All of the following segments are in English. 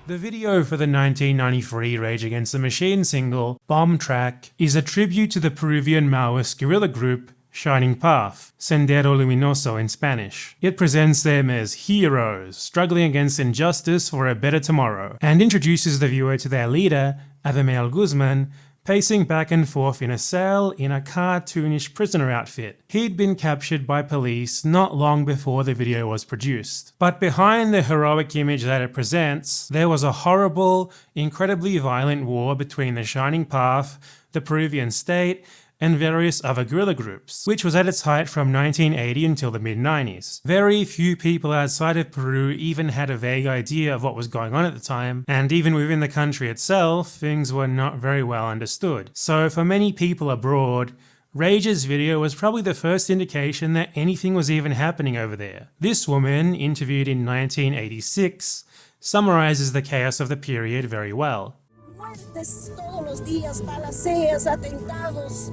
The video for the 1993 Rage Against the Machine single, Bomb Track, is a tribute to the Peruvian Maoist guerrilla group Shining Path, Sendero Luminoso in Spanish. It presents them as heroes, struggling against injustice for a better tomorrow, and introduces the viewer to their leader, Avimel Guzman, pacing back and forth in a cell in a cartoonish prisoner outfit. He'd been captured by police not long before the video was produced. But behind the heroic image that it presents, there was a horrible, incredibly violent war between the Shining Path, the Peruvian state, and various other guerrilla groups, which was at its height from 1980 until the mid-90s. Very few people outside of Peru even had a vague idea of what was going on at the time, and even within the country itself, things were not very well understood. So for many people abroad, Rage's video was probably the first indication that anything was even happening over there. This woman, interviewed in 1986, summarizes the chaos of the period very well. Muertes todos los días, balaceas, atentados.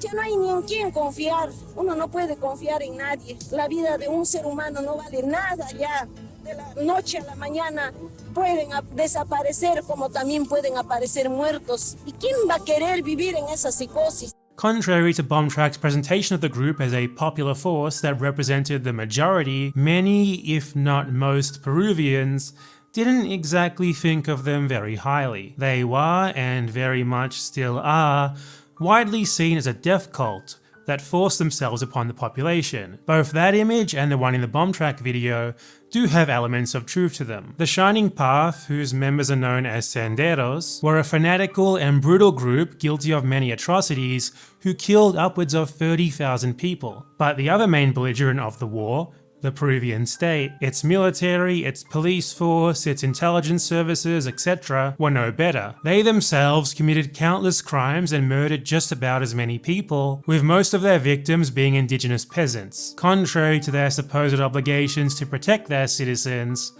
Ya no hay ni en quién confiar. Uno no puede confiar en nadie. La vida de un ser humano no vale nada ya. De la noche a la mañana pueden desaparecer como también pueden aparecer muertos. ¿Y quién va a querer vivir en esa psicosis? Contrary to Bomb Track's presentation of the group as a popular force that represented the majority, many, if not most, Peruvians didn't exactly think of them very highly. They were, and very much still are, widely seen as a death cult that forced themselves upon the population. Both that image and the one in the Bomb Track video do have elements of truth to them. The Shining Path, whose members are known as Senderos, were a fanatical and brutal group guilty of many atrocities who killed upwards of 30,000 people. But the other main belligerent of the war, the Peruvian state, its military, its police force, its intelligence services, etc. were no better. They themselves committed countless crimes and murdered just about as many people, with most of their victims being indigenous peasants. Contrary to their supposed obligations to protect their citizens,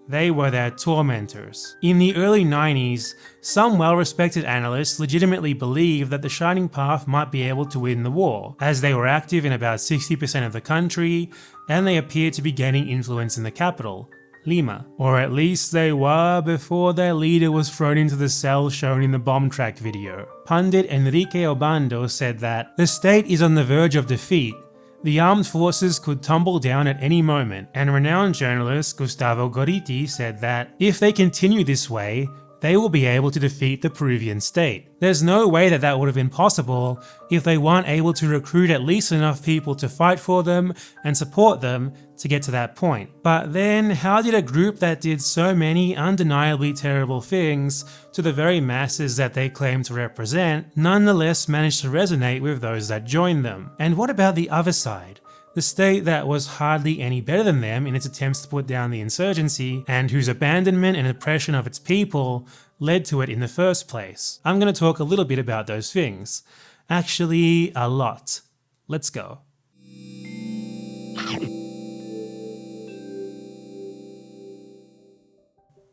they were their tormentors. In the early 90s, some well-respected analysts legitimately believed that the Shining Path might be able to win the war, as they were active in about 60% of the country, and they appeared to be gaining influence in the capital, Lima. Or at least they were before their leader was thrown into the cell shown in the Bomb Track video. Pundit Enrique Obando said that the state is on the verge of defeat. The armed forces could tumble down at any moment, and renowned journalist Gustavo Gorriti said that if they continue this way, they will be able to defeat the Peruvian state. There's no way that that would have been possible if they weren't able to recruit at least enough people to fight for them and support them to get to that point. But then, how did a group that did so many undeniably terrible things to the very masses that they claim to represent, nonetheless manage to resonate with those that joined them? And what about the other side? The state that was hardly any better than them in its attempts to put down the insurgency, and whose abandonment and oppression of its people led to it in the first place. I'm going to talk a little bit about those things. Actually, a lot. Let's go.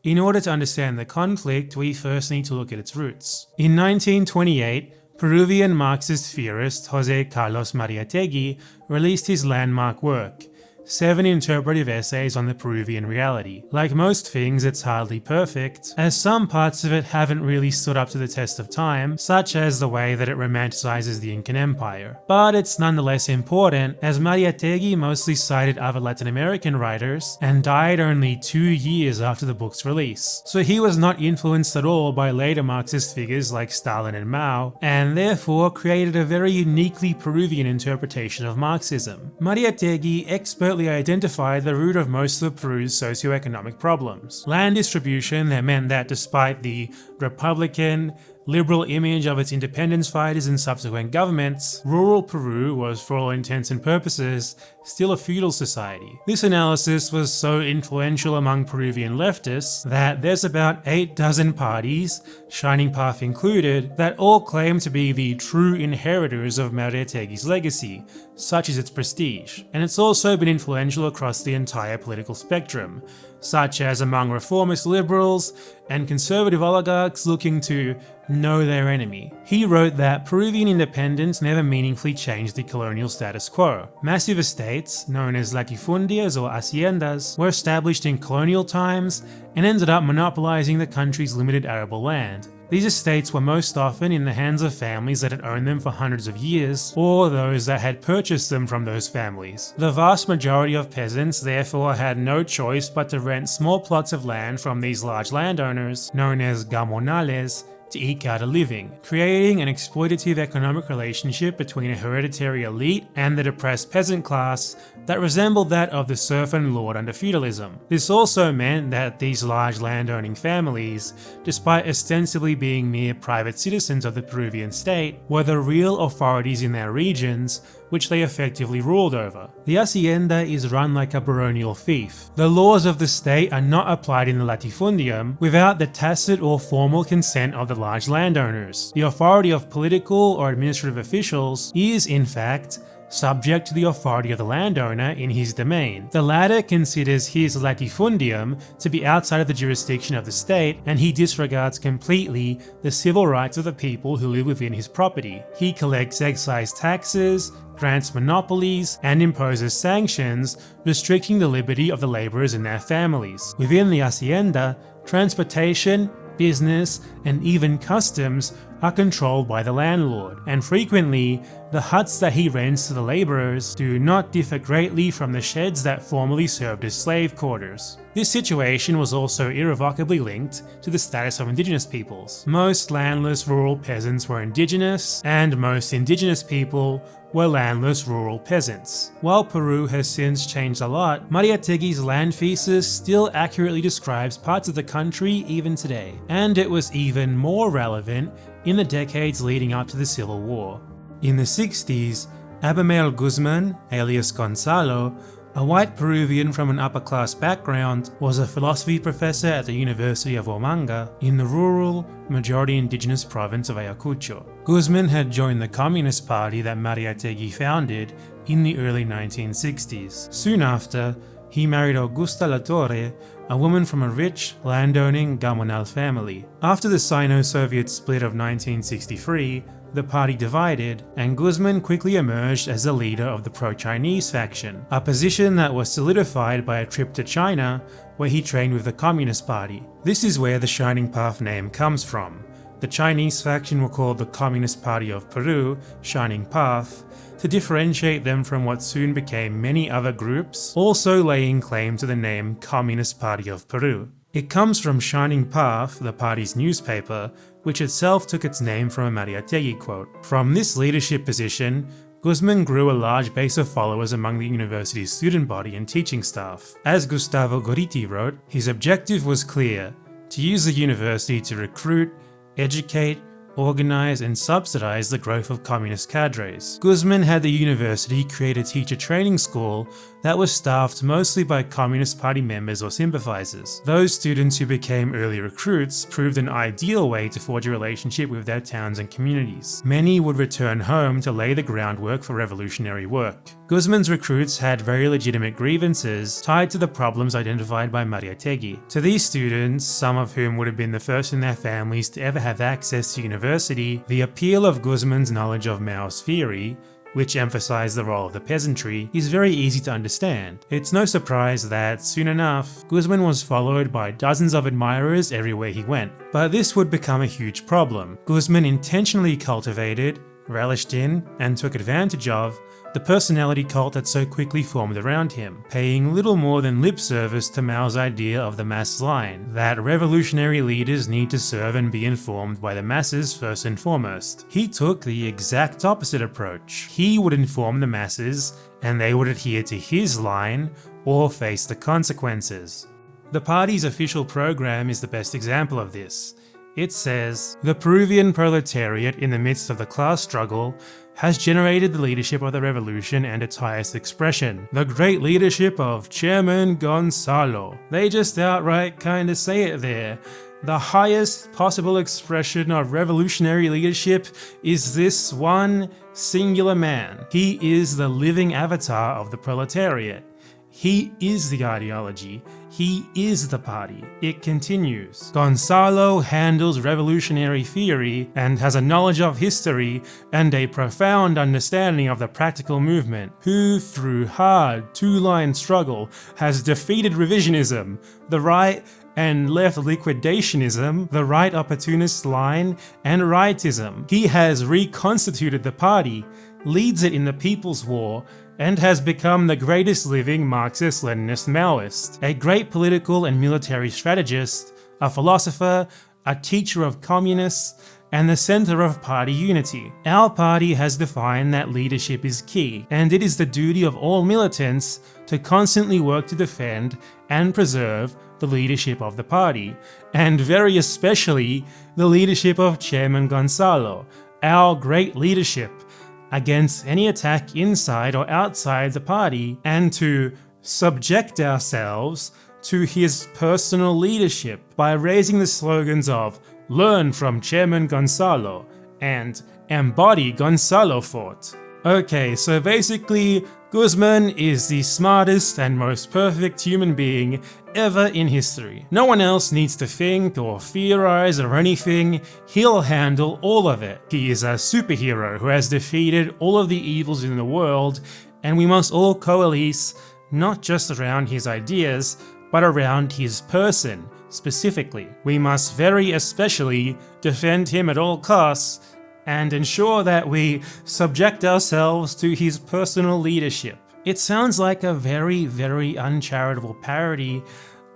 In order to understand the conflict, we first need to look at its roots. In 1928, Peruvian Marxist theorist Jose Carlos Mariátegui released his landmark work, 7 interpretive essays on the Peruvian reality. Like most things, it's hardly perfect, as some parts of it haven't really stood up to the test of time, such as the way that it romanticizes the Incan Empire. But it's nonetheless important, as Mariátegui mostly cited other Latin American writers, and died only 2 years after the book's release. So he was not influenced at all by later Marxist figures like Stalin and Mao, and therefore created a very uniquely Peruvian interpretation of Marxism. Mariátegui expertly identified the root of most of Peru's socioeconomic problems. Land distribution that meant that despite the Republican, liberal image of its independence fighters and subsequent governments, rural Peru was, for all intents and purposes, still a feudal society. This analysis was so influential among Peruvian leftists that there's about 8 dozen parties, Shining Path included, that all claim to be the true inheritors of Mariátegui's legacy, such as its prestige. And it's also been influential across the entire political spectrum, such as among reformist liberals and conservative oligarchs looking to know their enemy. He wrote that Peruvian independence never meaningfully changed the colonial status quo. Massive estates, known as latifundias or haciendas, were established in colonial times and ended up monopolizing the country's limited arable land. These estates were most often in the hands of families that had owned them for hundreds of years, or those that had purchased them from those families. The vast majority of peasants therefore had no choice but to rent small plots of land from these large landowners, known as gamonales, to eke out a living, creating an exploitative economic relationship between a hereditary elite and the depressed peasant class that resembled that of the serf and lord under feudalism. This also meant that these large landowning families, despite ostensibly being mere private citizens of the Peruvian state, were the real authorities in their regions, which they effectively ruled over. The hacienda is run like a baronial fief. The laws of the state are not applied in the latifundium without the tacit or formal consent of the large landowners. The authority of political or administrative officials is, in fact, subject to the authority of the landowner in his domain. The latter considers his latifundium to be outside of the jurisdiction of the state, and he disregards completely the civil rights of the people who live within his property. He collects excise taxes, grants monopolies, and imposes sanctions restricting the liberty of the laborers and their families. Within the hacienda, transportation, business, and even customs are controlled by the landlord, and frequently, the huts that he rents to the laborers do not differ greatly from the sheds that formerly served as slave quarters. This situation was also irrevocably linked to the status of indigenous peoples. Most landless rural peasants were indigenous, and most indigenous people were landless rural peasants. While Peru has since changed a lot, Mariátegui's land thesis still accurately describes parts of the country even today, and it was even more relevant in the decades leading up to the Civil War. In the 60s, Abimael Guzman, alias Gonzalo, a white Peruvian from an upper-class background, was a philosophy professor at the University of Huamanga in the rural, majority indigenous province of Ayacucho. Guzman had joined the Communist Party that Mariátegui founded in the early 1960s. Soon after, he married Augusta Latorre, a woman from a rich, landowning Gamonal family. After the Sino-Soviet split of 1963, the party divided, and Guzman quickly emerged as the leader of the pro-Chinese faction, a position that was solidified by a trip to China, where he trained with the Communist Party. This is where the Shining Path name comes from. The Chinese faction were called the Communist Party of Peru, Shining Path, to differentiate them from what soon became many other groups, also laying claim to the name Communist Party of Peru. It comes from Shining Path, the party's newspaper, which itself took its name from a Mariátegui quote. From this leadership position, Guzman grew a large base of followers among the university's student body and teaching staff. As Gustavo Gorriti wrote, his objective was clear: to use the university to recruit, educate, organize, and subsidize the growth of communist cadres. Guzman had the university create a teacher training school that was staffed mostly by Communist Party members or sympathizers. Those students who became early recruits proved an ideal way to forge a relationship with their towns and communities. Many would return home to lay the groundwork for revolutionary work. Guzman's recruits had very legitimate grievances tied to the problems identified by Mariátegui. To these students, some of whom would have been the first in their families to ever have access to university, the appeal of Guzman's knowledge of Mao's theory, which emphasized the role of the peasantry, is very easy to understand. It's no surprise that, soon enough, Guzman was followed by dozens of admirers everywhere he went. But this would become a huge problem. Guzman intentionally cultivated, relished in, and took advantage of the personality cult that so quickly formed around him, paying little more than lip service to Mao's idea of the mass line, that revolutionary leaders need to serve and be informed by the masses first and foremost. He took the exact opposite approach. He would inform the masses, and they would adhere to his line or face the consequences. The party's official program is the best example of this. It says, "The Peruvian proletariat in the midst of the class struggle has generated the leadership of the revolution and its highest expression, the great leadership of Chairman Gonzalo." They just outright kinda say it there. The highest possible expression of revolutionary leadership is this one singular man. He is the living avatar of the proletariat. He is the ideology, He is the party. It continues. Gonzalo handles revolutionary theory and has a knowledge of history and a profound understanding of the practical movement, who through hard two-line struggle has defeated revisionism, the right and left liquidationism, the right opportunist line, and rightism. He has reconstituted the party, leads it in the People's War, and has become the greatest living Marxist-Leninist Maoist, a great political and military strategist, a philosopher, a teacher of communists, and the center of party unity. Our party has defined that leadership is key, and it is the duty of all militants to constantly work to defend and preserve the leadership of the party, and very especially the leadership of Chairman Gonzalo, our great leadership, against any attack inside or outside the party, and to subject ourselves to his personal leadership by raising the slogans of "Learn from Chairman Gonzalo" and "Embody Gonzalo Fort." Okay, so basically, Guzman is the smartest and most perfect human being ever in history. No one else needs to think or theorize or anything, he'll handle all of it. He is a superhero who has defeated all of the evils in the world, and we must all coalesce not just around his ideas, but around his person, specifically. We must very especially defend him at all costs, and ensure that we subject ourselves to his personal leadership. It sounds like a very, very uncharitable parody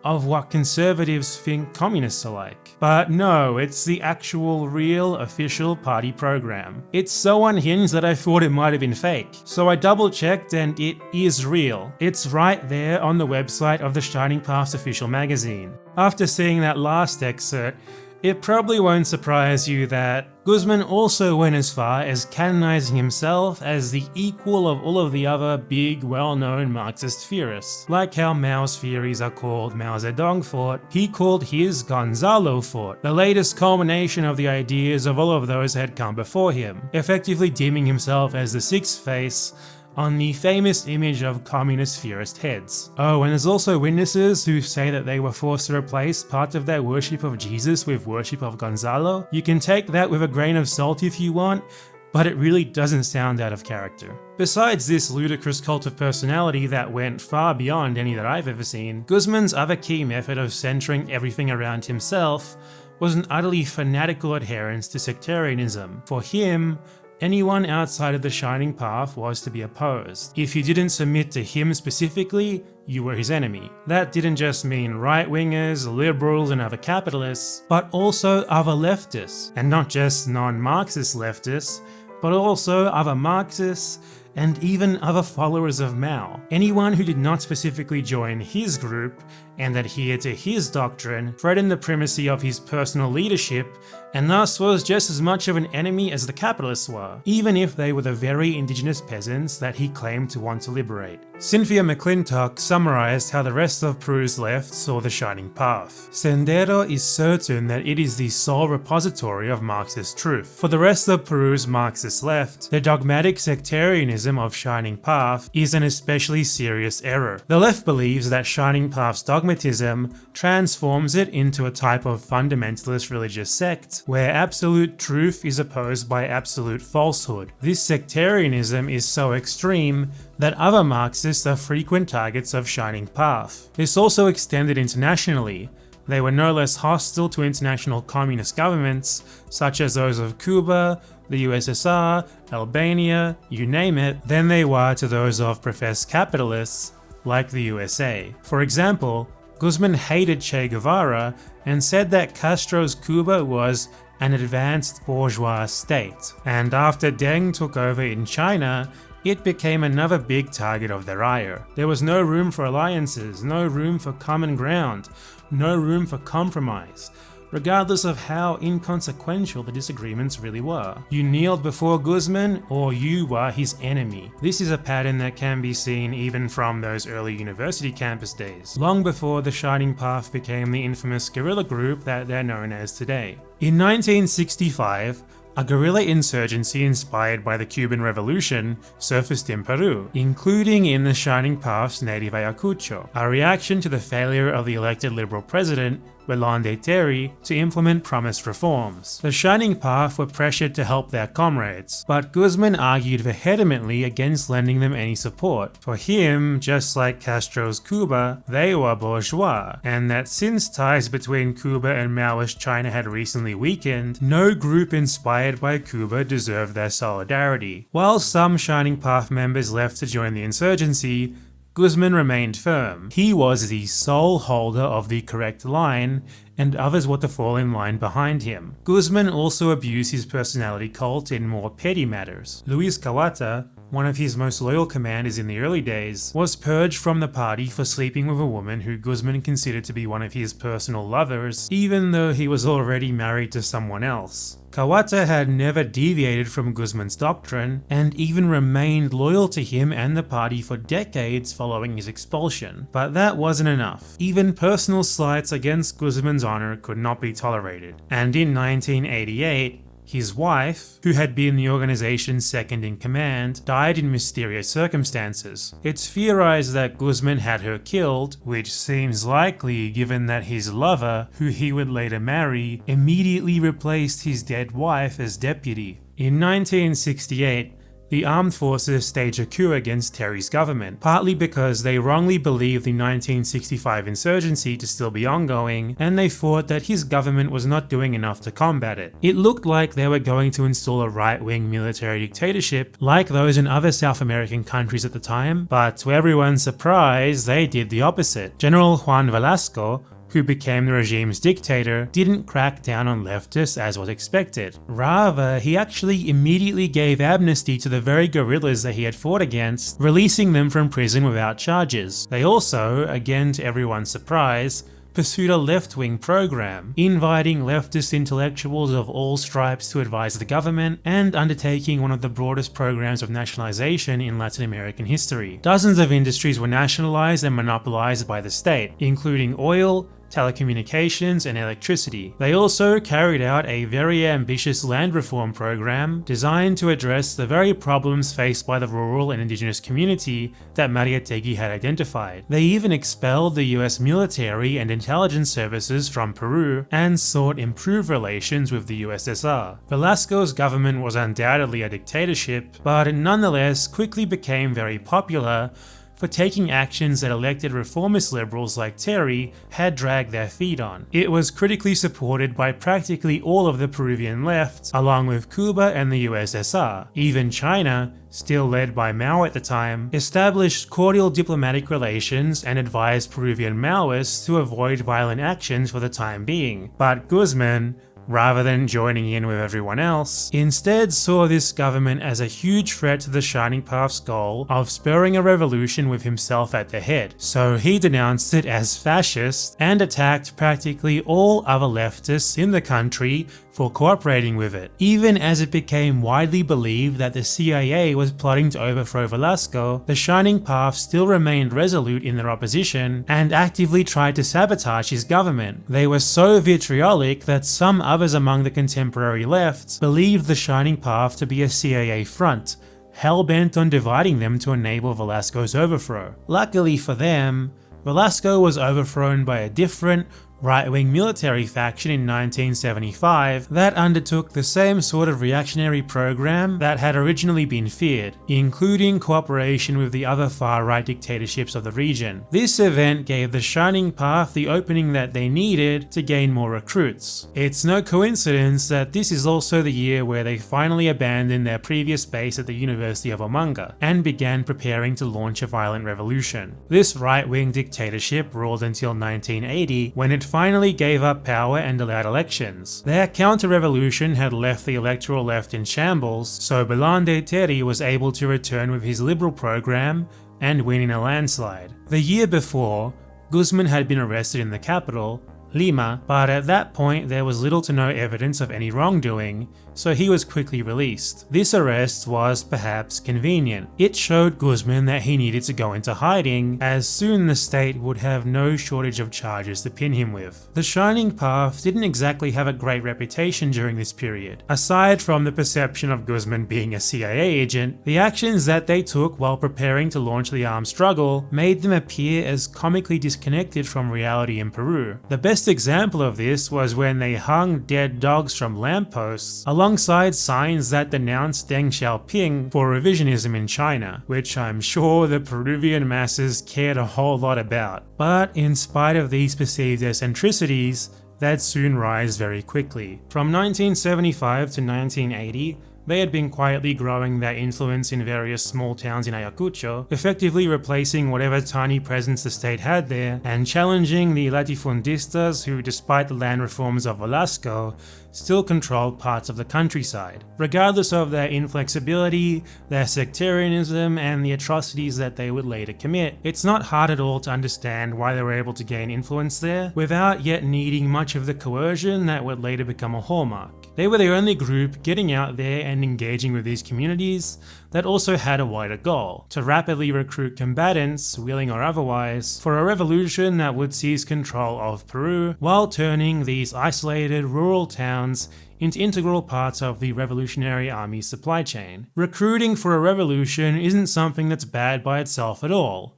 of what conservatives think communists are like. But no, it's the actual, real, official party program. It's so unhinged that I thought it might have been fake. So I double checked and it is real. It's right there on the website of the Shining Path's official magazine. After seeing that last excerpt, it probably won't surprise you that Guzman also went as far as canonizing himself as the equal of all of the other big, well-known Marxist theorists. Like how Mao's theories are called Mao Zedong Fort, he called his Gonzalo Fort, the latest culmination of the ideas of all of those who had come before him, effectively deeming himself as the sixth face on the famous image of communist theorist heads. Oh, and there's also witnesses who say that they were forced to replace part of their worship of Jesus with worship of Gonzalo. You can take that with a grain of salt if you want, but it really doesn't sound out of character. Besides this ludicrous cult of personality that went far beyond any that I've ever seen, Guzman's other key method of centering everything around himself was an utterly fanatical adherence to sectarianism. For him, anyone outside of the Shining Path was to be opposed. If you didn't submit to him specifically, you were his enemy. That didn't just mean right-wingers, liberals, and other capitalists, but also other leftists, and not just non-Marxist leftists, but also other Marxists, and even other followers of Mao. Anyone who did not specifically join his group and adhere to his doctrine threatened the primacy of his personal leadership, and thus was just as much of an enemy as the capitalists were, even if they were the very indigenous peasants that he claimed to want to liberate. Cynthia McClintock summarized how the rest of Peru's left saw the Shining Path. Sendero is certain that it is the sole repository of Marxist truth. For the rest of Peru's Marxist left, the dogmatic sectarianism of Shining Path is an especially serious error. The left believes that Shining Path's dogmatism transforms it into a type of fundamentalist religious sect, where absolute truth is opposed by absolute falsehood. This sectarianism is so extreme that other Marxists are frequent targets of Shining Path. This also extended internationally. They were no less hostile to international communist governments, such as those of Cuba, the USSR, Albania, you name it, than they were to those of professed capitalists, like the USA. For example, Guzman hated Che Guevara and said that Castro's Cuba was an advanced bourgeois state. And after Deng took over in China, it became another big target of their ire. There was no room for alliances, no room for common ground, no room for compromise, regardless of how inconsequential the disagreements really were. You kneeled before Guzman, or you were his enemy. This is a pattern that can be seen even from those early university campus days, long before the Shining Path became the infamous guerrilla group that they're known as today. In 1965, A guerrilla insurgency inspired by the Cuban Revolution surfaced in Peru, including in the Shining Path's native Ayacucho, a reaction to the failure of the elected liberal president Blum to implement promised reforms. The Shining Path were pressured to help their comrades, but Guzman argued vehemently against lending them any support. For him, just like Castro's Cuba, they were bourgeois, and that since ties between Cuba and Maoist China had recently weakened, no group inspired by Cuba deserved their solidarity. While some Shining Path members left to join the insurgency, Guzman remained firm. He was the sole holder of the correct line, and others were to fall in line behind him. Guzman also abused his personality cult in more petty matters. Luis Kawata, one of his most loyal commanders in the early days, was purged from the party for sleeping with a woman who Guzman considered to be one of his personal lovers, even though he was already married to someone else. Kawata had never deviated from Guzman's doctrine, and even remained loyal to him and the party for decades following his expulsion. But that wasn't enough. Even personal slights against Guzman's honor could not be tolerated. And in 1988, his wife, who had been the organization's second in command, died in mysterious circumstances. It's theorized that Guzman had her killed, which seems likely given that his lover, who he would later marry, immediately replaced his dead wife as deputy. In 1968, the armed forces staged a coup against Terry's government, partly because they wrongly believed the 1965 insurgency to still be ongoing, and they thought that his government was not doing enough to combat it. It looked like they were going to install a right-wing military dictatorship like those in other South American countries at the time, but to everyone's surprise, they did the opposite. General Juan Velasco, who became the regime's dictator, didn't crack down on leftists as was expected. Rather, he actually immediately gave amnesty to the very guerrillas that he had fought against, releasing them from prison without charges. They also, again to everyone's surprise, pursued a left-wing program, inviting leftist intellectuals of all stripes to advise the government, and undertaking one of the broadest programs of nationalization in Latin American history. Dozens of industries were nationalized and monopolized by the state, including oil, telecommunications, and electricity. They also carried out a very ambitious land reform program designed to address the very problems faced by the rural and indigenous community that Mariátegui had identified. They even expelled the US military and intelligence services from Peru and sought improved relations with the USSR. Velasco's government was undoubtedly a dictatorship, but it nonetheless quickly became very popular for taking actions that elected reformist liberals like Terry had dragged their feet on. It was critically supported by practically all of the Peruvian left, along with Cuba and the USSR. Even China, still led by Mao at the time, established cordial diplomatic relations and advised Peruvian Maoists to avoid violent actions for the time being. But Guzman, rather than joining in with everyone else, instead saw this government as a huge threat to the Shining Path's goal of spurring a revolution with himself at the head. So he denounced it as fascist and attacked practically all other leftists in the country for cooperating with it. Even as it became widely believed that the CIA was plotting to overthrow Velasco, the Shining Path still remained resolute in their opposition and actively tried to sabotage his government. They were so vitriolic that some others among the contemporary left believed the Shining Path to be a CIA front, hell-bent on dividing them to enable Velasco's overthrow. Luckily for them, Velasco was overthrown by a different, right-wing military faction in 1975 that undertook the same sort of reactionary program that had originally been feared, including cooperation with the other far-right dictatorships of the region. This event gave the Shining Path the opening that they needed to gain more recruits. It's no coincidence that this is also the year where they finally abandoned their previous base at the University of Omanga and began preparing to launch a violent revolution. This right-wing dictatorship ruled until 1980, when it finally gave up power and allowed elections. Their counter-revolution had left the electoral left in shambles, so Blum was able to return with his liberal program and win in a landslide. The year before, Guzman had been arrested in the capital, Lima, but at that point there was little to no evidence of any wrongdoing, so he was quickly released. This arrest was perhaps convenient. It showed Guzman that he needed to go into hiding, as soon the state would have no shortage of charges to pin him with. The Shining Path didn't exactly have a great reputation during this period. Aside from the perception of Guzman being a CIA agent, the actions that they took while preparing to launch the armed struggle made them appear as comically disconnected from reality in Peru. The best example of this was when they hung dead dogs from lampposts alongside signs that denounced Deng Xiaoping for revisionism in China, which I'm sure the Peruvian masses cared a whole lot about. But in spite of these perceived eccentricities, they'd soon rise very quickly. From 1975 to 1980, they had been quietly growing their influence in various small towns in Ayacucho, effectively replacing whatever tiny presence the state had there, and challenging the latifundistas who, despite the land reforms of Velasco, still controlled parts of the countryside. Regardless of their inflexibility, their sectarianism, and the atrocities that they would later commit, it's not hard at all to understand why they were able to gain influence there without yet needing much of the coercion that would later become a hallmark. They were the only group getting out there and engaging with these communities that also had a wider goal: to rapidly recruit combatants, willing or otherwise, for a revolution that would seize control of Peru while turning these isolated rural towns into integral parts of the Revolutionary Army's supply chain. Recruiting for a revolution isn't something that's bad by itself at all.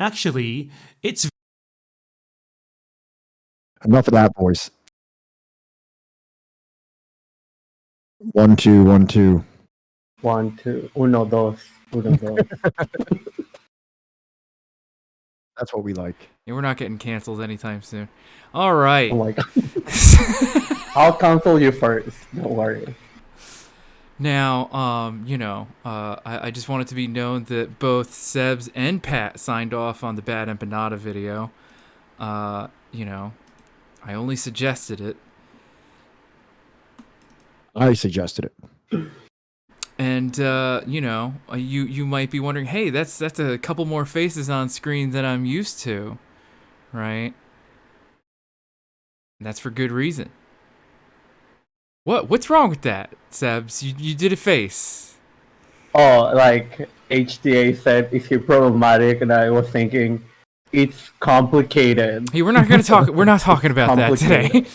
Actually, it's... Enough of that voice. 1 2 1 2. 1 2 1 2 1 2. That's what we like. Yeah, we're not getting canceled anytime soon. All right. Oh my god. I'll cancel you first. Don't worry. Now, I just want it to be known that both Sebs and Pat signed off on the Bad Empanada video. I only suggested it. I suggested it. And you might be wondering, hey, that's a couple more faces on screen than I'm used to, right? And that's for good reason. What's wrong with that, Sebs? You did a face. Oh, like HTA said, is he problematic? And I was thinking, it's complicated. Hey, we're not talking about that today.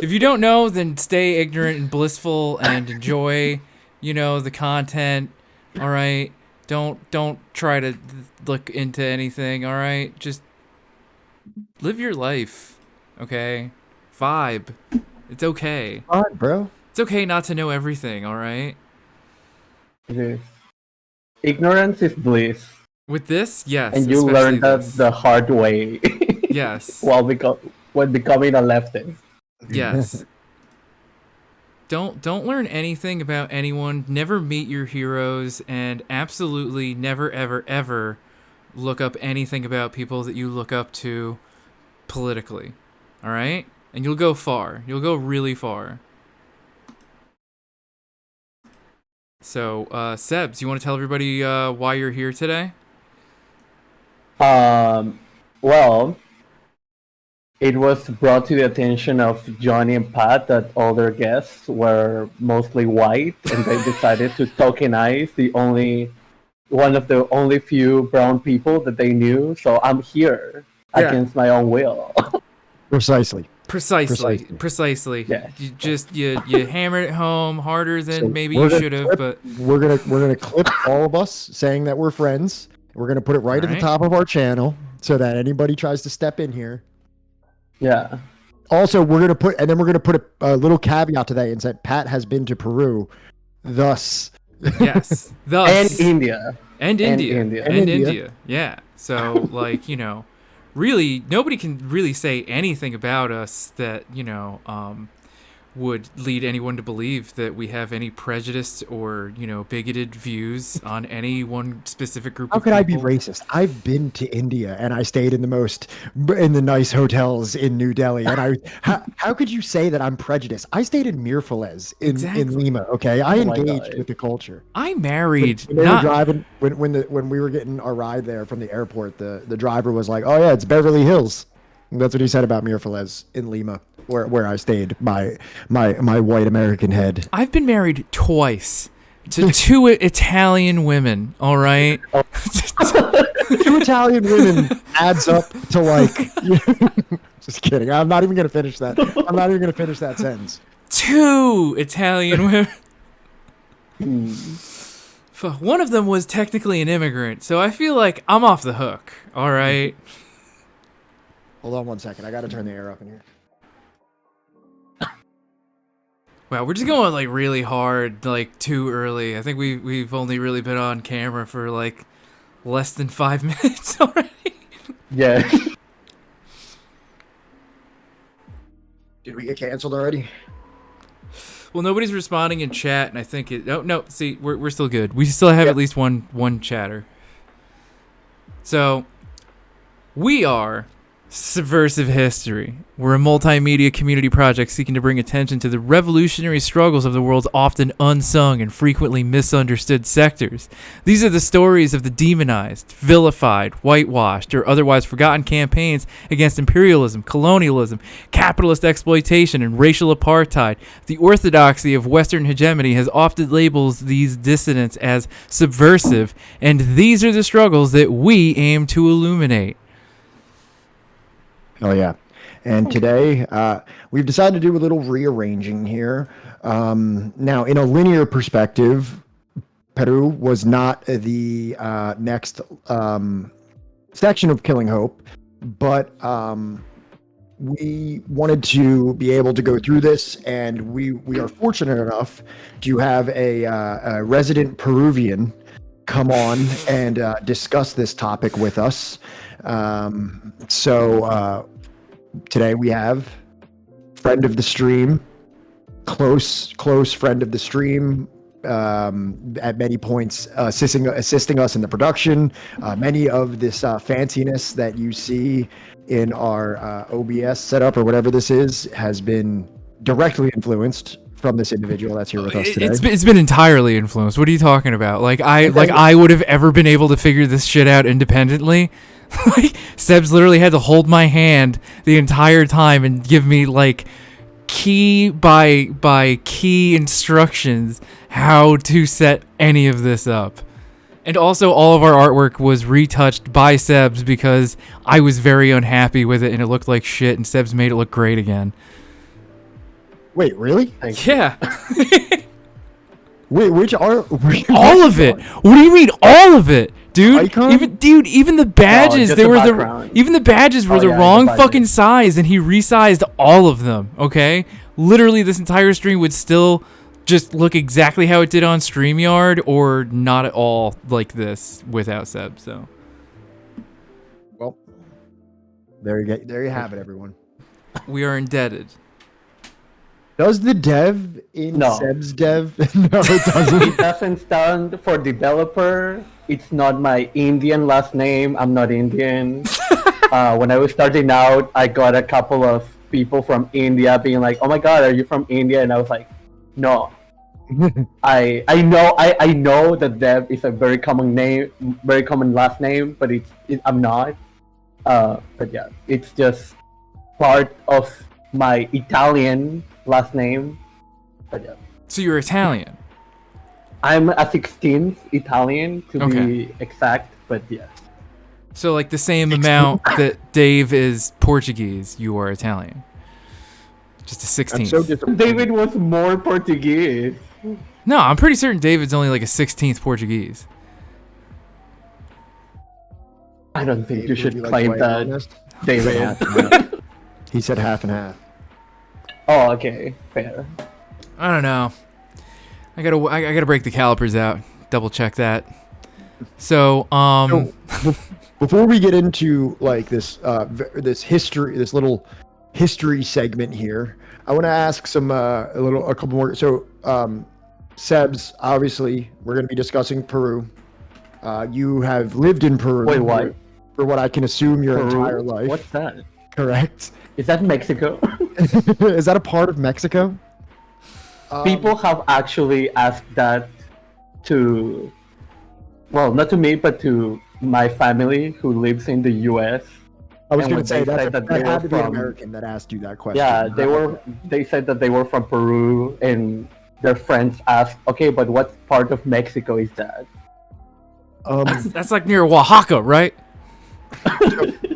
If you don't know, then stay ignorant and blissful and enjoy, the content. All right. Don't try to look into anything. All right. Just live your life. Okay. Vibe. It's okay. All right, bro. It's okay not to know everything. All right. It is. Ignorance is bliss. With this, yes. And you learn that the hard way. Yes. when becoming a leftist. Yes. Don't learn anything about anyone. Never meet your heroes, and absolutely never, ever, ever look up anything about people that you look up to politically. All right? And you'll go far. You'll go really far. So, Sebs, you want to tell everybody why you're here today? Well, it was brought to the attention of Johnny and Pat that all their guests were mostly white, and they decided to tokenize one of the only few brown people that they knew. So I'm here against my own will. Precisely. Yeah. You hammered it home harder than maybe you should have, but we're gonna clip all of us saying that we're friends. We're gonna put it right at the top of our channel so that anybody tries to step in here. Yeah. Also, we're gonna put a little caveat to that and said Pat has been to Peru, thus. Yes. And India. And India. Yeah. So really nobody can really say anything about us that would lead anyone to believe that we have any prejudiced or bigoted views on any one specific group of people. How could I be racist? I've been to India and I stayed in the nice hotels in New Delhi, and how could you say that I'm prejudiced? I stayed in Mirfalez in Lima. Okay, I engaged with the culture. I married. When they were driving when we were getting our ride there from the airport, the driver was like, "Oh yeah, it's Beverly Hills." That's what he said about Miraflores in Lima, where I stayed. My white American head. I've been married twice to 2 Italian women. All right. 2 Italian women adds up to like. Just kidding. I'm not even gonna finish that. I'm not even gonna finish that sentence. 2 Italian women. One of them was technically an immigrant, so I feel like I'm off the hook. All right. Hold on 1 second. I gotta turn the air up in here. Wow, we're just going like really hard, like too early. I think we've only really been on camera for like less than 5 minutes already. Yeah. Did we get canceled already? Well, nobody's responding in chat, and I think it. Oh no, see, we're still good. We still have at least one chatter. So, we are Subversive History. We're a multimedia community project seeking to bring attention to the revolutionary struggles of the world's often unsung and frequently misunderstood sectors. These are the stories of the demonized, vilified, whitewashed, or otherwise forgotten campaigns against imperialism, colonialism, capitalist exploitation, and racial apartheid. The orthodoxy of Western hegemony has often labeled these dissidents as subversive, and these are the struggles that we aim to illuminate. Oh yeah, and today we've decided to do a little rearranging here. Now, in a linear perspective, Peru was not the next section of Killing Hope, but we wanted to be able to go through this, and we are fortunate enough to have a resident Peruvian come on and discuss this topic with us. So today we have friend of the stream, close friend of the stream, at many points assisting us in the production. Many of this fanciness that you see in our OBS setup or whatever this is has been directly influenced from this individual that's here with us today. It's been entirely influenced. What are you talking about? I would have ever been able to figure this shit out independently. Like, Seb's literally had to hold my hand the entire time and give me like key by key instructions how to set any of this up. And also all of our artwork was retouched by Seb's because I was very unhappy with it and it looked like shit, and Seb's made it look great again. Wait, really? Yeah. Wait, which art? All of it. What do you mean all of it? Dude, even the badges, even the badges were the wrong fucking size, and he resized all of them, okay? Literally, this entire stream would still just look exactly how it did on StreamYard, or not at all like this without Seb, so. Well, there you have it, everyone. We are indebted. Does the dev in Seb's dev? No, it doesn't. It doesn't stand for developer. It's not my Indian last name. I'm not Indian. When I was starting out, I got a couple of people from India being like, "Oh my God, are you from India?" And I was like, "No." I know that Dev is a very common name, very common last name, but I'm not. But yeah, it's just part of my Italian last name. But yeah. So you're Italian? I'm a 16th Italian to be exact, but yeah. So like the same amount that Dave is Portuguese, you are Italian. Just a 16th. So David was more Portuguese. No, I'm pretty certain David's only like a 16th Portuguese. I don't think you should claim that, David. He said half and half. Oh, okay, fair. I don't know. I gotta break the calipers out. Double check that. So before we get into like this little history segment here, I want to ask a couple more. So Sebs, obviously we're going to be discussing Peru. You have lived in Peru. Wait, what? For what I can assume your Peru? entire life. What's that? Correct. Is that Mexico? Is that a part of Mexico? People have actually asked that to, well, not to me, but to my family who lives in the US. I was And going when to say they said that they had were to be an from American that asked you that question. yeah, they said that they were from Peru, and their friends asked, okay, but what part of Mexico is that? That's like near Oaxaca, right?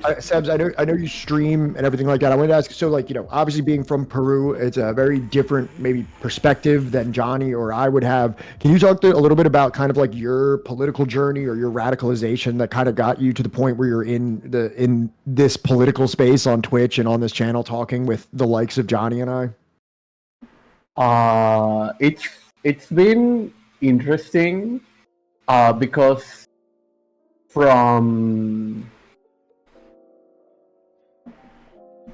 Sebs, I know you stream and everything like that. I wanted to ask, so like, obviously being from Peru, it's a very different maybe perspective than Johnny or I would have. Can you talk a little bit about kind of like your political journey or your radicalization that kind of got you to the point where you're in this political space on Twitch and on this channel talking with the likes of Johnny and I? It's been interesting because from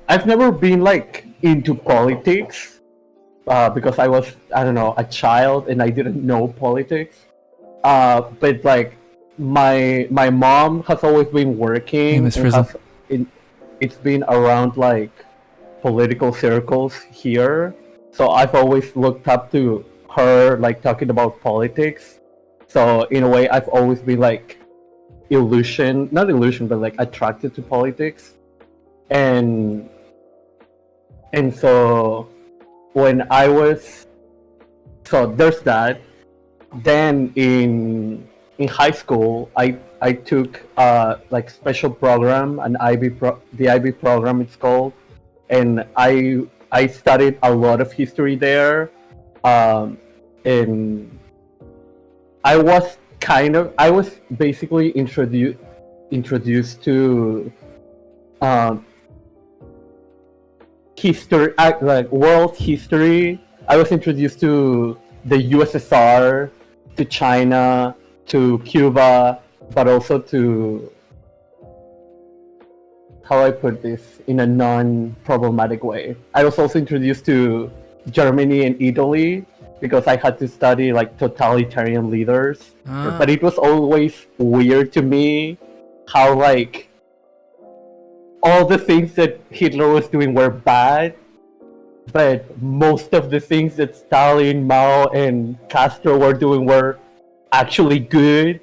I've never been like into politics because I was, I don't know, a child and I didn't know politics. But like my mom has always been working and it's been around like political circles here. So I've always looked up to her, like talking about politics. So in a way, I've always been like not illusion, but like attracted to politics. And so when I was, so there's that. Then in high school, I took like special program, the IB program it's called, and I studied a lot of history there, and I was basically introduced to history, like world history. I was introduced to the USSR, to China, to Cuba, but also to, how I put this in a non-problematic way. I was also introduced to Germany and Italy because I had to study like totalitarian leaders. But it was always weird to me how like all the things that Hitler was doing were bad, but most of the things that Stalin, Mao, and Castro were doing were actually good.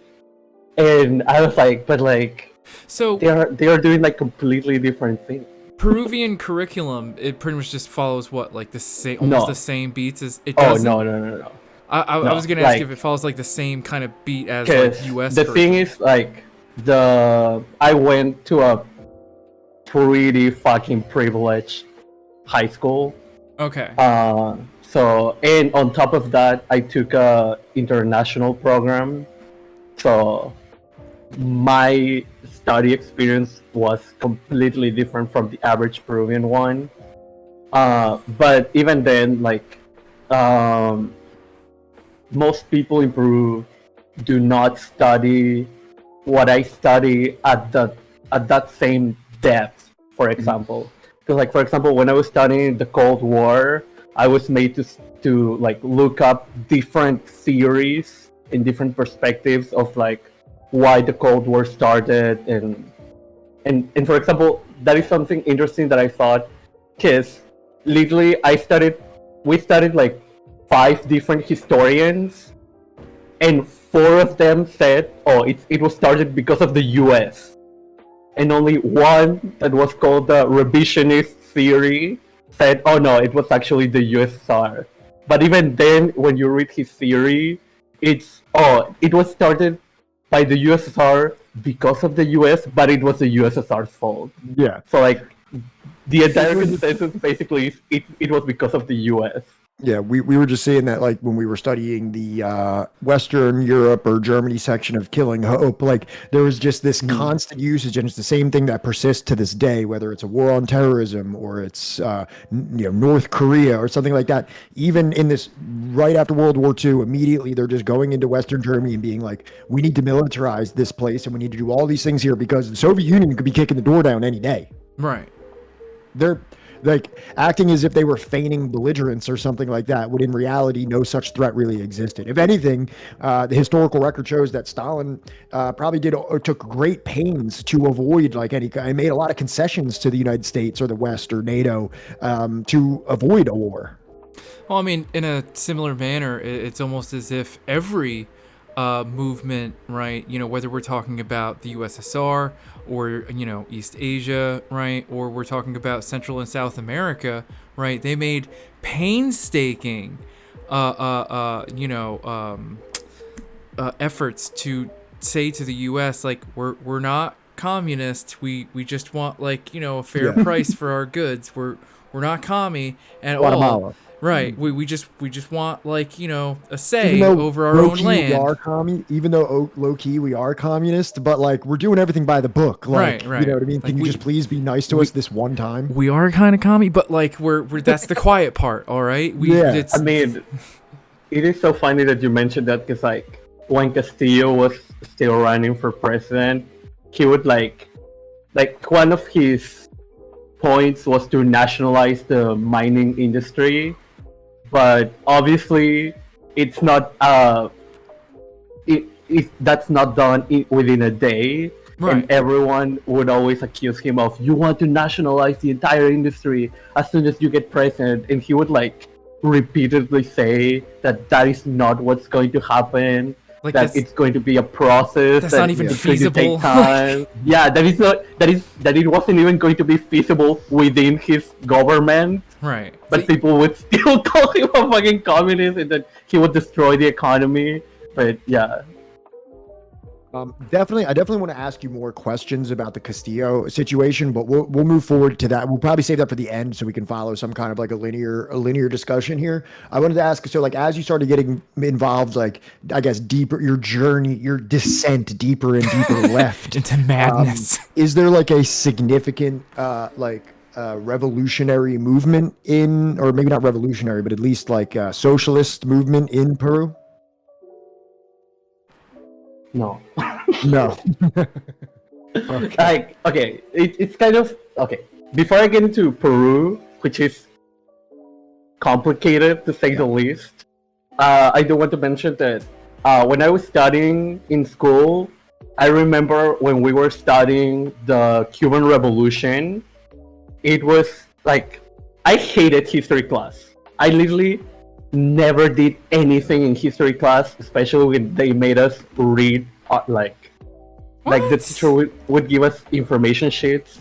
And I was like, but like, so they are doing like completely different things. Peruvian curriculum, it pretty much just follows what, like the same, almost the same beats as it Oh does. no. I was gonna ask if it follows like the same kind of beat as like U.S. The thing is, like I went to a pretty fucking privileged high school. Okay. So, and on top of that, I took a international program. So my study experience was completely different from the average Peruvian one. But even then, like, most people in Peru do not study what I study at that same depth, for example. Because, like, for example, when I was studying the Cold War, I was made to like look up different theories and different perspectives of like why the Cold War started, and for example, that is something interesting that I thought, because literally we studied like 5 different historians, and 4 of them said, oh, it was started because of the US. And only one that was called the revisionist theory said, oh no, it was actually the USSR. But even then, when you read his theory, it was started by the USSR because of the US, but it was the USSR's fault. Yeah. So like, the entire consensus basically is it was because of the US. Yeah, we were just saying that, like, when we were studying the Western Europe or Germany section of Killing Hope, like, there was just this constant usage, and it's the same thing that persists to this day, whether it's a war on terrorism or it's, North Korea or something like that. Even in this, right after World War II, immediately they're just going into Western Germany and being like, we need to militarize this place and we need to do all these things here because the Soviet Union could be kicking the door down any day. Right. They're like acting as if they were feigning belligerence or something like that, when in reality no such threat really existed. If anything, the historical record shows that Stalin probably took great pains to avoid and made a lot of concessions to the United States or the West or NATO to avoid a war. Well, I mean, in a similar manner, it's almost as if every movement, right? You know, whether we're talking about the USSR or, you know, East Asia, right? Or we're talking about Central and South America, right? They made painstaking, efforts to say to the U.S. like, we're not communist. We just want, like, you know, a fair price for our goods. We're not commie at Guatemala. all. Right. We just want, like, you know, a say over our own land. We are even though low key we are communist, but like we're doing everything by the book. Like, right. You know what I mean? Like, Can you just please be nice to us this one time? We are kind of commie, but like we're that's the quiet part. All right. I mean, it is so funny that you mentioned that, because like when Castillo was still running for president, he would like one of his points was to nationalize the mining industry, but obviously it's not that's not done within a day. Right. And everyone would always accuse him of, you want to nationalize the entire industry as soon as you get president, and he would like repeatedly say that is not what's going to happen. Like, that it's going to be a process. That's not even feasible. Take time. Yeah, that it wasn't even going to be feasible within his government. Right. But people would still call him a fucking communist, and that he would destroy the economy. But yeah. I definitely want to ask you more questions about the Castillo situation, but we'll move forward to that. We'll probably save that for the end so we can follow some kind of like a linear discussion here. I wanted to ask, so like as you started getting involved, like I guess deeper, your journey, your descent deeper and deeper left into madness. Is there like a significant revolutionary movement or maybe not revolutionary, but at least like a socialist movement in Peru? No. No. Okay. It's kind of okay. Before I get into Peru, which is complicated to say the least, I do want to mention that when I was studying in school, I remember when we were studying the Cuban Revolution, it was like I hated history class. I literally never did anything in history class, especially when they made us read like the teacher would give us information sheets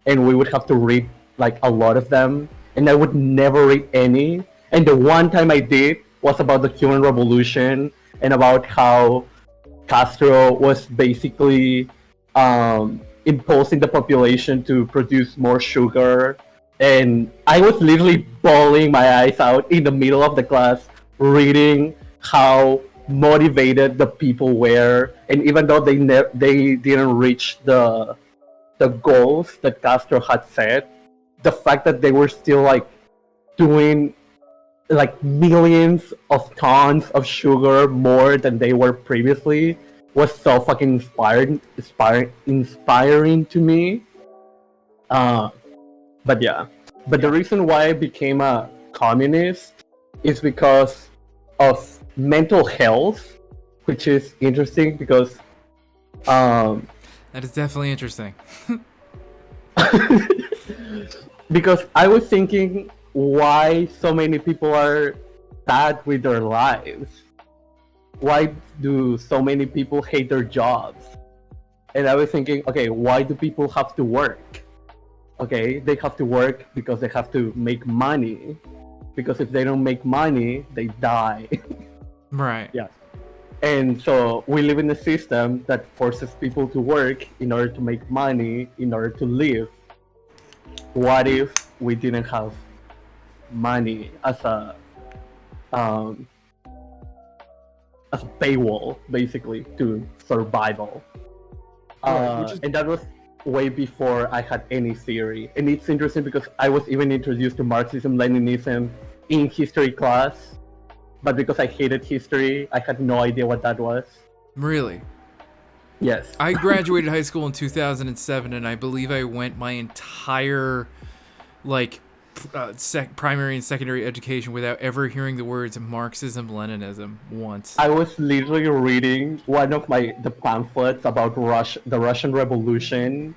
and we would have to read like a lot of them, and I would never read any. And the one time I did was about the Cuban Revolution and about how Castro was basically imposing the population to produce more sugar. And I was literally bawling my eyes out in the middle of the class, reading how motivated the people were. And even though they didn't reach the goals that Castro had set, the fact that they were still like doing like millions of tons of sugar more than they were previously was so fucking inspiring to me. But the reason why I became a communist is because of mental health, which is interesting because that is definitely interesting. Because I was thinking why so many people are sad with their lives. Why do so many people hate their jobs? And I was thinking, okay, why do people have to work? Okay, they have to work because they have to make money. Because if they don't make money, they die. Right. Yeah. And so we live in a system that forces people to work in order to make money, in order to live. What if we didn't have money as a paywall, basically, to survival? And that was way before I had any theory. And it's interesting because I was even introduced to Marxism, Leninism in history class, but because I hated history, I had no idea what that was. Really? Yes. I graduated high school in 2007, and I believe I went my entire primary and secondary education without ever hearing the words Marxism, Leninism once. I was literally reading one of the pamphlets about the Russian Revolution,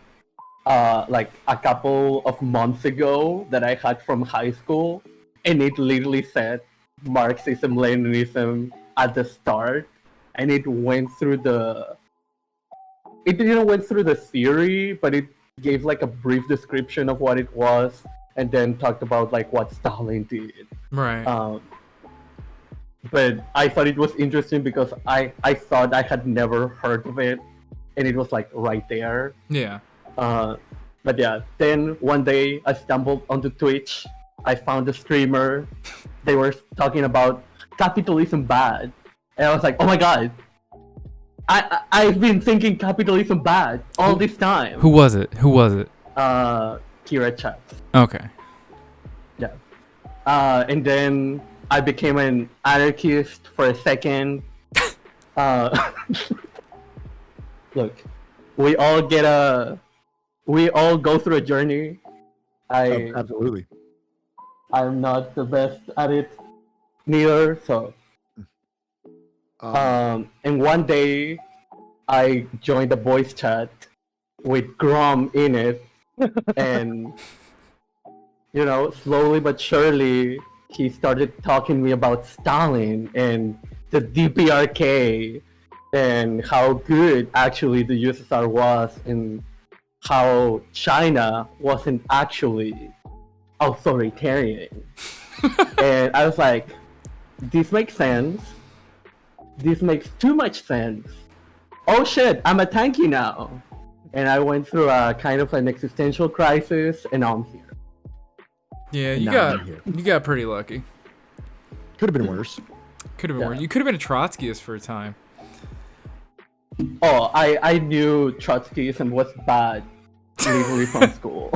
like a couple of months ago that I had from high school, and it literally said Marxism, Leninism at the start. and it went through the. It didn't went through the theory, but it gave like a brief description of what it was, and then talked about like what Stalin did. Right. But I thought it was interesting because I thought I had never heard of it, and it was like right there. Yeah. But yeah, then one day I stumbled onto Twitch. I found a streamer. They were talking about capitalism bad, and I was like, oh my god, I've been thinking capitalism bad all this time. Who was it? Kira Chats. Okay. Yeah. And then I became an anarchist for a second. Look, we all go through a journey. Absolutely. I'm not the best at it, neither. So, and one day, I joined a voice chat with Grom in it, and slowly but surely, he started talking to me about Stalin and the DPRK and how good actually the USSR was, and how China wasn't actually authoritarian. And I was like, this makes sense. This makes too much sense. Oh shit, I'm a tanky now. And I went through a kind of an existential crisis, and now I'm here. Yeah, you got pretty lucky. Could have been worse. Worse. You could have been a Trotskyist for a time. Oh, I knew Trotskyism was bad legally from school.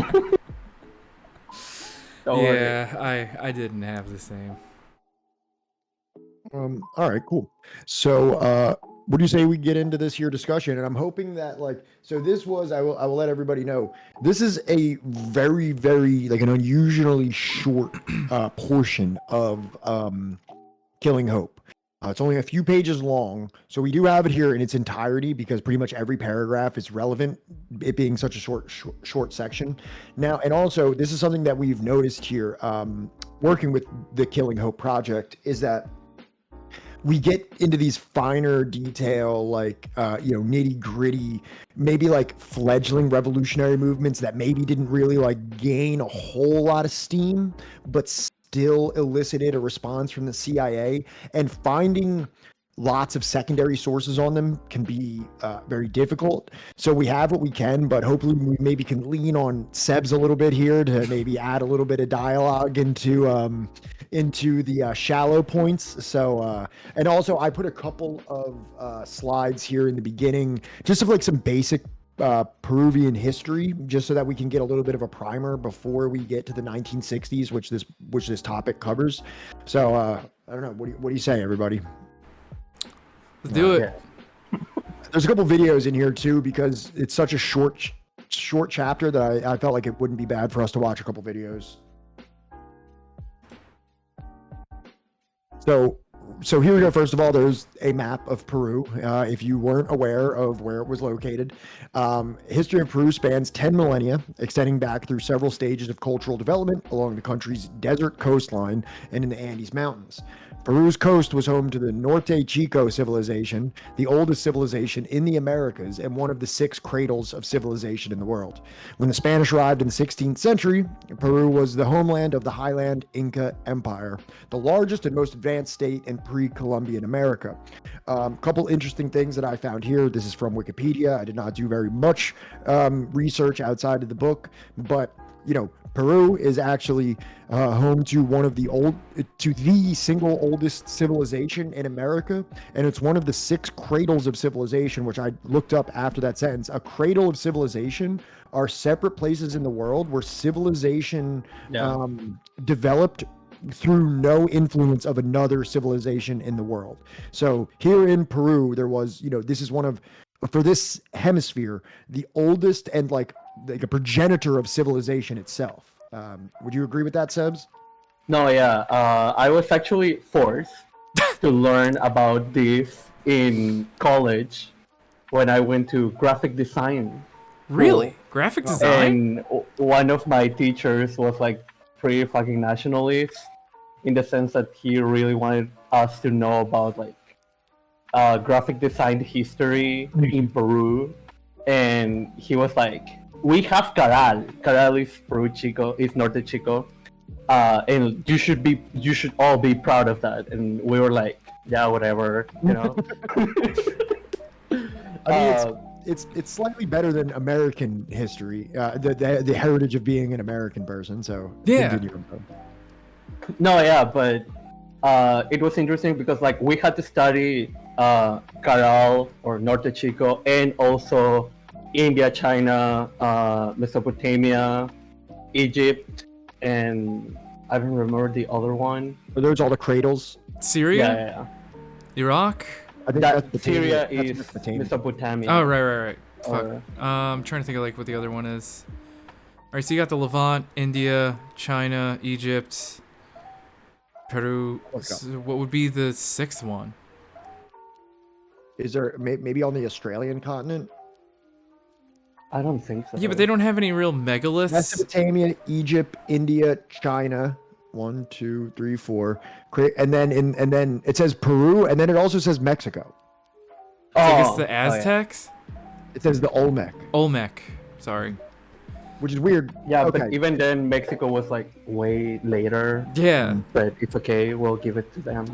Yeah, I didn't have the same. All right, cool. So, what do you say we get into this here discussion? And I'm hoping that this was, I will let everybody know, this is a very, very an unusually short portion of Killing Hope. It's only a few pages long, so we do have it here in its entirety because pretty much every paragraph is relevant, it being such a short section. Now, and also, this is something that we've noticed here, working with the Killing Hope project, is that we get into these finer detail, nitty gritty, maybe fledgling revolutionary movements that maybe didn't really gain a whole lot of steam, but still elicited a response from the CIA, and finding lots of secondary sources on them can be very difficult. So we have what we can, but hopefully we maybe can lean on Sebs a little bit here to maybe add a little bit of dialogue into the shallow points. So and also I put a couple of slides here in the beginning, just of some basic Peruvian history, just so that we can get a little bit of a primer before we get to the 1960s, which this topic covers. So I don't know, what do you say, everybody? Let's do it. There's a couple videos in here too, because it's such a short chapter that I felt like it wouldn't be bad for us to watch a couple videos. So here we go. First of all, there's a map of Peru. If you weren't aware of where it was located, history of Peru spans 10 millennia, extending back through several stages of cultural development along the country's desert coastline and in the Andes Mountains. Peru's coast was home to the Norte Chico civilization, the oldest civilization in the Americas and one of the 6 cradles of civilization in the world. When the Spanish arrived in the 16th century, Peru was the homeland of the highland Inca Empire, the largest and most advanced state in pre-Columbian America. Couple interesting things that I found here. This is from Wikipedia. I did not do very much research outside of the book, but Peru is actually home to the single oldest civilization in America, and it's one of the 6 cradles of civilization, which I looked up after that sentence. A cradle of civilization are separate places in the world where civilization developed through no influence of another civilization in the world. So here in Peru, there was, this is one of, for this hemisphere, the oldest and like a progenitor of civilization itself. Would you agree with that, Sebs? No, yeah. I was actually forced to learn about this in college when I went to graphic design. Really? Graphic design? And one of my teachers was like pretty fucking nationalist in the sense that he really wanted us to know about like graphic design history in Peru, and he was like, "We have Caral. Caral is Peru Chico, is Norte Chico, and you should all be proud of that." And we were like, "Yeah, whatever, you know." I mean, it's slightly better than American history, the heritage of being an American person. So Yeah. continue. No, yeah, but it was interesting because like we had to study Caral or Norte Chico, and also India, China, Mesopotamia, Egypt, and I don't remember the other one. Are those all the cradles? Syria? Yeah. Iraq? I think That that's Syria Mesopotamia. is That's Mesopotamia. Mesopotamia. Oh, right. Fuck. Or- I'm trying to think of like what the other one is. Alright, so you got the Levant, India, China, Egypt, Peru. So what would be the sixth one? Is there maybe on the Australian continent? I don't think so. Yeah, but they don't have any real megaliths. Mesopotamia, Egypt, India, China. 1, 2, 3, 4. And then it says Peru, and then it also says Mexico. So I guess Oh, the yeah. Aztecs? It says the Olmec, Olmec. Sorry. which is weird. Yeah, Okay. but even then, Mexico was like way later. Yeah. But it's okay. We'll give it to them.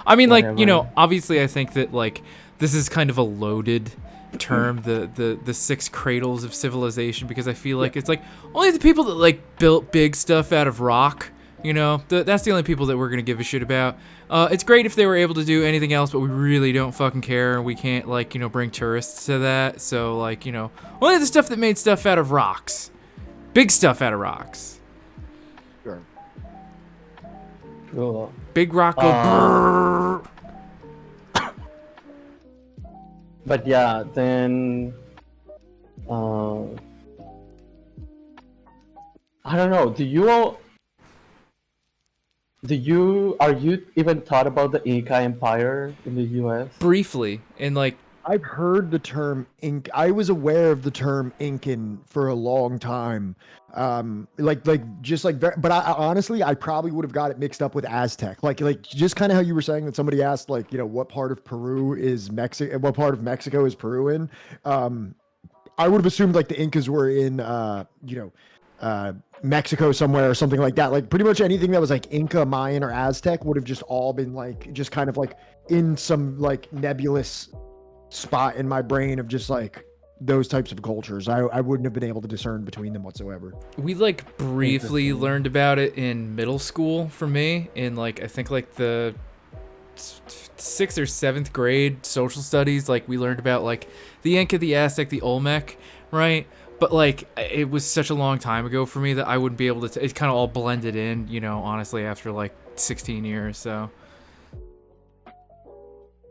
I mean, like, you know, Whatever. obviously I think that, like, this is kind of a loaded term, the six cradles of civilization, because I feel like it's like only the people that like built big stuff out of rock, you know, that's the only people that we're gonna give a shit about. It's great if they were able to do anything else, but we really don't fucking care, and we can't, like, you know, bring tourists to that. So, like, you know, only the stuff that made stuff out of rocks, big stuff out of rocks. Sure. Cool. Big rock go brrrr. But yeah, then I don't know. Are you even thought about the Inca Empire in the U.S.? Briefly, and like, I've heard the term Inc. I was aware of the term Incan for a long time. But I honestly, I probably would have got it mixed up with Aztec. Like just kind of how you were saying that somebody asked, like, you know, what part of Peru is Mexico, what part of Mexico is Peru in? I would have assumed like the Incas were in, Mexico somewhere or something like that. Like pretty much anything that was like Inca, Mayan, or Aztec would have just all been like, just kind of like in some like nebulous spot in my brain of just like those types of cultures. I wouldn't have been able to discern between them whatsoever. we like briefly learned about it in middle school for me, in like, I think like the 6th or 7th grade social studies. Like we learned about like the Inca, the Aztec, the Olmec, right? But like it was such a long time ago for me that I wouldn't be able to. It kind of all blended in, you know, honestly, after like 16 years. So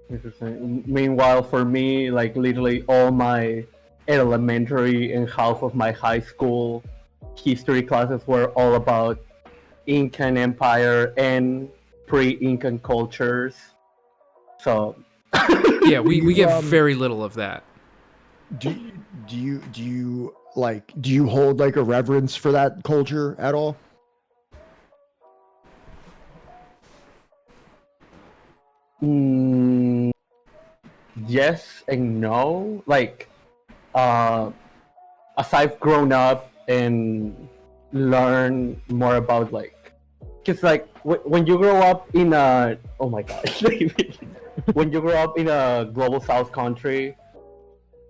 Interesting. Meanwhile, for me, like literally all my elementary and half of my high school history classes were all about Incan Empire and pre-Incan cultures. So yeah, we You, get very little of that. Do you hold like a reverence for that culture at all? Yes and no. Like, as I've grown up and learned more about like, cause like when you grow up in a, oh my gosh, when you grow up in a global South country,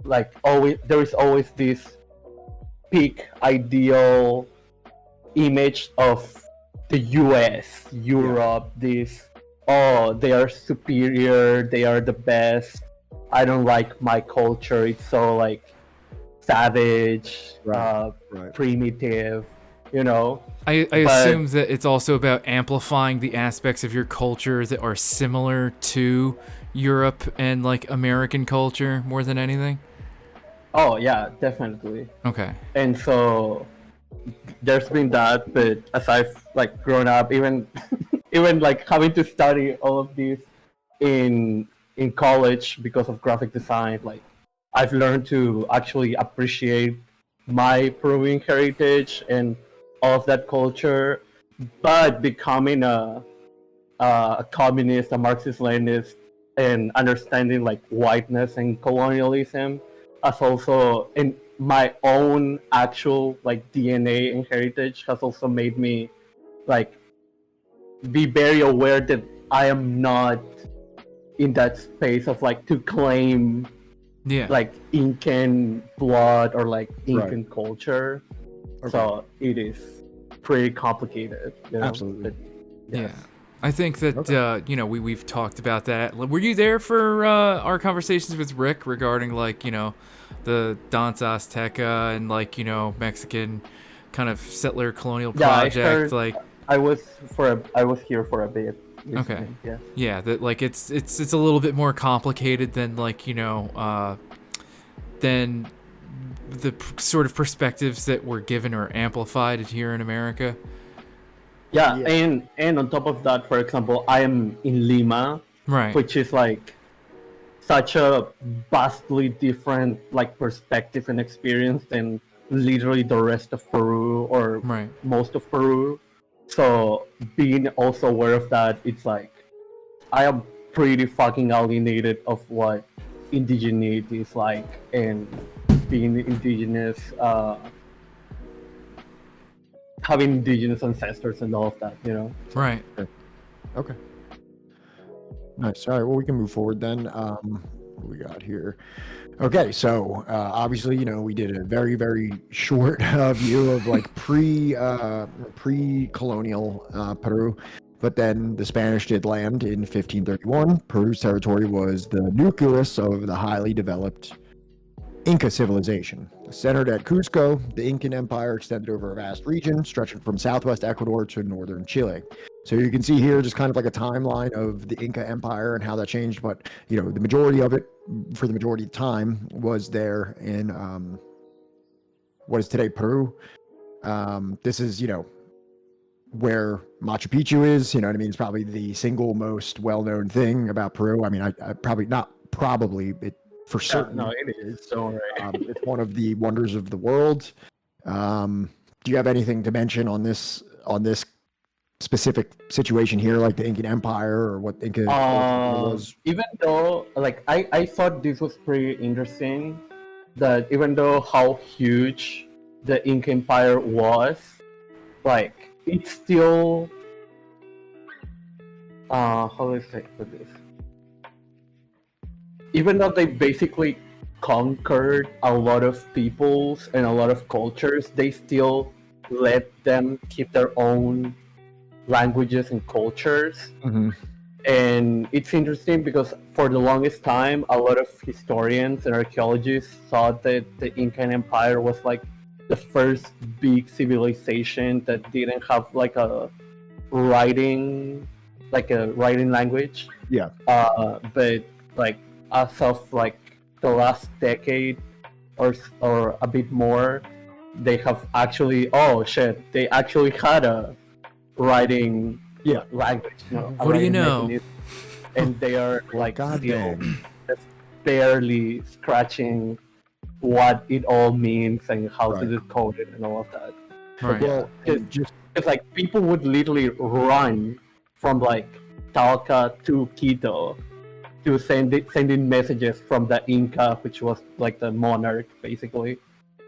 like there is always this peak ideal image of the US, Europe, this, oh, they are superior, they are the best. I don't like my culture. It's so like savage, Right. primitive, you know. I But- assume that it's also about amplifying the aspects of your culture that are similar to Europe and like American culture more than anything. Oh yeah, definitely. Okay. And so there's been that, but as I've like grown up, even even like having to study all of this in college because of graphic design, like I've learned to actually appreciate my Peruvian heritage and all of that culture, but becoming a a communist, a Marxist-Leninist, and understanding like whiteness and colonialism, as also in my own actual like DNA and heritage has also made me like be very aware that I am not in that space of like to claim like Incan blood or like Incan culture. Okay. So it is pretty complicated. You know? Absolutely. But, yeah. I think that you know, we've talked about that. Were you there for our conversations with Rick regarding like, you know, the Danza Azteca and like, you know, Mexican kind of settler colonial project? I was here for a bit. Okay. Yeah, that like it's a little bit more complicated than like, you know, than the sort of perspectives that were given or amplified here in America. Yeah, and on top of that, for example, I am in Lima, right, which is like such a vastly different like perspective and experience than literally the rest of Peru or most of Peru. So being also aware of that, it's like I am pretty fucking alienated of what indigeneity is like and being indigenous, having indigenous ancestors and all of that, you know? Right. Okay. Nice. All right, well, we can move forward then. What we got here? Okay, so obviously, you know, we did a very, very short view of like pre-colonial Peru, but then the Spanish did land in 1531. Peru's territory was the nucleus of the highly developed Inca civilization. Centered at Cusco, the Incan Empire extended over a vast region, stretching from southwest Ecuador to northern Chile. So you can see here just kind of like a timeline of the Inca Empire and how that changed, but you know, the majority of it, for the majority of time, was there in what is today Peru. This is, you know, where Machu Picchu is, you know what I mean? It's probably the single most well-known thing about Peru. I mean, I probably not probably it for certain. No, it is. So right. It's one of the wonders of the world. Do you have anything to mention on this specific situation here, like the Incan Empire or what Inca was? Even though, like, I thought this was pretty interesting, that even though how huge the Inca Empire was, like, it's still, how do I say put this? Even though they basically conquered a lot of peoples and a lot of cultures, they still let them keep their own languages and cultures. Mm-hmm. And it's interesting because for the longest time, a lot of historians and archaeologists thought that the Incan Empire was like the first big civilization that didn't have like a writing language. Yeah. But like as of like the last decade or a bit more, they have actually they actually had a writing language. You know, what do you know? And they are like God still just barely scratching what it all means and how to decode it and all of that. Right. Well, it's like people would literally run from like Talca to Quito to sending messages from the Inca, which was like the monarch basically.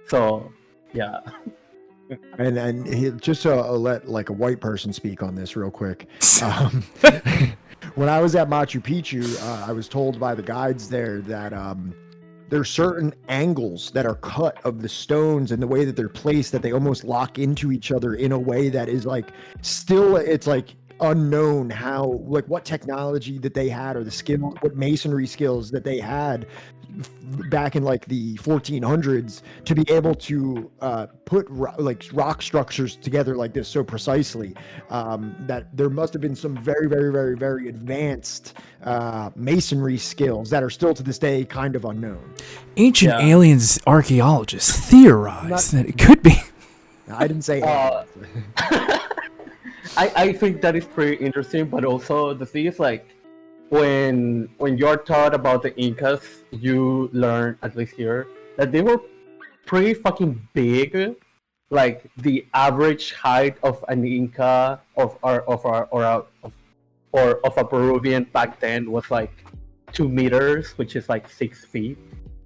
So yeah. And just to let like a white person speak on this real quick. When I was at Machu Picchu, I was told by the guides there that there's certain angles that are cut of the stones and the way that they're placed that they almost lock into each other in a way that is like still it's like unknown how, like what technology that they had or the skill, what masonry skills that they had back in like the 1400s to be able to put rock structures together like this so precisely, that there must have been some very, very, very, very advanced masonry skills that are still to this day kind of unknown. Ancient aliens archaeologists theorize that it could be. I didn't say I think that is pretty interesting, but also the thing is like when you're taught about the Incas, you learn, at least here, that they were pretty fucking big. Like the average height of an Inca of or of a Peruvian back then was like 2 meters, which is like 6 feet.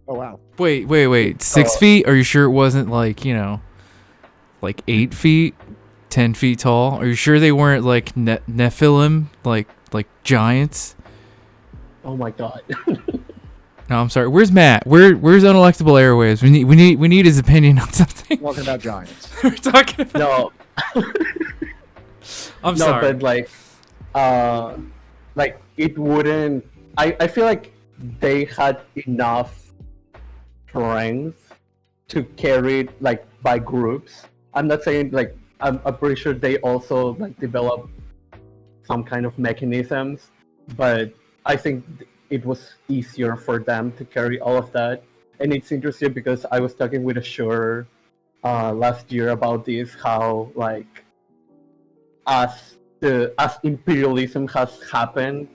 Oh wow. Wait. 6 feet? Are you sure it wasn't like, like 8 feet, 10 feet tall? Are you sure they weren't like Nephilim, like giants? Oh my god. No, I'm sorry. Where's Matt? Where's unelectable airwaves? We need his opinion on something. Talking about giants. We're talking about. No. I'm No, sorry. but like it wouldn't. I feel like they had enough strength to carry it like by groups. I'm not saying like I'm pretty sure they also like developed some kind of mechanisms, but I think it was easier for them to carry all of that. And it's interesting because I was talking with Ashur last year about this, how like as imperialism has happened,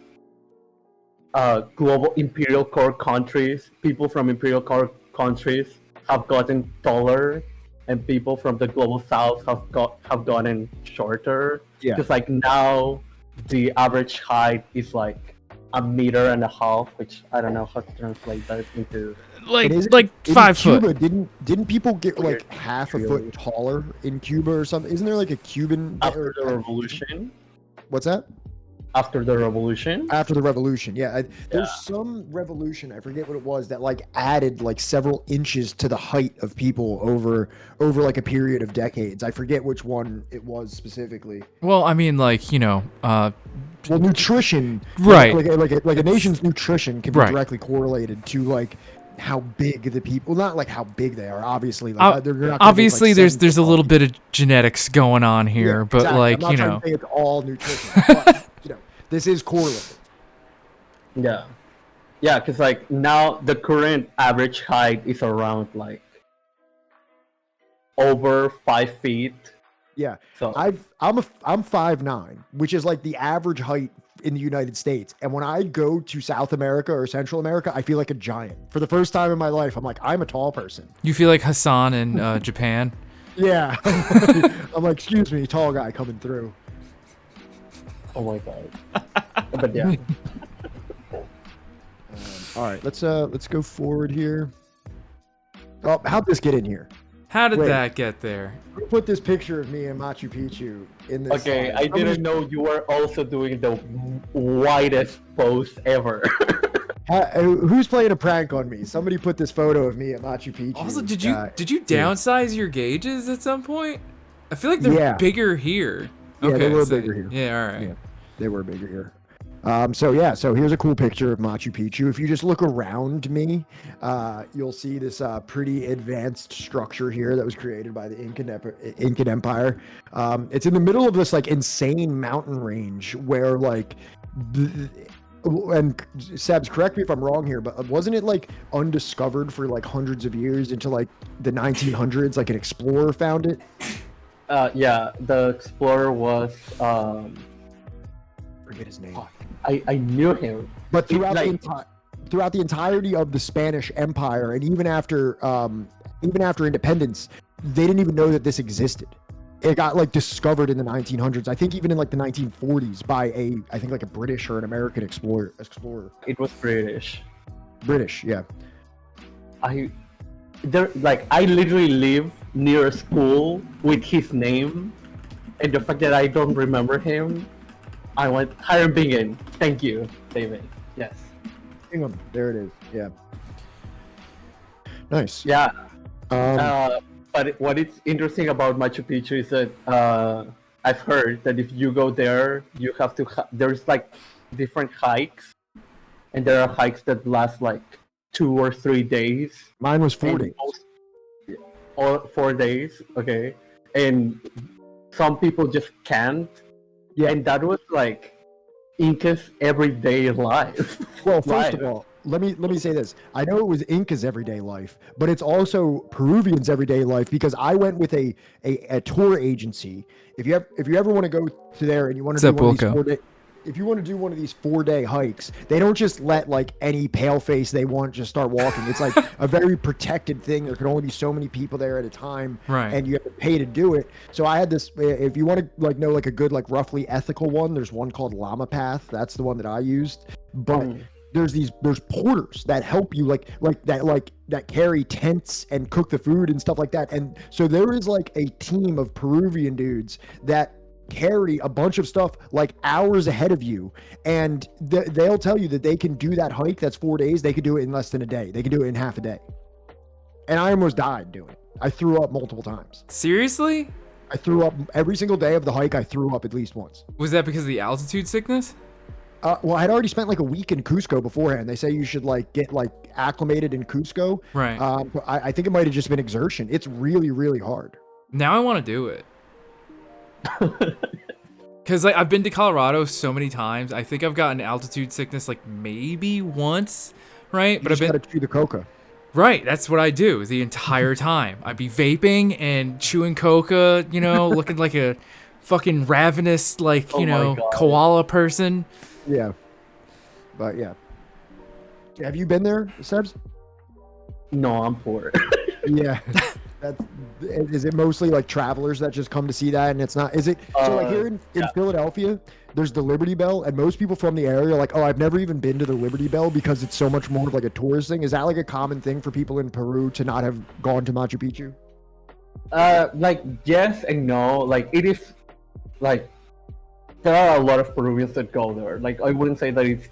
global imperial core countries, people from imperial core countries have gotten taller, and people from the global south have gotten shorter. Yeah. Because like now the average height is like 1.5 meters, which I don't know how to translate that into. like in 5 foot. Cuba, didn't people get like half a foot taller in Cuba or something? Isn't there like a Cuban After the revolution? What's that? After the revolution? After the revolution, yeah. There's some revolution, I forget what it was, that like added like several inches to the height of people over like a period of decades. I forget which one it was specifically. Well, I mean, like, Well, nutrition, Right. Like a nation's nutrition can be Right. directly correlated to like how big the people, not like how big they are, obviously. Like, they're not gonna make, obviously like, there's 7 a little foot bit of genetics going on here, Yeah, but exactly. like, I'm not trying to say it's all nutrition, but this is correlated. Yeah. Yeah, because like now the current average height is around like over 5 feet. Yeah, So I'm 5'9", which is like the average height in the United States. And when I go to South America or Central America, I feel like a giant. For the first time in my life, I'm like, I'm a tall person. you feel like Hassan in Japan. Yeah, I'm like, excuse me, tall guy coming through. oh my god. But yeah. All right, let's go forward here. Oh, how'd this get in here? How did Wait. that get there? Who put this picture of me in Machu Picchu in this? Okay, slide? I didn't know you were also doing the widest post ever. Who's playing a prank on me? Somebody put this photo of me at Machu Picchu. Also, did you downsize your gauges at some point? I feel like they're Yeah. bigger here. Yeah, Okay, they were so- bigger here. Yeah, all right. Yeah. They were bigger here. So here's a cool picture of Machu Picchu. If you just look around me, you'll see this pretty advanced structure here that was created by the Incan Empire. It's in the middle of this like insane mountain range where like, and Sebs, correct me if I'm wrong here, but wasn't it like undiscovered for like hundreds of years into like the 1900s? Like an explorer found it. Yeah, the explorer was Forget his name. I knew him. But throughout like- throughout the entirety of the Spanish Empire, and even after independence, they didn't even know that this existed. It got like discovered in the 1900s. I think even in like the 1940s by I think like a British or an American explorer. It was British. British, yeah. I literally live near a school with his name, and the fact that I don't remember him, I went Hiram Bingen. Thank you, David. Yes. Bingham. There it is. Yeah. Nice. Yeah. Um, But what is interesting about Machu Picchu is that I've heard that if you go there, you have to. There's like different hikes, and there are hikes that last like 2 or 3 days. Mine was 4 and days. Or 4 days, okay. And some people just can't. Yeah. And that was like Inca's everyday life. Well, first Life. of all, let me say this. I know it was Inca's everyday life, but it's also Peruvians' everyday life because I went with a tour agency. If you ever want to go to there and you want to do What's up, one of these Wilco? 4 day, if you want to do one of these 4-day hikes, they don't just let like any pale face they want just start walking. It's like a very protected thing. There can only be so many people there at a time, Right. and you have to pay to do it. So I had this. If you want to like know like a good like roughly ethical one, there's one called Llama Path. That's the one that I used. But there's porters that help you that carry tents and cook the food and stuff like that. And so there is like a team of Peruvian dudes that carry a bunch of stuff like hours ahead of you, and they'll tell you that they can do that hike that's 4 days. They could do it in less than a day. They can do it in half a day. And I almost died doing it. I threw up multiple times. Seriously? I threw up every single day of the hike. I threw up at least once. Was that because of the altitude sickness? Well, I had already spent like a week in Cusco beforehand. They say you should like get like acclimated in Cusco. Right. I think it might have just been exertion. It's really, really hard. Now I want to do it. Because like I've been to Colorado so many times. I think I've gotten altitude sickness like maybe once, right? But I've got to chew the coca. Right, that's what I do the entire time. I'd be vaping and chewing coca, you know, looking like a fucking ravenous, like, you know, koala person. Yeah. But yeah. Have you been there, Sebs? No, I'm poor. Yeah. Is it mostly like travelers that just come to see that, and it's not? Is it so like here in Philadelphia? There's the Liberty Bell, and most people from the area are like, "Oh, I've never even been to the Liberty Bell because it's so much more of like a tourist thing." Is that like a common thing for people in Peru to not have gone to Machu Picchu? Like yes and no. Like it is, like there are a lot of Peruvians that go there. Like I wouldn't say that it's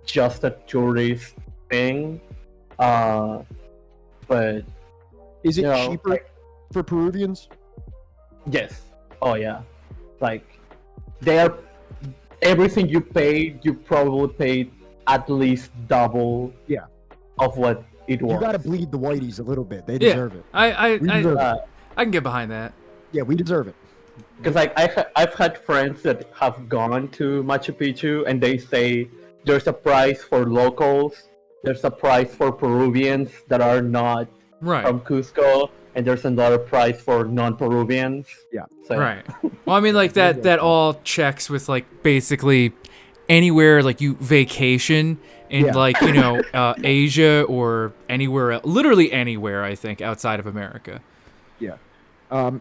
just a tourist thing, but. Is it cheaper for Peruvians? Yes. Oh yeah. Like they are everything you paid, you probably paid at least double of what it was. You gotta bleed the whiteys a little bit. They deserve it. I can get behind that. Yeah, we deserve it. Because like I've had friends that have gone to Machu Picchu and they say there's a price for locals, there's a price for Peruvians that are not from Cusco, and there's another price for non-Peruvians. Yeah. So. Right. Well, I mean, like that all checks with like basically anywhere like you vacation in like, you know, Asia or anywhere, literally anywhere, I think, outside of America. Yeah.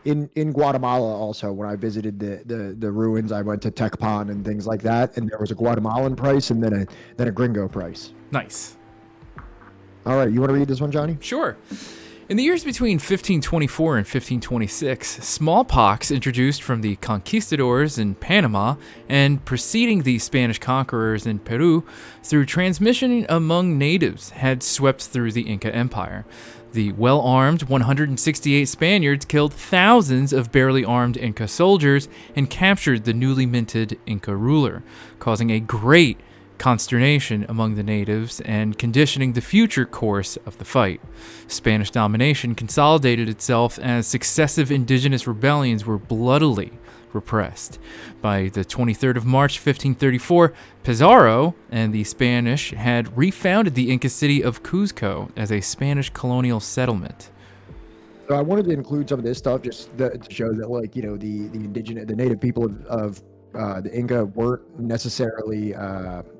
In Guatemala also, when I visited the ruins, I went to Tecpan and things like that, and there was a Guatemalan price and then a gringo price. Nice. All right, you want to read this one, Johnny? Sure. In the years between 1524 and 1526, smallpox introduced from the conquistadors in Panama and preceding the Spanish conquerors in Peru through transmission among natives had swept through the Inca Empire. The well-armed 168 Spaniards killed thousands of barely armed Inca soldiers and captured the newly minted Inca ruler, causing a great consternation among the natives and conditioning the future course of the fight. Spanish domination consolidated itself as successive indigenous rebellions were bloodily repressed. By the 23rd of March 1534, Pizarro and the Spanish had refounded the Inca city of Cuzco as a Spanish colonial settlement. So I wanted to include some of this stuff just to show that, like, you know, the native people of the Inca weren't necessarily,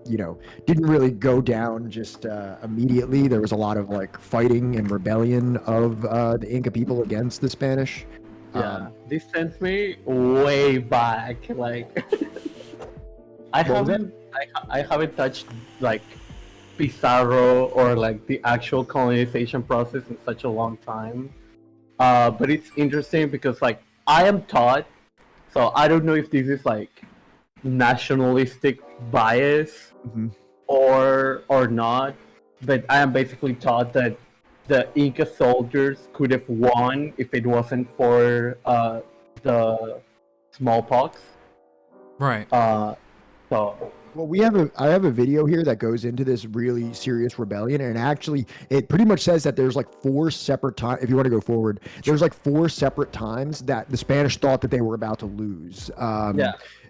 didn't really go down just immediately. There was a lot of like fighting and rebellion of the Inca people against the Spanish. Yeah, this sends me way back. Like, I haven't touched like Pizarro or like the actual colonization process in such a long time. But it's interesting because like I am taught. So I don't know if this is like nationalistic bias or not, but I am basically taught that the Inca soldiers could have won if it wasn't for the smallpox. Right. Well, I have a video here that goes into this really serious rebellion, and actually it pretty much says that there's like 4 separate times, if you want to go forward, there's like 4 separate times that the Spanish thought that they were about to lose.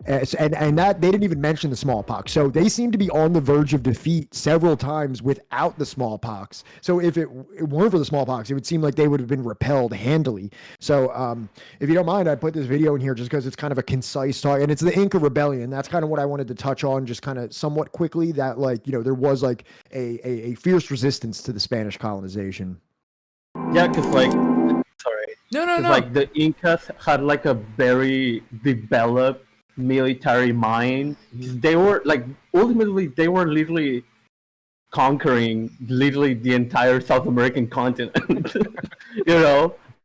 And that they didn't even mention the smallpox. So they seem to be on the verge of defeat several times without the smallpox. So if it weren't for the smallpox, it would seem like they would have been repelled handily. So if you don't mind, I put this video in here just because it's kind of a concise talk, and it's the Inca Rebellion. That's kind of what I wanted to touch on, just kind of somewhat quickly. That there was like a fierce resistance to the Spanish colonization. Yeah, because sorry. No. Like the Incas had like a very developed military mind. They were like ultimately they were literally conquering literally the entire South American continent.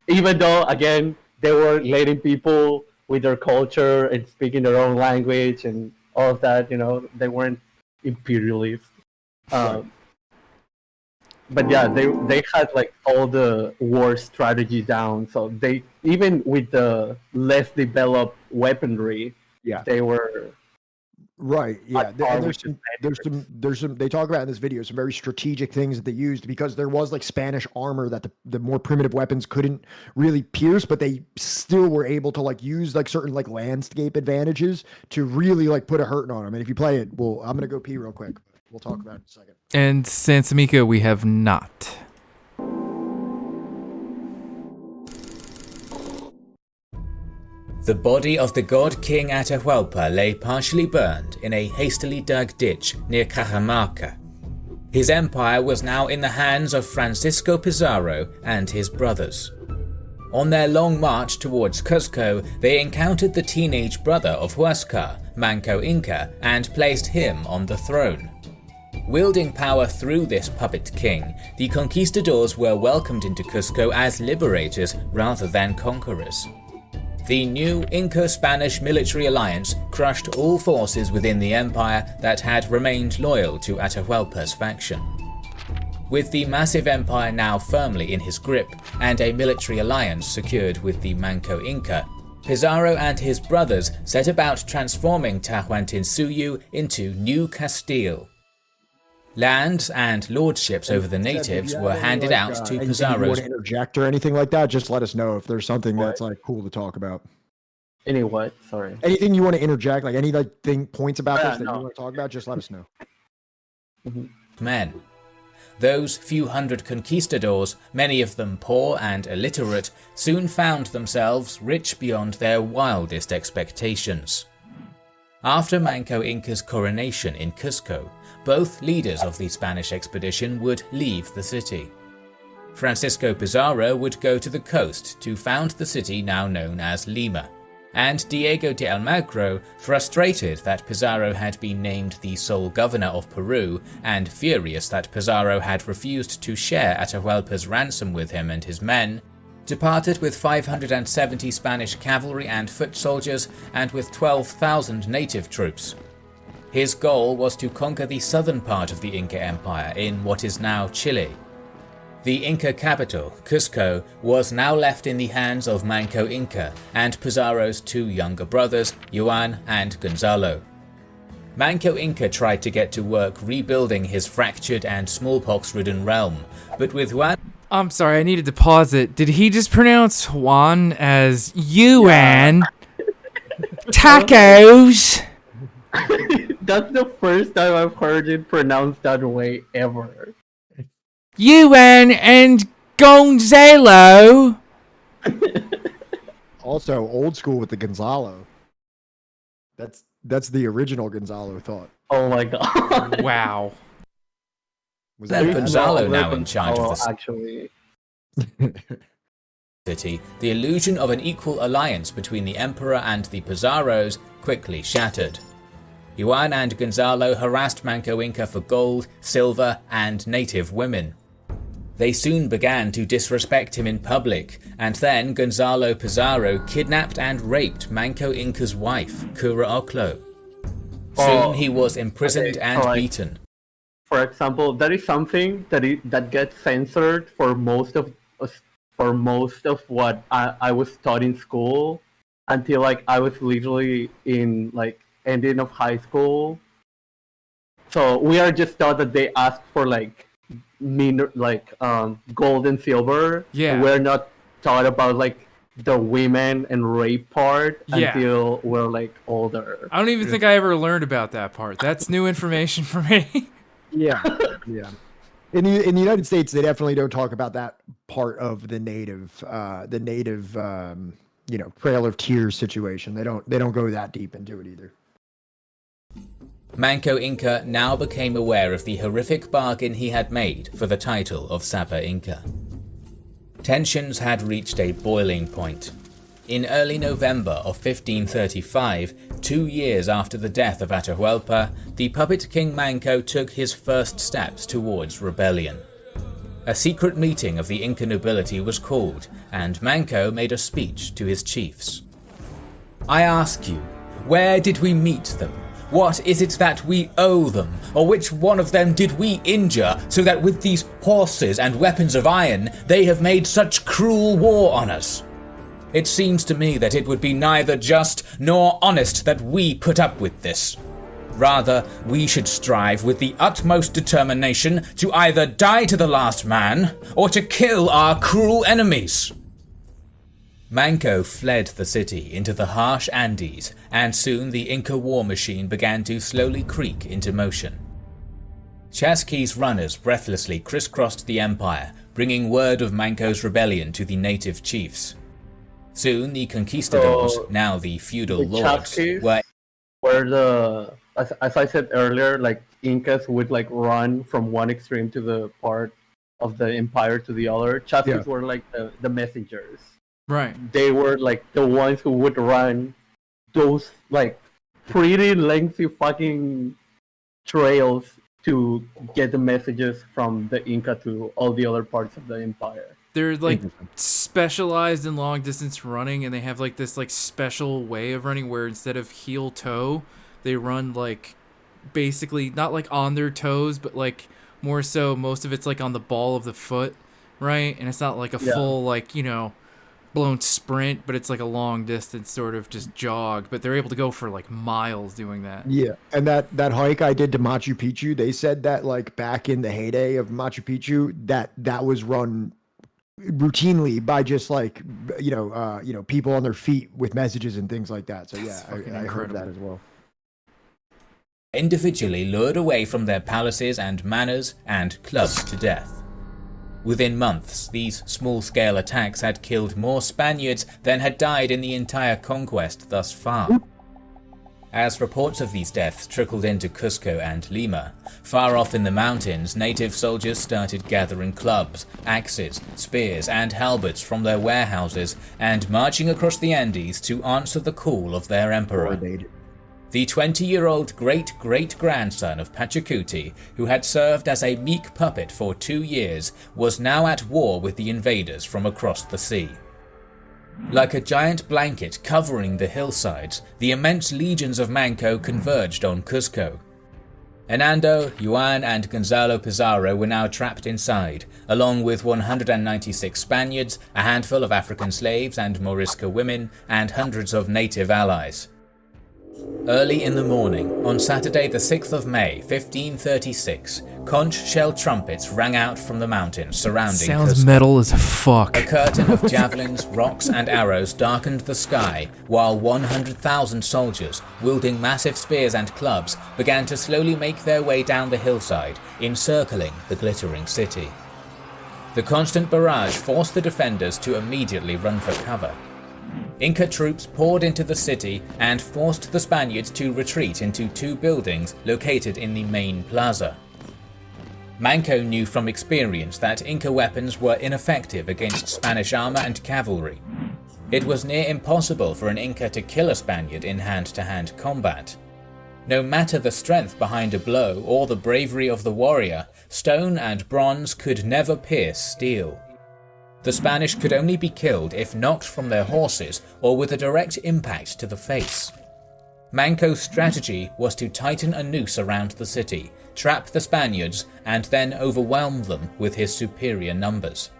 Even though again they were letting people with their culture and speaking their own language and all of that. They weren't imperialists. But yeah, they had like all the war strategy down. So they even with the less developed weaponry, they were right. Yeah, there's some they talk about in this video some very strategic things that they used, because there was like Spanish armor that the more primitive weapons couldn't really pierce, but they still were able to like use like certain like landscape advantages to really like put a hurting on them. And if you play it, I'm gonna go pee real quick. We'll talk about it in a second. And Sansamika, we have not. The body of the god King Atahualpa lay partially burned in a hastily dug ditch near Cajamarca. His empire was now in the hands of Francisco Pizarro and his brothers. On their long march towards Cuzco, they encountered the teenage brother of Huáscar, Manco Inca, and placed him on the throne. Wielding power through this puppet king, the conquistadors were welcomed into Cuzco as liberators rather than conquerors. The new Inca-Spanish military alliance crushed all forces within the empire that had remained loyal to Atahualpa's faction. With the massive empire now firmly in his grip and a military alliance secured with the Manco Inca, Pizarro and his brothers set about transforming Tahuantinsuyu into New Castile. Lands and lordships over the natives were handed out to Pizarro's. You want to interject or anything like that? Just let us know if there's something that's like cool to talk about. Any what? Sorry. Anything you want to interject, like any points about this that you want to talk about, just let us know. Men. Those few hundred conquistadors, many of them poor and illiterate, soon found themselves rich beyond their wildest expectations. After Manco Inca's coronation in Cuzco, both leaders of the Spanish expedition would leave the city. Francisco Pizarro would go to the coast to found the city now known as Lima, and Diego de Almagro, frustrated that Pizarro had been named the sole governor of Peru and furious that Pizarro had refused to share Atahualpa's ransom with him and his men, departed with 570 Spanish cavalry and foot soldiers and with 12,000 native troops. His goal was to conquer the southern part of the Inca Empire in what is now Chile. The Inca capital, Cuzco, was now left in the hands of Manco Inca and Pizarro's two younger brothers, Juan and Gonzalo. Manco Inca tried to get to work rebuilding his fractured and smallpox-ridden realm, but with Juan... I'm sorry, I needed to pause it. Did he just pronounce Juan as Yuan? Yeah. Tacos! That's the first time I've heard it pronounced that way ever. Yuan and Gonzalo! Also, old school with the Gonzalo. That's the original Gonzalo thought. Oh my god. Wow. Was that Gonzalo now in charge of the actually? City? The illusion of an equal alliance between the Emperor and the Pizarros quickly shattered. Juan and Gonzalo harassed Manco Inca for gold, silver, and native women. They soon began to disrespect him in public, and then Gonzalo Pizarro kidnapped and raped Manco Inca's wife, Cura Oclo. Soon he was imprisoned and beaten. For example, that is something that gets censored for most of what I was taught in school until like I was literally in like ending of high school. So we are just taught that they ask for like gold and silver. Yeah. We're not taught about like the women and rape part until we're like older. I don't even think I ever learned about that part. That's new information for me. Yeah. In the United States, they definitely don't talk about that part of the native Trail of Tears situation. They don't go that deep into it either. Manco Inca now became aware of the horrific bargain he had made for the title of Sapa Inca. Tensions had reached a boiling point. In early November of 1535, 2 years after the death of Atahualpa, the puppet king Manco took his first steps towards rebellion. A secret meeting of the Inca nobility was called, and Manco made a speech to his chiefs. "I ask you, where did we meet them? What is it that we owe them, or which one of them did we injure, so that with these horses and weapons of iron they have made such cruel war on us? It seems to me that it would be neither just nor honest that we put up with this. Rather, we should strive with the utmost determination to either die to the last man, or to kill our cruel enemies." Manco fled the city into the harsh Andes, and soon the Inca war machine began to slowly creak into motion. Chasqui's runners breathlessly crisscrossed the empire, bringing word of Manco's rebellion to the native chiefs. Soon the conquistadors, now the feudal lords, were the, as I said earlier, like Incas would like run from one extreme to the part of the empire to the other. Chasquis were like the messengers. Right. They were like the ones who would run those like pretty lengthy fucking trails to get the messages from the Inca to all the other parts of the empire. They're like specialized in long distance running, and they have like this like special way of running where instead of heel toe, they run like basically not like on their toes, but like more so most of it's like on the ball of the foot, right? And it's not like a full like, blown sprint, but it's like a long distance sort of just jog, but they're able to go for like miles doing that. Yeah, and that hike I did to Machu Picchu, they said that like back in the heyday of Machu Picchu, that was run routinely by just like people on their feet with messages and things like that. So I heard that as well. Individually lured away from their palaces and manors and clubbed to death. Within months, these small-scale attacks had killed more Spaniards than had died in the entire conquest thus far. As reports of these deaths trickled into Cusco and Lima, far off in the mountains, native soldiers started gathering clubs, axes, spears, and halberds from their warehouses and marching across the Andes to answer the call of their emperor. The 20-year-old great-great-grandson of Pachacuti, who had served as a meek puppet for 2 years, was now at war with the invaders from across the sea. Like a giant blanket covering the hillsides, the immense legions of Manco converged on Cusco. Hernando, Juan, and Gonzalo Pizarro were now trapped inside, along with 196 Spaniards, a handful of African slaves and Morisca women, and hundreds of native allies. Early in the morning, on Saturday the 6th of May, 1536, conch shell trumpets rang out from the mountains surrounding Sounds Cusco. metal as fuck. A curtain of javelins, rocks, and arrows darkened the sky, while 100,000 soldiers, wielding massive spears and clubs, began to slowly make their way down the hillside, encircling the glittering city. The constant barrage forced the defenders to immediately run for cover. Inca troops poured into the city and forced the Spaniards to retreat into 2 buildings located in the main plaza. Manco knew from experience that Inca weapons were ineffective against Spanish armor and cavalry. It was near impossible for an Inca to kill a Spaniard in hand-to-hand combat. No matter the strength behind a blow or the bravery of the warrior, stone and bronze could never pierce steel. The Spanish could only be killed if knocked from their horses or with a direct impact to the face. Manco's strategy was to tighten a noose around the city, trap the Spaniards, and then overwhelm them with his superior numbers.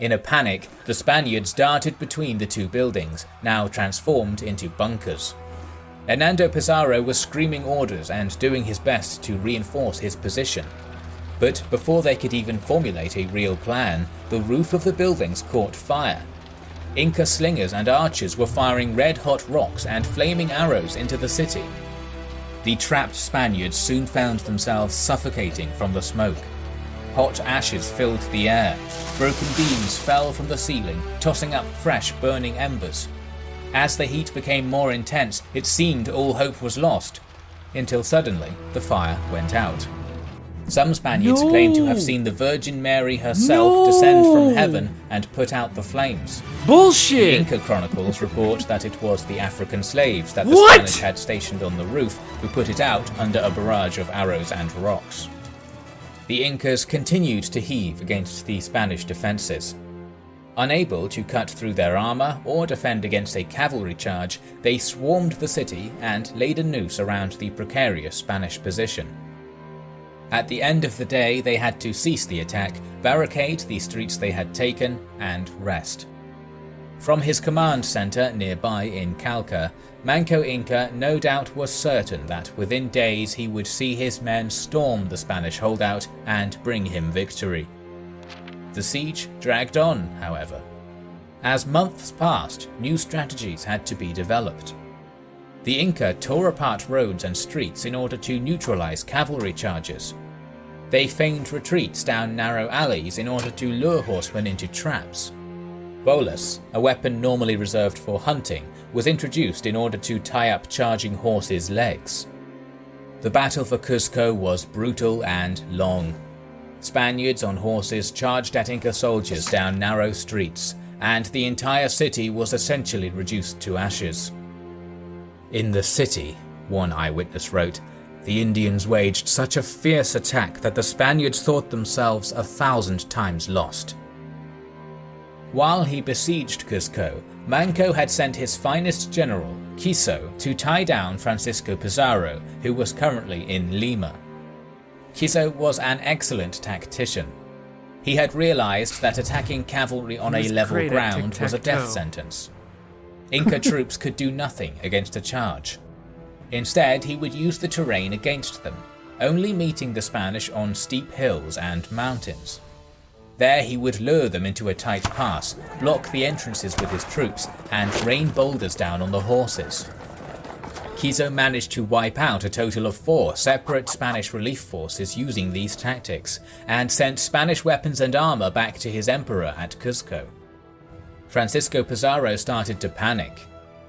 In a panic, the Spaniards darted between the 2 buildings, now transformed into bunkers. Hernando Pizarro was screaming orders and doing his best to reinforce his position. But before they could even formulate a real plan, the roof of the buildings caught fire. Inca slingers and archers were firing red-hot rocks and flaming arrows into the city. The trapped Spaniards soon found themselves suffocating from the smoke. Hot ashes filled the air. Broken beams fell from the ceiling, tossing up fresh burning embers. As the heat became more intense, it seemed all hope was lost, until suddenly the fire went out. Some Spaniards claim to have seen the Virgin Mary herself descend from heaven and put out the flames. Bullshit! The Inca chronicles report that it was the African slaves that the Spanish had stationed on the roof who put it out under a barrage of arrows and rocks. The Incas continued to heave against the Spanish defences. Unable to cut through their armour or defend against a cavalry charge, they swarmed the city and laid a noose around the precarious Spanish position. At the end of the day, they had to cease the attack, barricade the streets they had taken, and rest. From his command centre nearby in Calca, Manco Inca no doubt was certain that within days he would see his men storm the Spanish holdout and bring him victory. The siege dragged on, however. As months passed, new strategies had to be developed. The Inca tore apart roads and streets in order to neutralize cavalry charges. They feigned retreats down narrow alleys in order to lure horsemen into traps. Bolas, a weapon normally reserved for hunting, was introduced in order to tie up charging horses' legs. The battle for Cuzco was brutal and long. Spaniards on horses charged at Inca soldiers down narrow streets, and the entire city was essentially reduced to ashes. In the city, one eyewitness wrote, the Indians waged such a fierce attack that the Spaniards thought themselves 1,000 times lost. While he besieged Cuzco, Manco had sent his finest general, Quiso, to tie down Francisco Pizarro, who was currently in Lima. Quiso was an excellent tactician. He had realized that attacking cavalry on a level ground was a death sentence. Inca troops could do nothing against a charge. Instead, he would use the terrain against them, only meeting the Spanish on steep hills and mountains. There he would lure them into a tight pass, block the entrances with his troops, and rain boulders down on the horses. Quiso managed to wipe out a total of 4 separate Spanish relief forces using these tactics, and sent Spanish weapons and armor back to his emperor at Cuzco. Francisco Pizarro started to panic.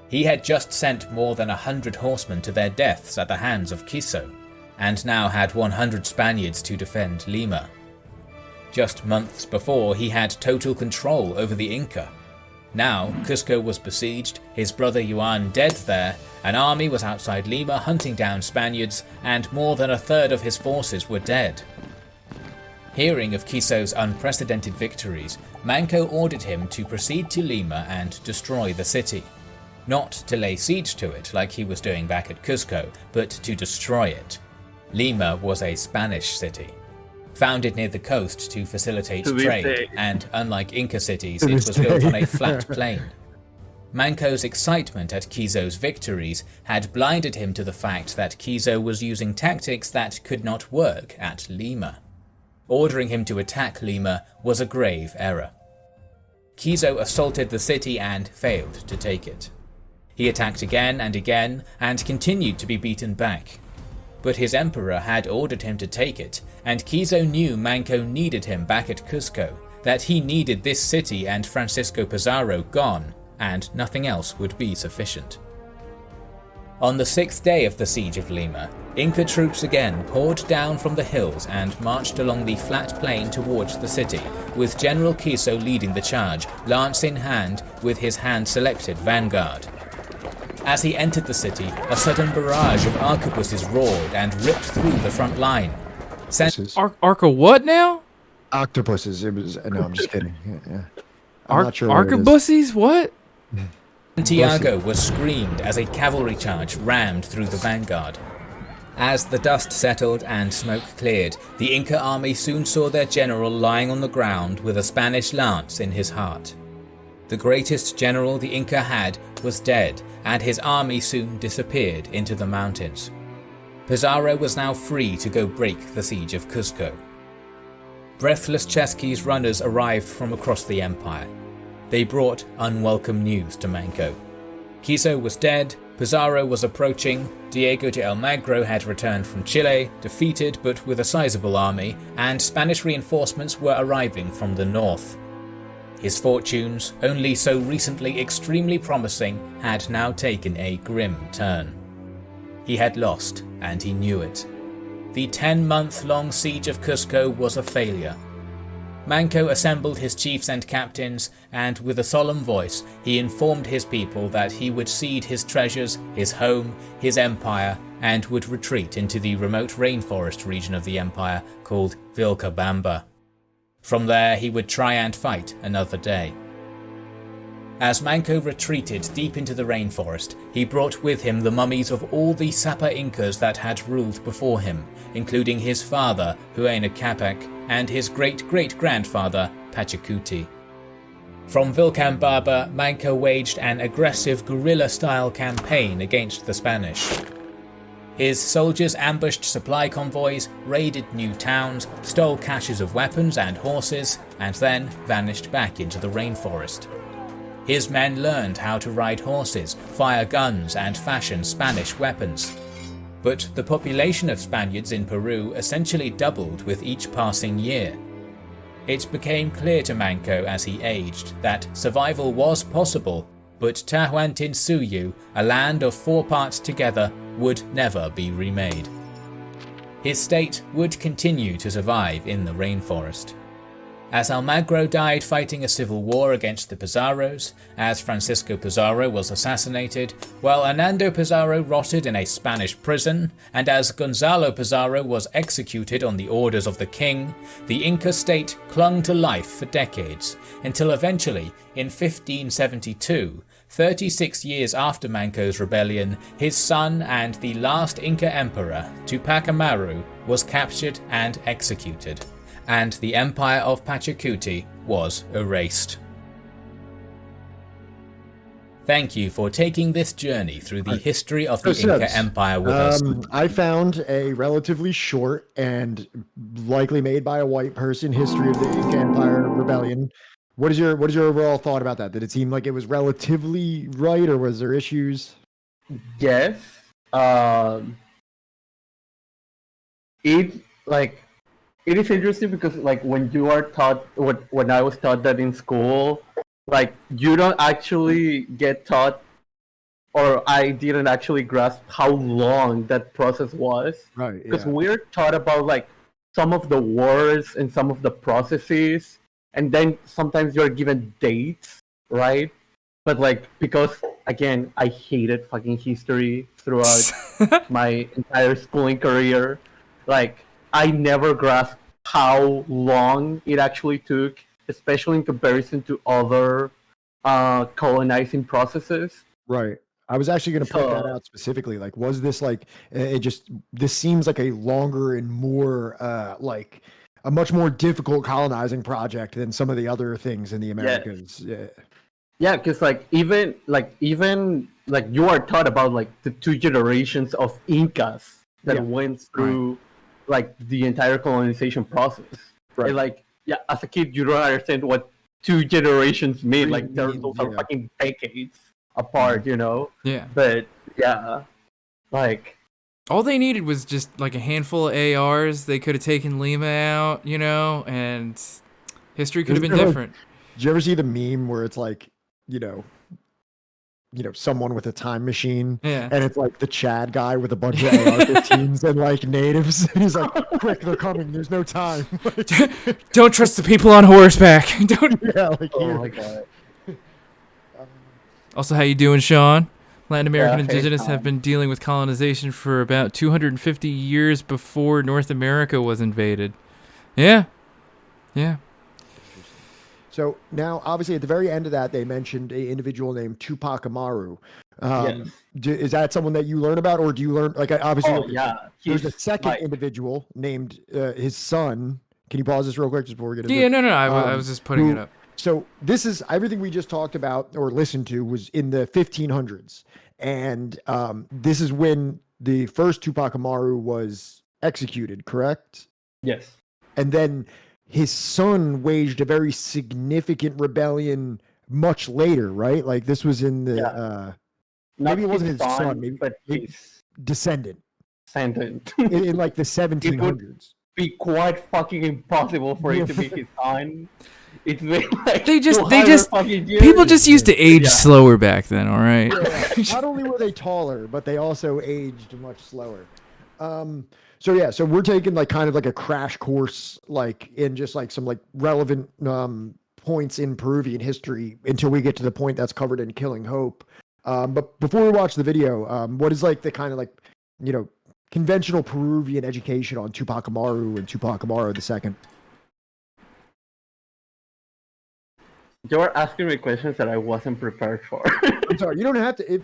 He had just sent more than 100 horsemen to their deaths at the hands of Quiso, and now had 100 Spaniards to defend Lima. Just months before, he had total control over the Inca. Now, Cuzco was besieged, his brother Juan dead there, an army was outside Lima hunting down Spaniards, and more than a third of his forces were dead. Hearing of Quiso's unprecedented victories, Manco ordered him to proceed to Lima and destroy the city. Not to lay siege to it like he was doing back at Cuzco, but to destroy it. Lima was a Spanish city, founded near the coast to facilitate trade, and unlike Inca cities, it was built on a flat plain. Manco's excitement at Quiso's victories had blinded him to the fact that Quiso was using tactics that could not work at Lima. Ordering him to attack Lima was a grave error. Quiso assaulted the city and failed to take it. He attacked again and continued to be beaten back. But his emperor had ordered him to take it, and Quiso knew Manco needed him back at Cuzco, that he needed this city and Francisco Pizarro gone, and nothing else would be sufficient. On the 6th day of the siege of Lima, Inca troops again poured down from the hills and marched along the flat plain towards the city, with General Quiso leading the charge, lance in hand, with his hand-selected vanguard. As he entered the city, a sudden barrage of arquebuses roared and ripped through the front line. Arca what now? Octopuses. It was. No, I'm just kidding. Yeah. I'm not sure arquebuses? What? Santiago was screamed as a cavalry charge rammed through the vanguard. As the dust settled and smoke cleared, the Inca army soon saw their general lying on the ground with a Spanish lance in his heart. The greatest general the Inca had was dead, and his army soon disappeared into the mountains. Pizarro was now free to go break the siege of Cuzco. Breathless Chesky's runners arrived from across the empire. They brought unwelcome news to Manco. Quiso was dead, Pizarro was approaching, Diego de Almagro had returned from Chile, defeated but with a sizable army, and Spanish reinforcements were arriving from the north. His fortunes, only so recently extremely promising, had now taken a grim turn. He had lost, and he knew it. The 10-month-long siege of Cusco was a failure. Manco assembled his chiefs and captains, and with a solemn voice he informed his people that he would cede his treasures, his home, his empire, and would retreat into the remote rainforest region of the empire called Vilcabamba. From there he would try and fight another day. As Manco retreated deep into the rainforest, he brought with him the mummies of all the Sapa Incas that had ruled before him, including his father, Huayna Capac, and his great-great-grandfather, Pachacuti. From Vilcabamba, Manco waged an aggressive guerrilla-style campaign against the Spanish. His soldiers ambushed supply convoys, raided new towns, stole caches of weapons and horses, and then vanished back into the rainforest. His men learned how to ride horses, fire guns, and fashion Spanish weapons. But the population of Spaniards in Peru essentially doubled with each passing year. It became clear to Manco as he aged that survival was possible, but Tahuantinsuyu, a land of 4 parts together, would never be remade. His state would continue to survive in the rainforest. As Almagro died fighting a civil war against the Pizarros, as Francisco Pizarro was assassinated, while Hernando Pizarro rotted in a Spanish prison, and as Gonzalo Pizarro was executed on the orders of the king, the Inca state clung to life for decades, until eventually, in 1572, 36 years after Manco's rebellion, his son and the last Inca emperor, Tupac Amaru, was captured and executed, and the empire of Pachacuti was erased. Thank you for taking this journey through the history of the Inca Empire with us. I found a relatively short and likely made by a white person history of the Inca Empire rebellion. What is your overall thought about that? Did it seem like it was relatively right, or was there issues? Yes. It is interesting because when you are taught, when I was taught that in school, you don't actually get taught, or I didn't actually grasp how long that process was. Right. Because we're taught about some of the wars and some of the processes, and then sometimes you're given dates, right? But because again, I hated fucking history throughout my entire schooling career, I never grasped how long it actually took, especially in comparison to other colonizing processes. Right. I was actually going to point that out specifically. Was this this seems like a longer and more a much more difficult colonizing project than some of the other things in the Americas. Yeah, because even you are taught about the 2 generations of Incas that went through the entire colonization process. Right. And as a kid you don't understand what 2 generations mean. Those are fucking decades apart, you know? Yeah. But yeah. All they needed was just a handful of ARs. They could have taken Lima out, and history could have been different. Did you ever see the meme where it's someone with a time machine, and it's the Chad guy with a bunch of AR-15s and natives, and he's quick, they're coming, there's no time. Don't trust the people on horseback. Don't. Yeah, oh my god. Also, how you doing, Sean? Latin American indigenous have been dealing with colonization for about 250 years before North America was invaded. Yeah. So now, obviously, at the very end of that, they mentioned an individual named Tupac Amaru. Yes. Is that someone that you learn about, or do you learn, obviously, there's a second individual named his son. Can you pause this real quick just before we get into it? No. I was just putting it up. So this is everything we just talked about or listened to was in the 1500s. And this is when the first Tupac Amaru was executed, correct? Yes. And then his son waged a very significant rebellion much later, right? Like this was in the maybe it wasn't his son, maybe his descendant descendant. in like the It would 1700s. be quite fucking impossible for it to be his son. It's been like They just fucking years. people just used to age slower back then, all right? Yeah, not only were they taller, but they also aged much slower. So we're taking like kind of like a crash course, like in just like some like relevant points in Peruvian history until we get to the point that's covered in Killing Hope. But before we watch the video, what is like the kind of like, you know, conventional Peruvian education on Tupac Amaru and Tupac Amaru II? You're asking me questions that I wasn't prepared for. I'm sorry, you don't have to.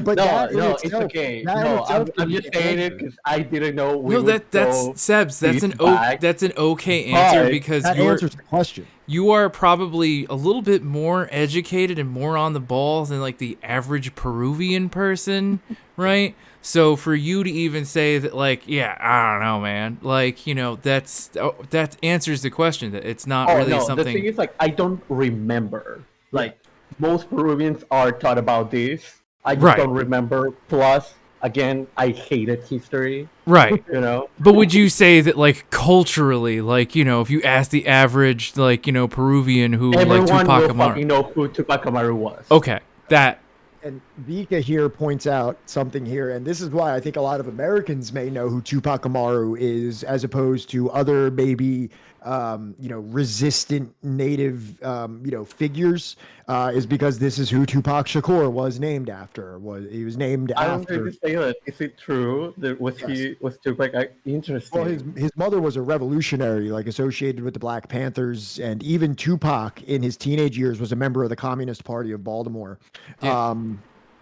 But no, it's okay. No, I'm just saying it because I didn't know. That's Sebs. That's an okay answer because that answers the question. You are probably a little bit more educated and more on the ball than like the average Peruvian person, right? So for you to even say that, like, yeah, I don't know, man. Like, you know, that answers the question. That it's not really something. The thing is, like, I don't remember. Like, most Peruvians are taught about this. I just don't remember. Plus, again, I hated history. Right. You know. But would you say that, like, culturally, like, you know, if you ask the average, like, you know, Peruvian who everyone like Tupac will Amaru, fucking know who Tupac Amaru was. Okay, that. And Vika here points out something here, and this is why I think a lot of Americans may know who Tupac Amaru is, as opposed to other maybe, you know, resistant native, you know, figures, is because this is who Tupac Shakur was named after. He was named I don't after. think to say that. Is it true? Was Tupac interesting? Well, his mother was a revolutionary, like associated with the Black Panthers, and even Tupac in his teenage years was a member of the Communist Party of Baltimore. Yeah.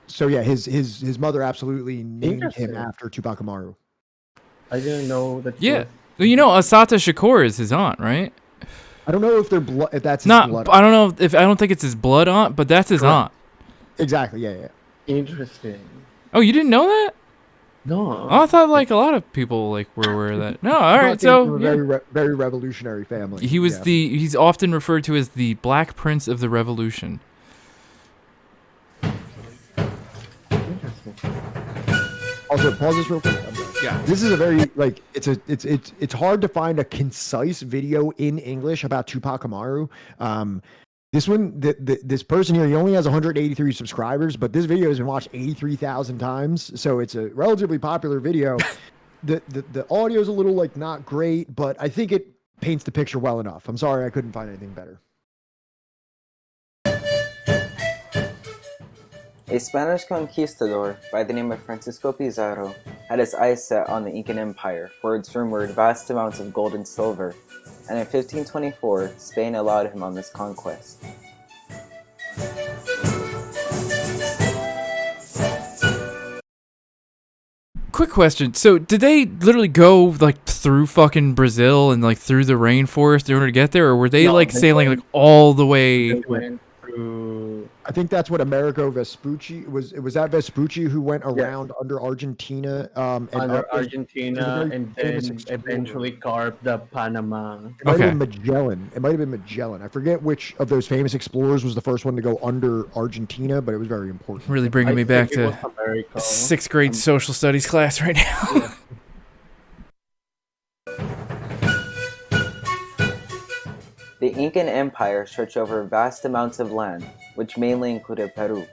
So yeah, his mother absolutely named him after Tupac Amaru. I didn't know that. Yeah, well, you know, Asata Shakur is his aunt, right? I don't know if they're if that's his blood. I don't know if I don't think it's his blood aunt, but that's his aunt. Exactly. Yeah. Interesting. Oh, Oh, you didn't know that? No. Oh, I thought like a lot of people like were aware of that. No, all right. So very revolutionary family. He was he's often referred to as the Black Prince of the Revolution. Also, pause this real quick. Yeah. This is a very like it's hard to find a concise video in English about Tupac Amaru. This one, this person here, he only has 183 subscribers, but this video has been watched 83,000 times, so it's a relatively popular video. The audio is a little like not great, but I think it paints the picture well enough. I'm sorry I couldn't find anything better. A Spanish conquistador by the name of Francisco Pizarro had his eyes set on the Incan Empire for its rumored vast amounts of gold and silver, and in 1524, Spain allowed him on this conquest. Quick question. So, did they literally go like through fucking Brazil and like through the rainforest in order to get there, or were they sailing like all the way? They went through. I think that's what Amerigo Vespucci was. Was that Vespucci who went around under Argentina? Argentina, and then eventually carved the Panama. It might have been Magellan. It might have been Magellan. I forget which of those famous explorers was the first one to go under Argentina, but it was very important. Really bringing me back to sixth grade social studies class right now. Yeah. The Incan Empire stretched over vast amounts of land, which mainly included Peru.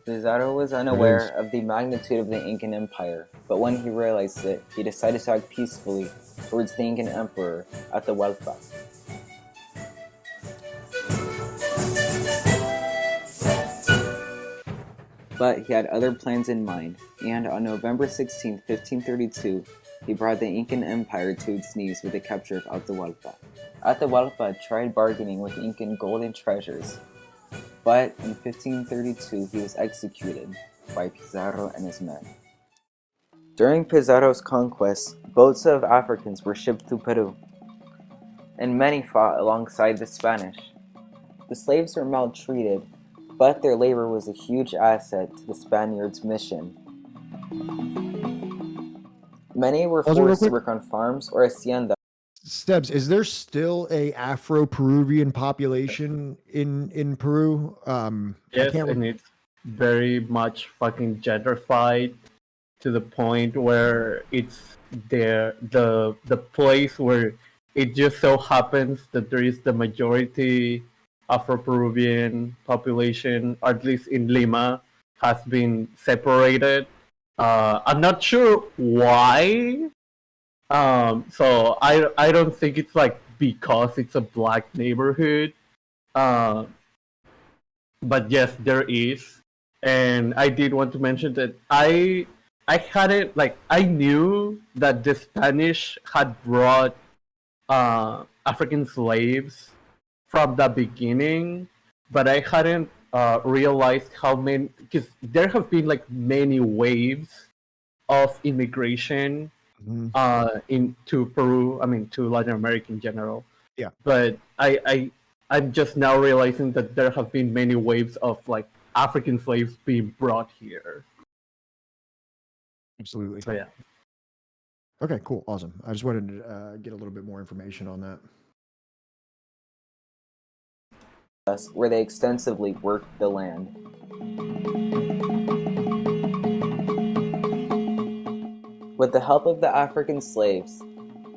Pizarro was unaware of the magnitude of the Incan Empire, but when he realized it, he decided to act peacefully towards the Incan Emperor Atahualpa. But he had other plans in mind, and on November 16, 1532, he brought the Incan Empire to its knees with the capture of Atahualpa. Atahualpa tried bargaining with Incan gold and treasures, but in 1532 he was executed by Pizarro and his men. During Pizarro's conquest, boats of Africans were shipped to Peru, and many fought alongside the Spanish. The slaves were maltreated, but their labor was a huge asset to the Spaniards' mission. Many were forced to work on farms or haciendas. Stebbs, is there still a Afro-Peruvian population in Peru? I Yes, can't. and it's very much fucking gentrified to the point where it's the place where it just so happens that there is the majority Afro-Peruvian population, or at least in Lima, has been separated. I'm not sure why. So I don't think it's like because it's a black neighborhood. Uh, but yes, there is. And I did want to mention that I hadn't like I knew that the Spanish had brought African slaves from the beginning, but I hadn't realized how many, because there have been like many waves of immigration into Peru. I mean, to Latin America in general. Yeah. But I'm just now realizing that there have been many waves of like African slaves being brought here. Absolutely. So yeah. Okay, cool, awesome. I just wanted to get a little bit more information on that. Where they extensively worked the land. With the help of the African slaves,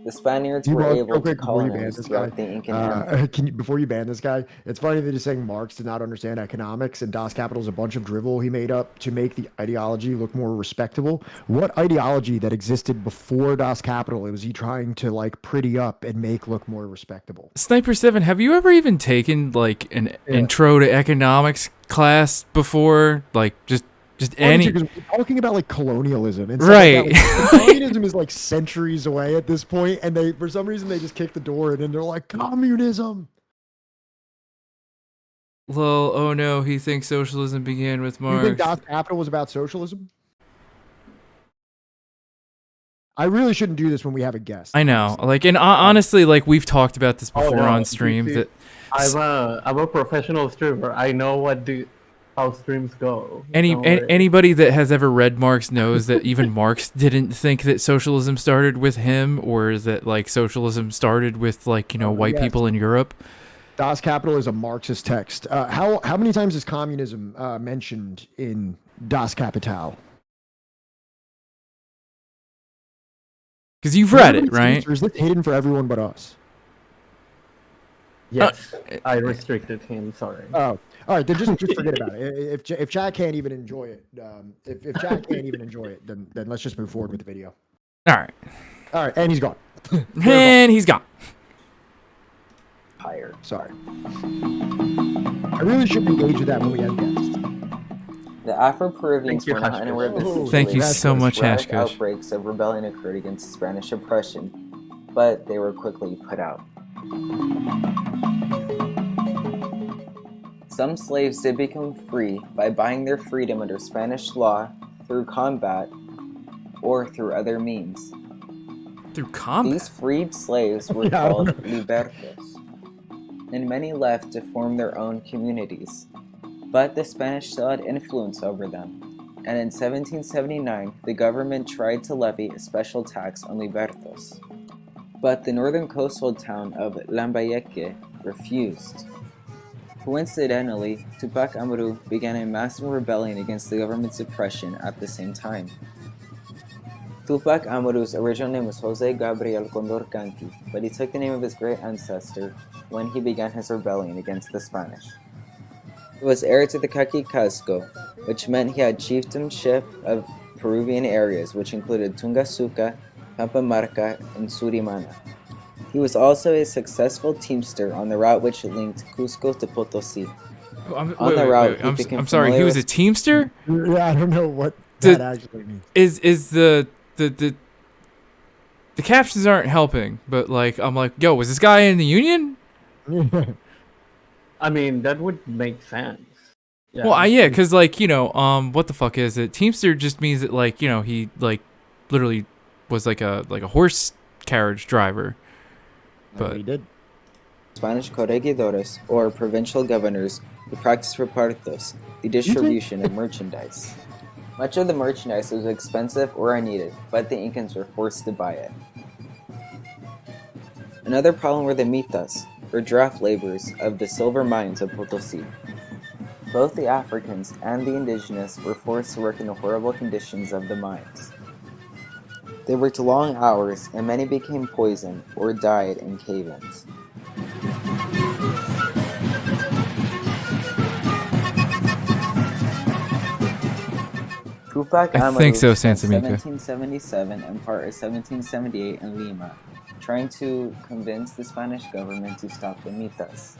the Spaniards were able to colonize throughout the Incan Empire. Before you ban this guy, it's funny that he's saying Marx did not understand economics and Das Kapital is a bunch of drivel he made up to make the ideology look more respectable. What ideology that existed before Das Kapital was he trying to like pretty up and make look more respectable? Sniper 7, have you ever even taken like an intro to economics class before? Like just any. We're talking about like colonialism, and right? Like that. Communism is like centuries away at this point, and they for some reason they just kick the door in, and they're like communism. Well, oh no, he thinks socialism began with Marx. You think Das Kapital was about socialism? I really shouldn't do this when we have a guest. I know, like, and honestly, like we've talked about this before on stream. That I'm a professional streamer. I know how streams go. Anybody that has ever read Marx knows that even Marx didn't think that socialism started with him, or that like socialism started with like white people in Europe. Das Kapital is a Marxist text. How many times is communism mentioned in Das Kapital? Because you've read it, right? Or is this hidden for everyone but us? Yes, I restricted him. Sorry. Oh, all right. Then just forget about it. If Chad can't even enjoy it, if Chad can't even enjoy it, then let's just move forward with the video. All right, and he's gone. And he's gone. Higher. Sorry. I really should engage with that when we have guests. The Afro-Peruvians were not unaware of the situation. Thank you so much, Hashkush. Outbreaks of rebellion occurred against Spanish oppression, but they were quickly put out. Some slaves did become free by buying their freedom under Spanish law, through combat, or through other means. Through combat? These freed slaves were called libertos, and many left to form their own communities. But the Spanish still had influence over them, and in 1779 the government tried to levy a special tax on libertos. But the northern coastal town of Lambayeque refused. Coincidentally, Tupac Amaru began a massive rebellion against the government's oppression at the same time. Tupac Amaru's original name was Jose Gabriel Condorcanqui, but he took the name of his great ancestor when he began his rebellion against the Spanish. He was heir to the Caquicasco, which meant he had chieftainship of Peruvian areas, which included Tungasuca, Pampamarca, and Surimana. He was also a successful teamster on the route which linked Cusco to Potosí. I'm sorry, he was a teamster? Yeah, I don't know what that actually means. Is the captions aren't helping, but like I'm like, yo, was this guy in the Union? I mean, that would make sense. Yeah. Well, yeah, because like what the fuck is it? Teamster just means that like he like literally was like a horse carriage driver. But he did. Spanish corregidores, or provincial governors, who practiced repartos, the distribution of merchandise. Much of the merchandise was expensive or unneeded, but the Incans were forced to buy it. Another problem were the mitas, or draft laborers, of the silver mines of Potosi. Both the Africans and the indigenous were forced to work in the horrible conditions of the mines. They worked long hours, and many became poisoned or died in cave-ins. Tupac I Amaru think so, spent Sansamika. 1777 and part of 1778 in Lima, trying to convince the Spanish government to stop the mitas.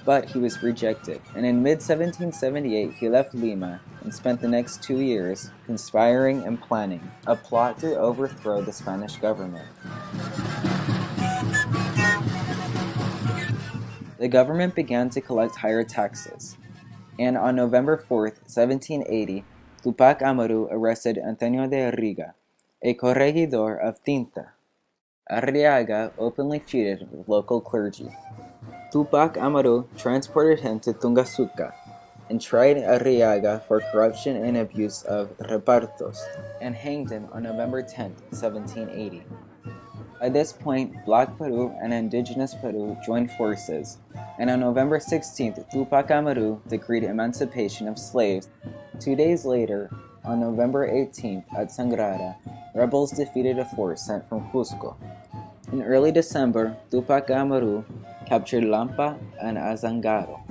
But he was rejected, and in mid-1778 he left Lima and spent the next 2 years conspiring and planning a plot to overthrow the Spanish government. The government began to collect higher taxes, and on November 4th, 1780, Tupac Amaru arrested Antonio de Arriaga, a corregidor of Tinta. Arriaga openly feuded with local clergy. Tupac Amaru transported him to Tungasuka and tried Arriaga for corruption and abuse of repartos, and hanged him on November 10, 1780. By this point, Black Peru and Indigenous Peru joined forces, and on November 16, Tupac Amaru decreed emancipation of slaves. 2 days later, on November 18th at Sangrara, rebels defeated a force sent from Cusco. In early December, Tupac Amaru captured Lampa and Azangaro.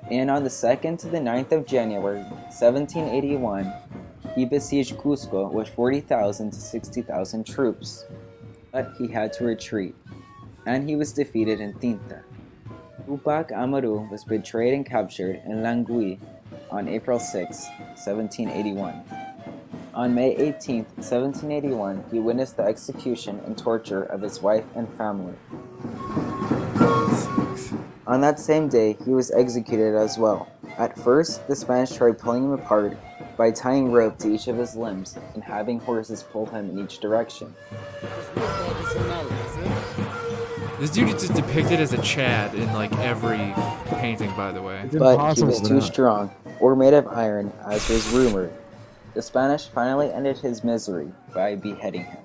And on the 2nd to the 9th of January, 1781, he besieged Cusco with 40,000 to 60,000 troops. But he had to retreat, and he was defeated in Tinta. Tupac Amaru was betrayed and captured in Langui on April 6, 1781. On May 18, 1781, he witnessed the execution and torture of his wife and family. On that same day, he was executed as well. At first, the Spanish tried pulling him apart by tying rope to each of his limbs and having horses pull him in each direction. This dude is just depicted as a Chad in like every painting, by the way. But he was too strong, or made of iron, as was rumored. The Spanish finally ended his misery by beheading him.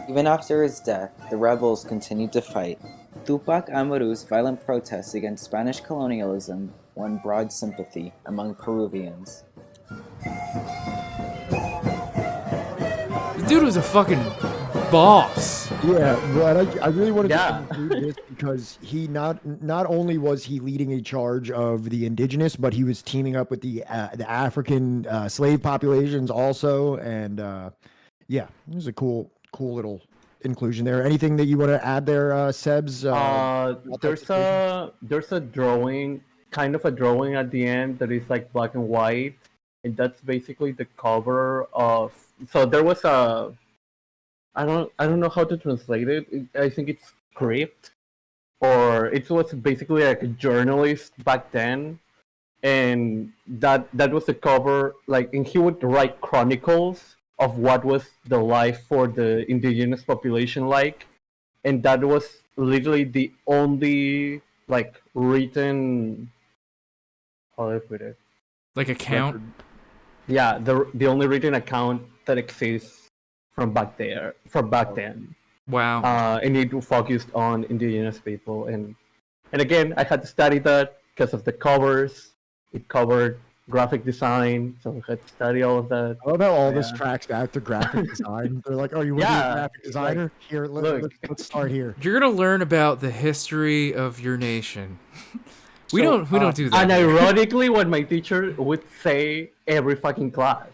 Even after his death, the rebels continued to fight. Tupac Amaru's violent protests against Spanish colonialism won broad sympathy among Peruvians. This dude was a fucking boss. Yeah, but I really wanted to include this because he not only was he leading a charge of the indigenous, but he was teaming up with the African slave populations also, and yeah, it was a cool little inclusion there. Anything that you want to add there, Sebs? There's a drawing, kind of a drawing at the end that is like black and white, and that's basically the cover of. So there was a. I don't know how to translate it. I think it's script, or it was basically like a journalist back then, and that was the cover. Like, and he would write chronicles of what was the life for the indigenous population like, and that was literally the only like written. How do I put it? Like account. Yeah, the only written account that exists from back then. Wow. And it focused on indigenous people, and again, I had to study that because of the covers. It covered graphic design, so I had to study all of that. I love how all this tracks back to graphic design. They're like, "Oh, you want to be a graphic designer? Like, Here, let's start here." You're gonna learn about the history of your nation. We don't do that. And ironically, what my teacher would say every fucking class.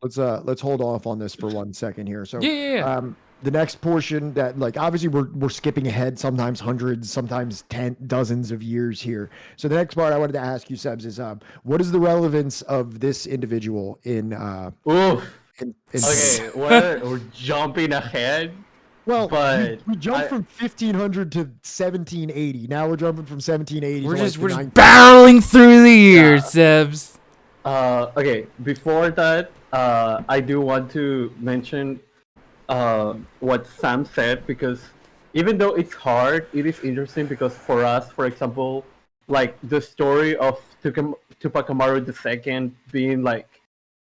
Let's hold off on this for 1 second here. So yeah. The next portion that, like, obviously we're skipping ahead, sometimes hundreds, sometimes dozens of years here. So the next part I wanted to ask you, Sebs, is what is the relevance of this individual in Okay, we're jumping ahead. Well, but we jumped from 1500 to 1780. Now we're jumping from 1780. We're to just like barreling through the years, Sebs. Okay, before that, I do want to mention what Sam said, because even though it's hard, it is interesting because for us, for example, like the story of Tupac Amaru II being like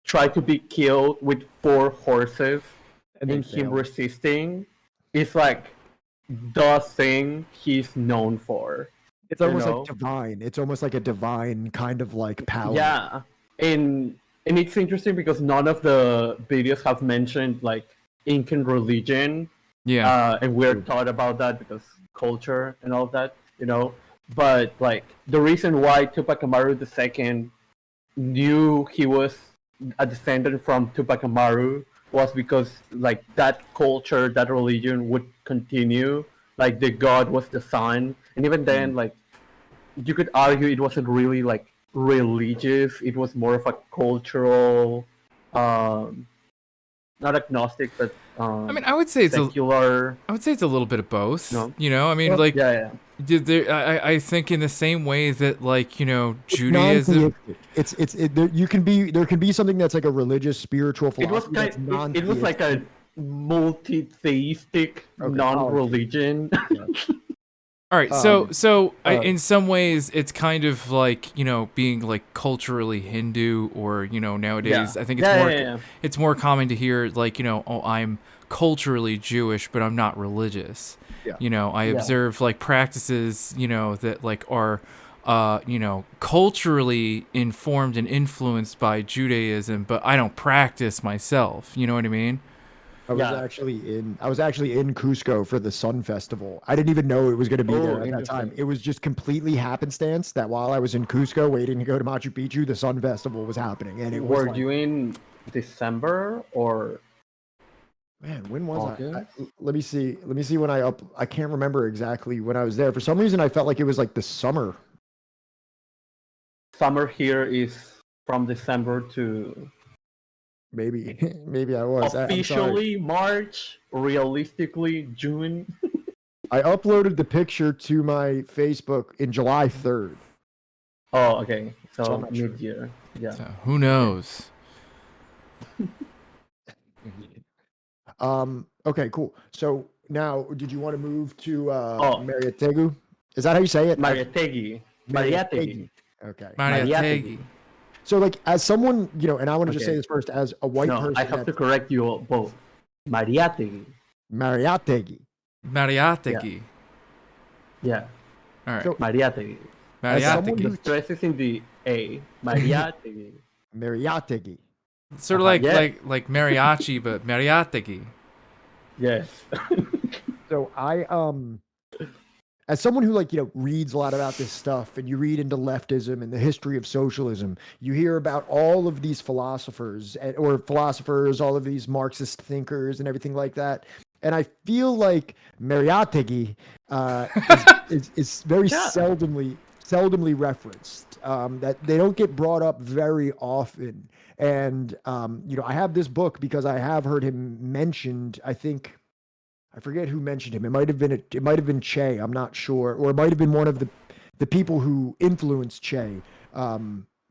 tried to be killed with 4 horses and him resisting. is like the thing he's known for. It's almost like divine. It's almost like a divine kind of like power. Yeah, and it's interesting because none of the videos have mentioned like Incan religion. Yeah. And we're taught about that because culture and all of that, But like the reason why Tupac Amaru II knew he was a descendant from Tupac Amaru was because like that culture, that religion would continue. Like the god was the sun, and even then, like you could argue it wasn't really like religious. It was more of a cultural, not agnostic, but I mean, I would say secular. I would say it's a little bit of both. No? I mean, like, yeah. I think in the same way that, like, Judaism. There can be something that's like a religious, spiritual philosophy. It was like a multi-theistic non-religion. Yeah. All right, so in some ways it's kind of like being like culturally Hindu, or nowadays I think it's more common to hear like oh, I'm culturally Jewish but I'm not religious. I observe like practices that like are culturally informed and influenced by Judaism, but I don't practice myself. You know what I mean? I was actually in Cusco for the Sun Festival. I didn't even know it was going to be there at that time. It was just completely happenstance that while I was in Cusco waiting to go to Machu Picchu, the Sun Festival was happening, and it was. Were you in December or? Man, when was I? Let me see when I can't remember exactly when I was there. For some reason, I felt like it was like the summer. Summer here is from December to. Maybe I was officially March, realistically June. I uploaded the picture to my Facebook in July 3rd. Oh, okay. So mid-year. Yeah. So who knows? Okay, cool. So now, did you want to move to Mariategu? Is that how you say it? Mariategi. Okay. Mariategi. So, like, as someone, and I want to just say this first, as a white person. I have to correct you both. Mariategi. Yeah. All right. So, Mariategi. The stress is in the A. Mariategi. Sort of like mariachi, but Mariategi. Yes. So as someone who reads a lot about this stuff, and you read into leftism and the history of socialism, you hear about all of these philosophers, all of these Marxist thinkers and everything like that. And I feel like Mariategi is very seldomly referenced, that they don't get brought up very often. And I have this book because I have heard him mentioned. I forget who mentioned him. It might have been Che. I'm not sure, or it might have been one of the people who influenced Che.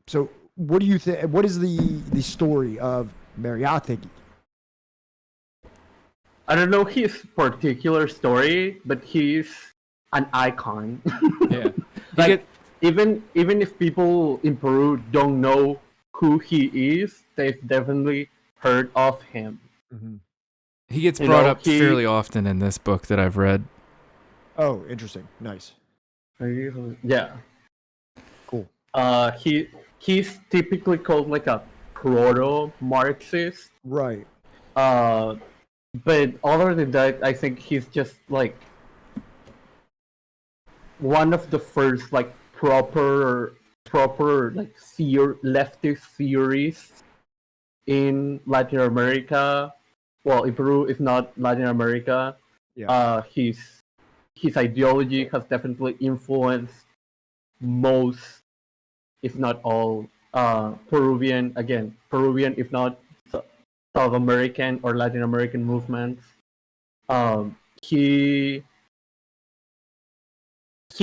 So, what do you think? What is the story of Mariategi? I don't know his particular story, but he's an icon. Yeah. Even if people in Peru don't know who he is, they've definitely heard of him. Mm-hmm. He gets brought up fairly often in this book that I've read. Oh, interesting. Nice. Yeah. Cool. He's typically called like a proto-Marxist. Right. But other than that, I think he's just like one of the first like proper like leftist theorists in Latin America. Well, in Peru, if not Latin America. Yeah. His ideology has definitely influenced most, if not all, Peruvian, if not South American or Latin American movements. He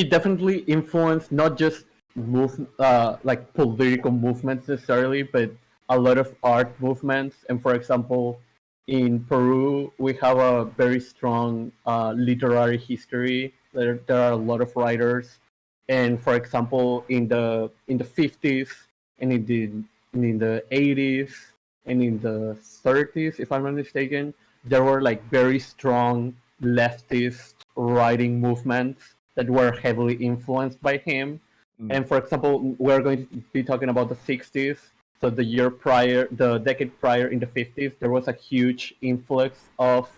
definitely influenced not just like political movements necessarily, but a lot of art movements. And for example, in Peru, we have a very strong literary history. There are a lot of writers, and for example, in the 50s and in the 80s and in the 30s, if I'm not mistaken, there were like very strong leftist writing movements that were heavily influenced by him. And for example, we're going to be talking about the 60s. So the decade prior in the 50s, there was a huge influx of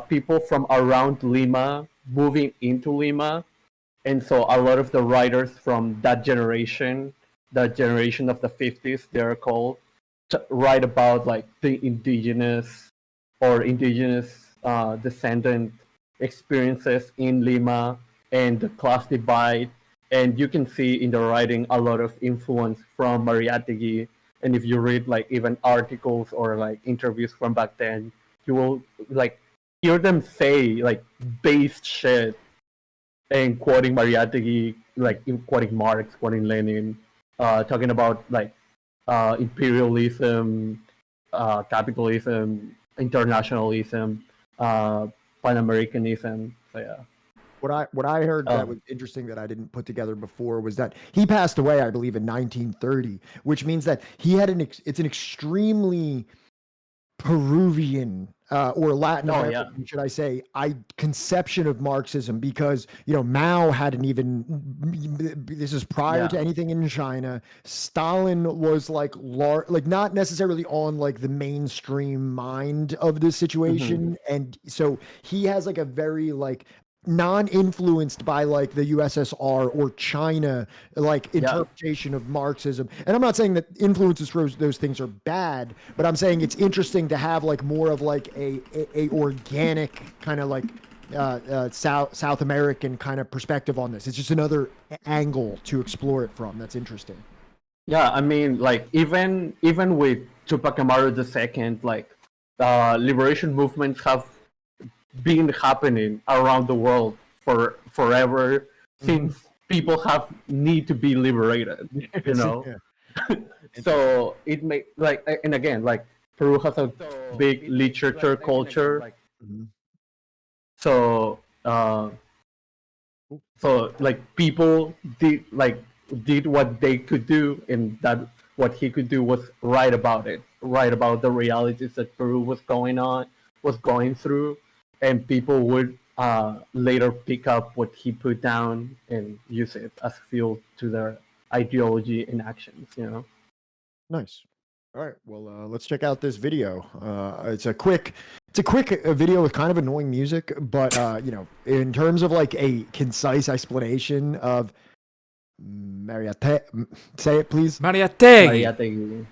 people from around Lima moving into Lima. And so a lot of the writers from that generation, the generation of the 50s, they're called, to write about like the indigenous descendant experiences in Lima and the class divide. And you can see in the writing a lot of influence from Mariátegui. And if you read like even articles or like interviews from back then, you will like hear them say like based shit and quoting Mariátegui, like quoting Marx, quoting Lenin, talking about like imperialism, capitalism, internationalism, Pan-Americanism. So yeah. What I heard that was interesting that I didn't put together before was that he passed away, I believe, in 1930, which means that he had it's an extremely Peruvian or Latin American, should I say, conception of Marxism, because Mao hadn't even. This is prior to anything in China. Stalin was like not necessarily on like the mainstream mind of this situation, and so he has like a very like non-influenced by like the USSR or China like interpretation of Marxism. And I'm not saying that influences those things are bad, but I'm saying it's interesting to have like more of like a organic kind of like South American kind of perspective on this. It's just another angle to explore it from. That's interesting. Yeah, I mean, like even with Tupac Amaru II, like liberation movements have been happening around the world for forever since people have need to be liberated, So it may like, and again, like Peru has a big literature culture, so like people did what they could do, and that what he could do was write about the realities that Peru was going through. And people would later pick up what he put down and use it as fuel to their ideology and actions, Nice. All right. Well, let's check out this video. It's a quick video with kind of annoying music, but in terms of like a concise explanation of Mariátegui. Say it, please. Mariátegui.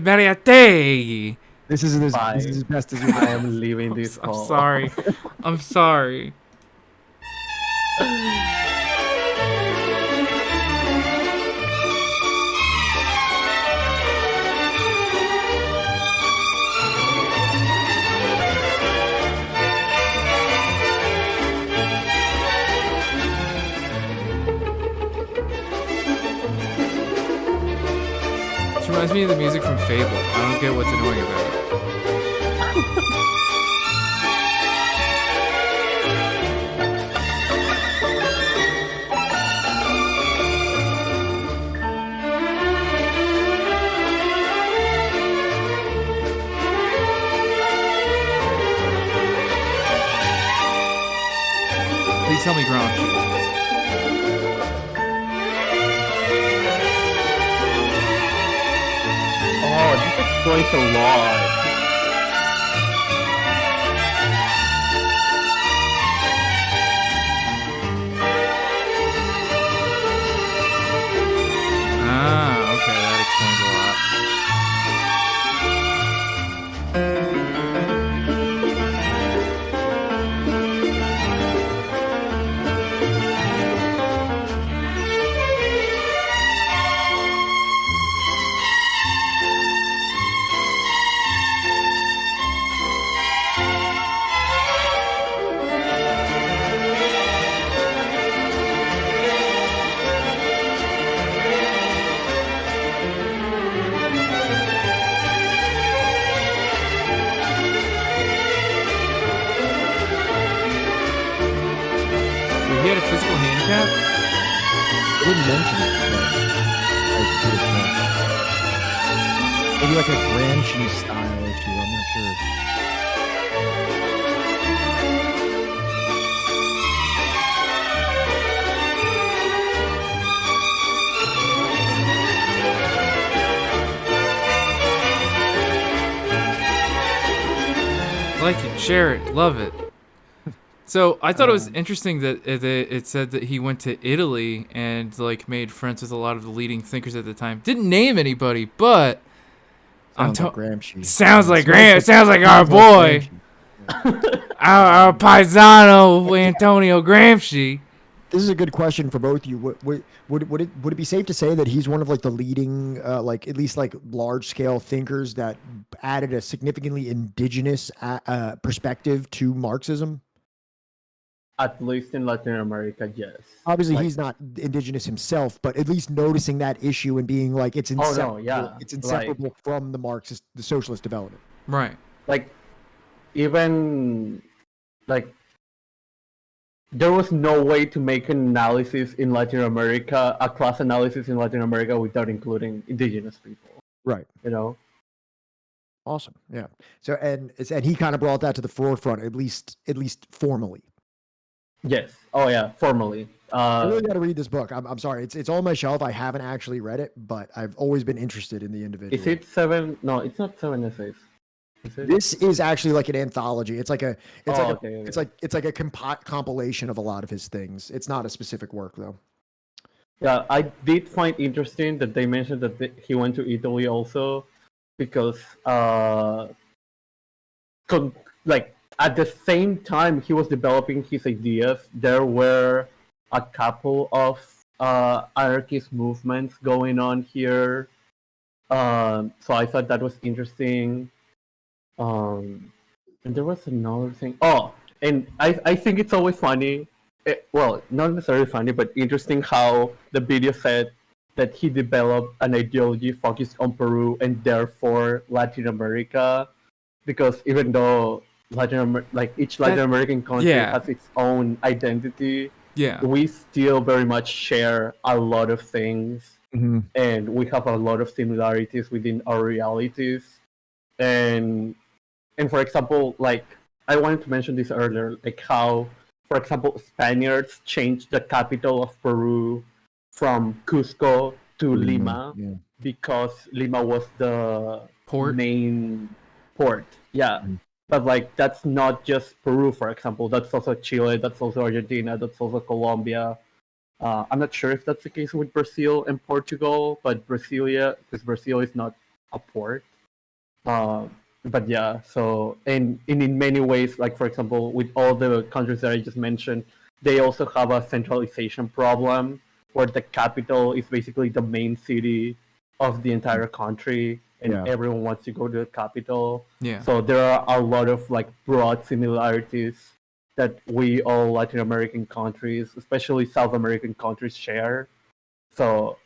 Mariátegui. This is as best as you I am leaving this call. I'm sorry. I'm sorry. This reminds me of the music from Fable. I don't get what's annoying about it. Please tell me ground. Oh, this explains a lot. Okay, that explains a lot. He had a physical handicap? I wouldn't mention it, but maybe like a Gramsci style issue. I'm not sure. Like it, share it, love it. So I thought it was interesting that it said that he went to Italy and like made friends with a lot of the leading thinkers at the time. Didn't name anybody, but Sounds like Gramsci. Sounds like Gramsci. Sounds like our boy, our paisano Antonio Gramsci. This is a good question for both of you. Would it be safe to say that he's one of like the leading, like at least like large scale thinkers that added a significantly indigenous perspective to Marxism? At least in Latin America, yes. Obviously, he's not indigenous himself, but at least noticing that issue and being like, it's inseparable, it's inseparable from the socialist development. Right. Like, even, like, there was no way to make an analysis in Latin America, a class analysis in Latin America, without including indigenous people. Right. You know? Awesome. Yeah. So, and he kind of brought that to the forefront, at least formally. Yes. Oh yeah, formally. I really got to read this book. I'm sorry. It's on my shelf. I haven't actually read it, but I've always been interested in the individual. Is it 7? No, it's not 7 essays. This is actually like an anthology. It's like a compilation of a lot of his things. It's not a specific work though. Yeah, I did find interesting that they mentioned that he went to Italy also, because at the same time he was developing his ideas, there were a couple of anarchist movements going on here. So I thought that was interesting. And there was another thing. Oh, and I think it's always funny. Well, not necessarily funny, but interesting how the video said that he developed an ideology focused on Peru and therefore Latin America, because even though each Latin American country has its own identity, we still very much share a lot of things, and we have a lot of similarities within our realities. And for example, like I wanted to mention this earlier, like how, for example, Spaniards changed the capital of Peru from Cusco to Lima because Lima was the main port. Yeah. But like that's not just Peru, for example. That's also Chile. That's also Argentina. That's also Colombia. I'm not sure if that's the case with Brazil and Portugal, but Brasilia, because Brazil is not a port. But yeah, so and in many ways, like for example, with all the countries that I just mentioned, they also have a centralization problem where the capital is basically the main city of the entire country, and everyone wants to go to the capital. Yeah. So there are a lot of like broad similarities that we all Latin American countries, especially South American countries, share. So,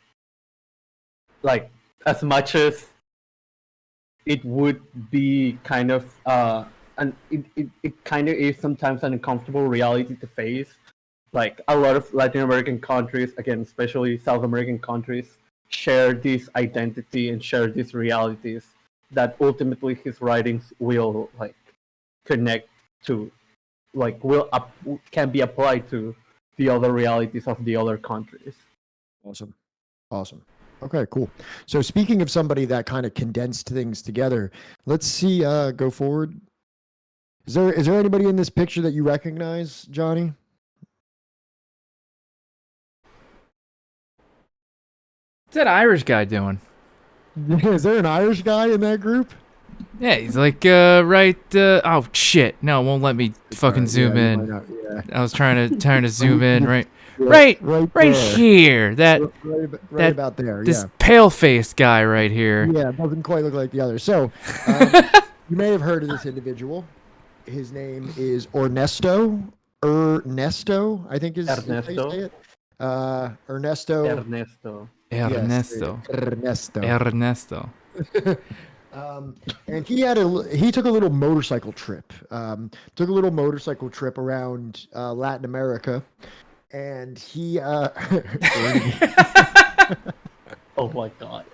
like, as much as it would be kind of and it kind of is sometimes an uncomfortable reality to face. Like a lot of Latin American countries, again, especially South American countries, share this identity and share these realities that ultimately his writings will like connect to, like can be applied to the other realities of the other countries. Awesome. Okay, cool. So speaking of somebody that kind of condensed things together, let's see, go forward. Is there anybody in this picture that you recognize, Johnny? What's that Irish guy doing? Is there an Irish guy in that group? Yeah, he's like right. Oh shit! No, it won't let me fucking zoom in. I was trying to zoom in right here. That about there. This pale-faced guy right here. Yeah, doesn't quite look like the other. So you may have heard of this individual. His name is Ernesto. I think is Ernesto. How you say it. Ernesto. And he took a little motorcycle trip. Around Latin America, and he. Oh my god.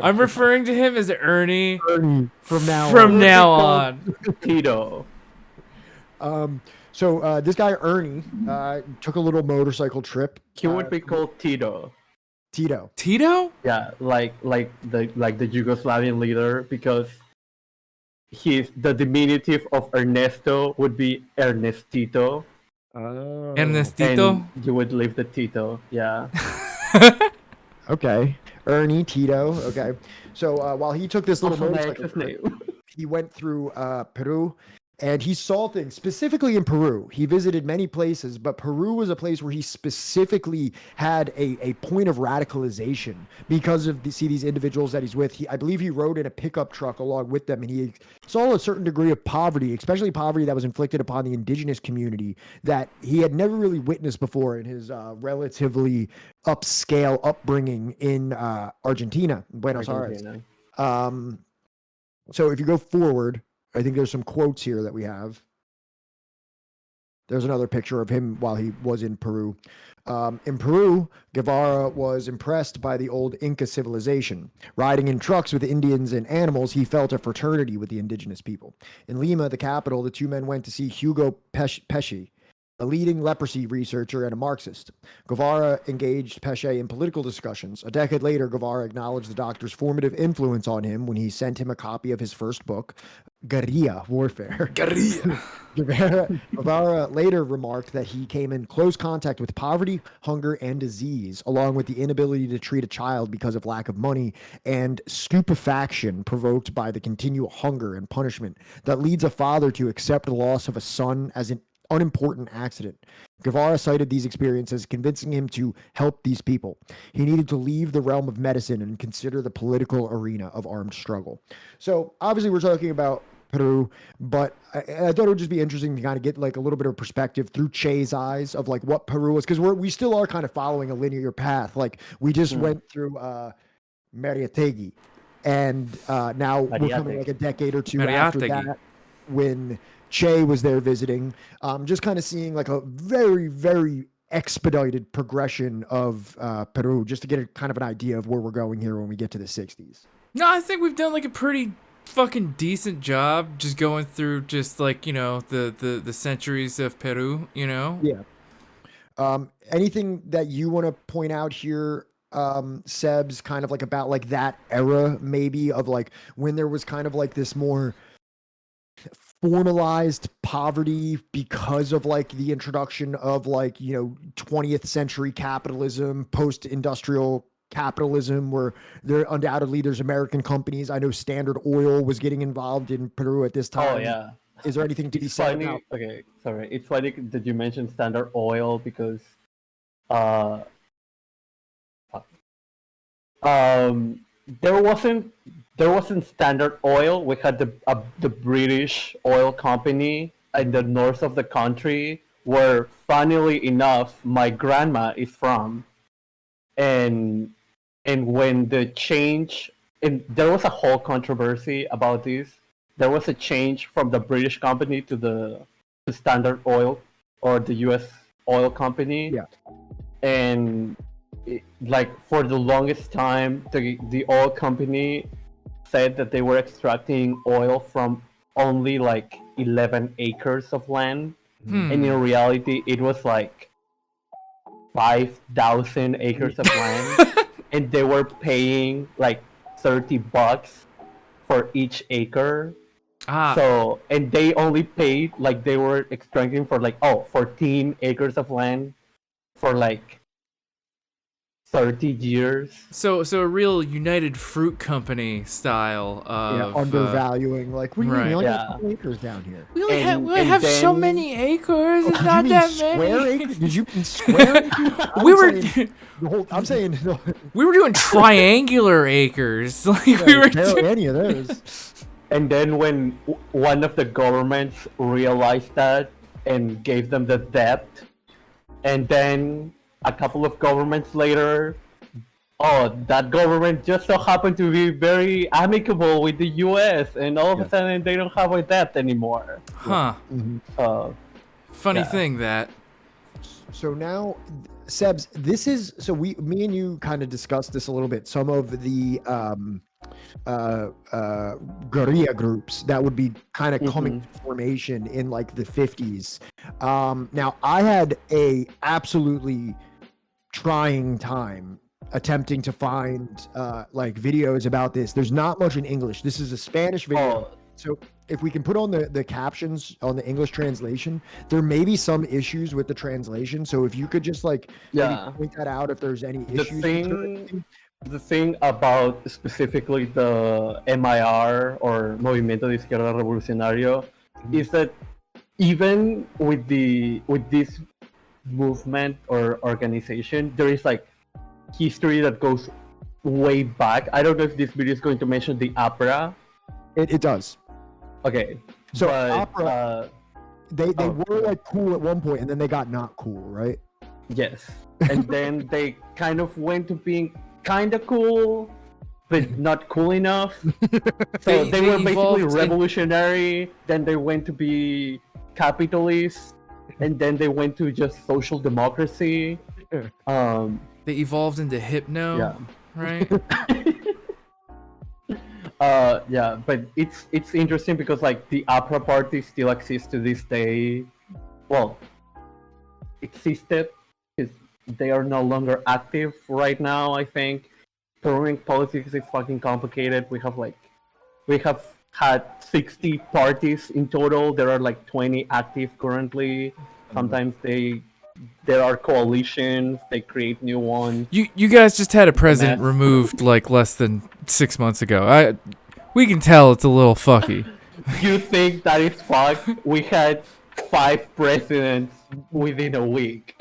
I'm referring to him as Ernie from now on. Tito. So this guy Ernie took a little motorcycle trip. He would be called Tito. Tito? Yeah, like the Yugoslavian leader, because the diminutive of Ernesto would be Ernestito, Oh. Ernestito. and you would leave the Tito. Yeah. Okay. Ernie Tito. Okay. So while he took this little Also my motorcycle ex's trip, name. he went through Peru, and he saw things specifically in Peru. He visited many places, but Peru was a place where he specifically had a point of radicalization because of these individuals that he's with. I believe he rode in a pickup truck along with them, and he saw a certain degree of poverty, especially poverty that was inflicted upon the indigenous community that he had never really witnessed before in his relatively upscale upbringing in Argentina, Buenos Aires. So if you go forward, I think there's some quotes here that we have. There's another picture of him while he was in Peru. In Peru, Guevara was impressed by the old Inca civilization. Riding in trucks with Indians and animals, he felt a fraternity with the indigenous people. In Lima, the capital, the two men went to see Hugo Pesci, a leading leprosy researcher and a Marxist. Guevara engaged Pesce in political discussions. A decade later, Guevara acknowledged the doctor's formative influence on him when he sent him a copy of his first book, Guerrilla Warfare. Guerrilla. Guevara later remarked that he came in close contact with poverty, hunger, and disease, along with the inability to treat a child because of lack of money and stupefaction provoked by the continual hunger and punishment that leads a father to accept the loss of a son as an unimportant accident. Guevara cited these experiences, convincing him to help these people. He needed to leave the realm of medicine and consider the political arena of armed struggle. So obviously we're talking about Peru, but I thought it would just be interesting to kind of get like a little bit of perspective through Che's eyes of like what Peru was, because we still are kind of following a linear path. Like we just went through Mariátegui, and now we're coming like a decade or two after that when Che was there visiting, just kind of seeing like a very, very expedited progression of Peru, just to get a kind of an idea of where we're going here when we get to the 60s. No, I think we've done like a pretty fucking decent job just going through just like, you know, the centuries of Peru, you know? Yeah. Anything that you want to point out here, Sebs, kind of like about like that era maybe of like when there was kind of like this more formalized poverty because of like the introduction of like, you know, 20th century capitalism, post-industrial capitalism, where there's American companies. I know Standard Oil was getting involved in Peru at this time. Oh yeah. Is there anything to be said about? Okay, sorry. It's funny that you mentioned Standard Oil because there wasn't Standard Oil. We had the British oil company in the north of the country, where, funnily enough, my grandma is from. And when the change, and there was a whole controversy about this. There was a change from the British company to Standard Oil, or the U.S. oil company. Yeah. And like for the longest time, the oil company said that they were extracting oil from only like 11 acres of land, and in reality it was like 5,000 acres of land, and they were paying like $30 for each acre. So, and they only paid, like, they were extracting for like 14 acres of land for like 30 years. So a real United Fruit Company style of undervaluing, like, we only have a couple acres down here. We only have so many acres. It's not that many. Acres? Did you mean square acres? I'm saying we were doing triangular acres. Like we were doing any of those. And then when one of the governments realized that and gave them the debt, and then a couple of governments later, that government just so happened to be very amicable with the U.S., and all of a sudden they don't have a debt anymore. Huh. Funny thing that. So now, Sebs, this is, so me and you kind of discussed this a little bit. Some of the guerrilla groups that would be kind of coming to formation in like the 50s. Now I had a absolutely trying time attempting to find like videos about this. There's not much in English. This is a Spanish video. So if we can put on the captions on the English translation, there may be some issues with the translation. So if you could just like maybe point that out if there's any issues. The thing about specifically the MIR or Movimiento de Izquierda Revolucionario is that even with this movement or organization, there is like history that goes way back. I don't know if this video is going to mention the opera. It does. Okay. So but, opera, they were like cool at one point, and then they got not cool, right? Yes. And then they kind of went to being kind of cool, but not cool enough. So they were basically revolutionary. Then they went to be capitalist, and then they went to just social democracy. They evolved into hypno, right? Yeah, but it's interesting because like the opera party still exists to this day. Well, existed because they are no longer active right now. I think Peruvian politics is fucking complicated. We have had 60 parties in total. There are like 20 active currently. Sometimes there are coalitions. They create new ones. You guys just had a president removed like less than 6 months ago. We can tell it's a little fucky. You think that is fucked? We had 5 presidents within a week.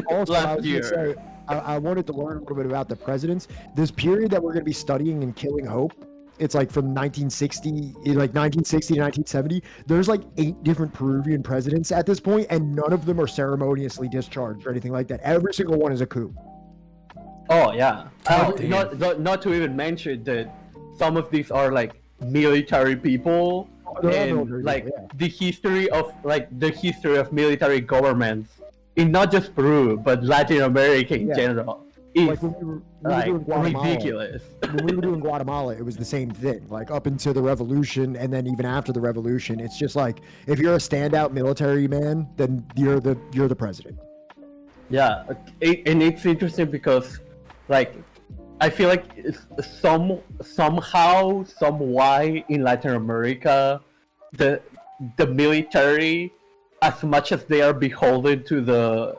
Also, last year. I wanted to learn a little bit about the presidents. This period that we're going to be studying in Killing Hope, it's like from 1960 to 1970. There's like 8 different Peruvian presidents at this point, and none of them are ceremoniously discharged or anything like that. Every single one is a coup. Oh yeah. Not to even mention that some of these are like military people, and like the history of military governments in not just Peru but Latin America in general is like ridiculous. When we were doing Guatemala, it was the same thing. Like up until the revolution, and then even after the revolution, it's just like if you're a standout military man, then you're the president. Yeah, and it's interesting because like I feel like somehow, some why in Latin America, the military, as much as they are beholden to the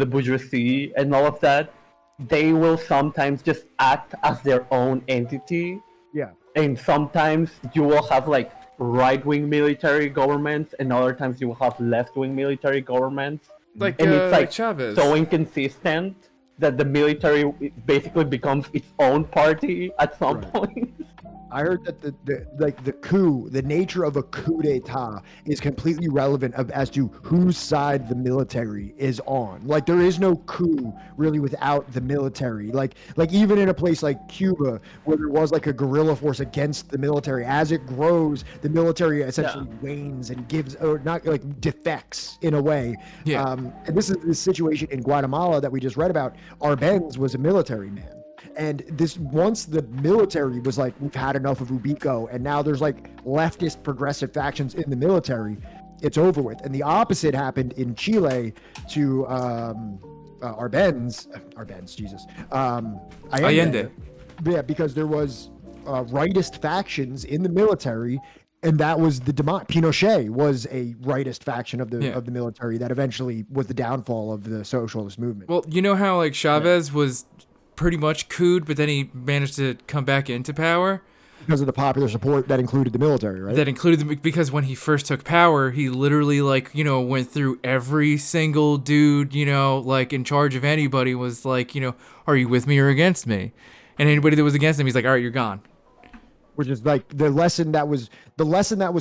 bourgeoisie and all of that, they will sometimes just act as their own entity. Yeah. And sometimes you will have like right-wing military governments, and other times you will have left-wing military governments. Like, and it's like Chavez. so inconsistent that the military basically becomes its own party at some point. I heard that the coup, the nature of a coup d'etat is completely relevant as to whose side the military is on. Like there is no coup really without the military. Like even in a place like Cuba, where there was like a guerrilla force against the military, as it grows, the military essentially wanes and gives, or not like defects in a way. Yeah. And this is the situation in Guatemala that we just read about. Arbenz was a military man. And this, once the military was like, we've had enough of Ubico, and now there's like leftist progressive factions in the military, it's over with. And the opposite happened in Chile to Allende. Yeah, because there was rightist factions in the military, and that was the Pinochet was a rightist faction of the military that eventually was the downfall of the socialist movement. Well, you know how like Chavez was pretty much couped, but then he managed to come back into power because of the popular support that included the military, right? That included because when he first took power, he literally went through every single dude, like in charge of anybody was like, are you with me or against me? And anybody that was against him, he's like, all right, you're gone. Which is like the lesson that was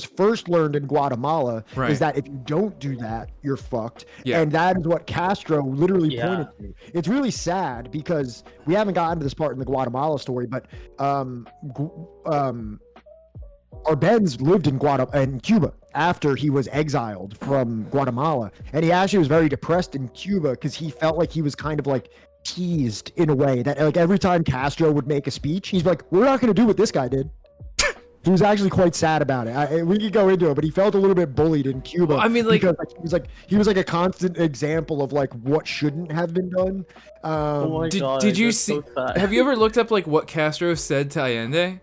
first learned in Guatemala, is that if you don't do that, you're fucked. Yeah. And that is what Castro literally pointed to. It's really sad because we haven't gotten to this part in the Guatemala story, but Arbenz lived in Cuba after he was exiled from Guatemala, and he actually was very depressed in Cuba because he felt like he was kind of like teased in a way that like every time Castro would make a speech, he's like, we're not going to do what this guy did. He was actually quite sad about it. We could go into it, but he felt a little bit bullied in Cuba. I mean, like, because he was like a constant example of like what shouldn't have been done. Oh my God, did you see? So have you ever looked up like what Castro said to Allende?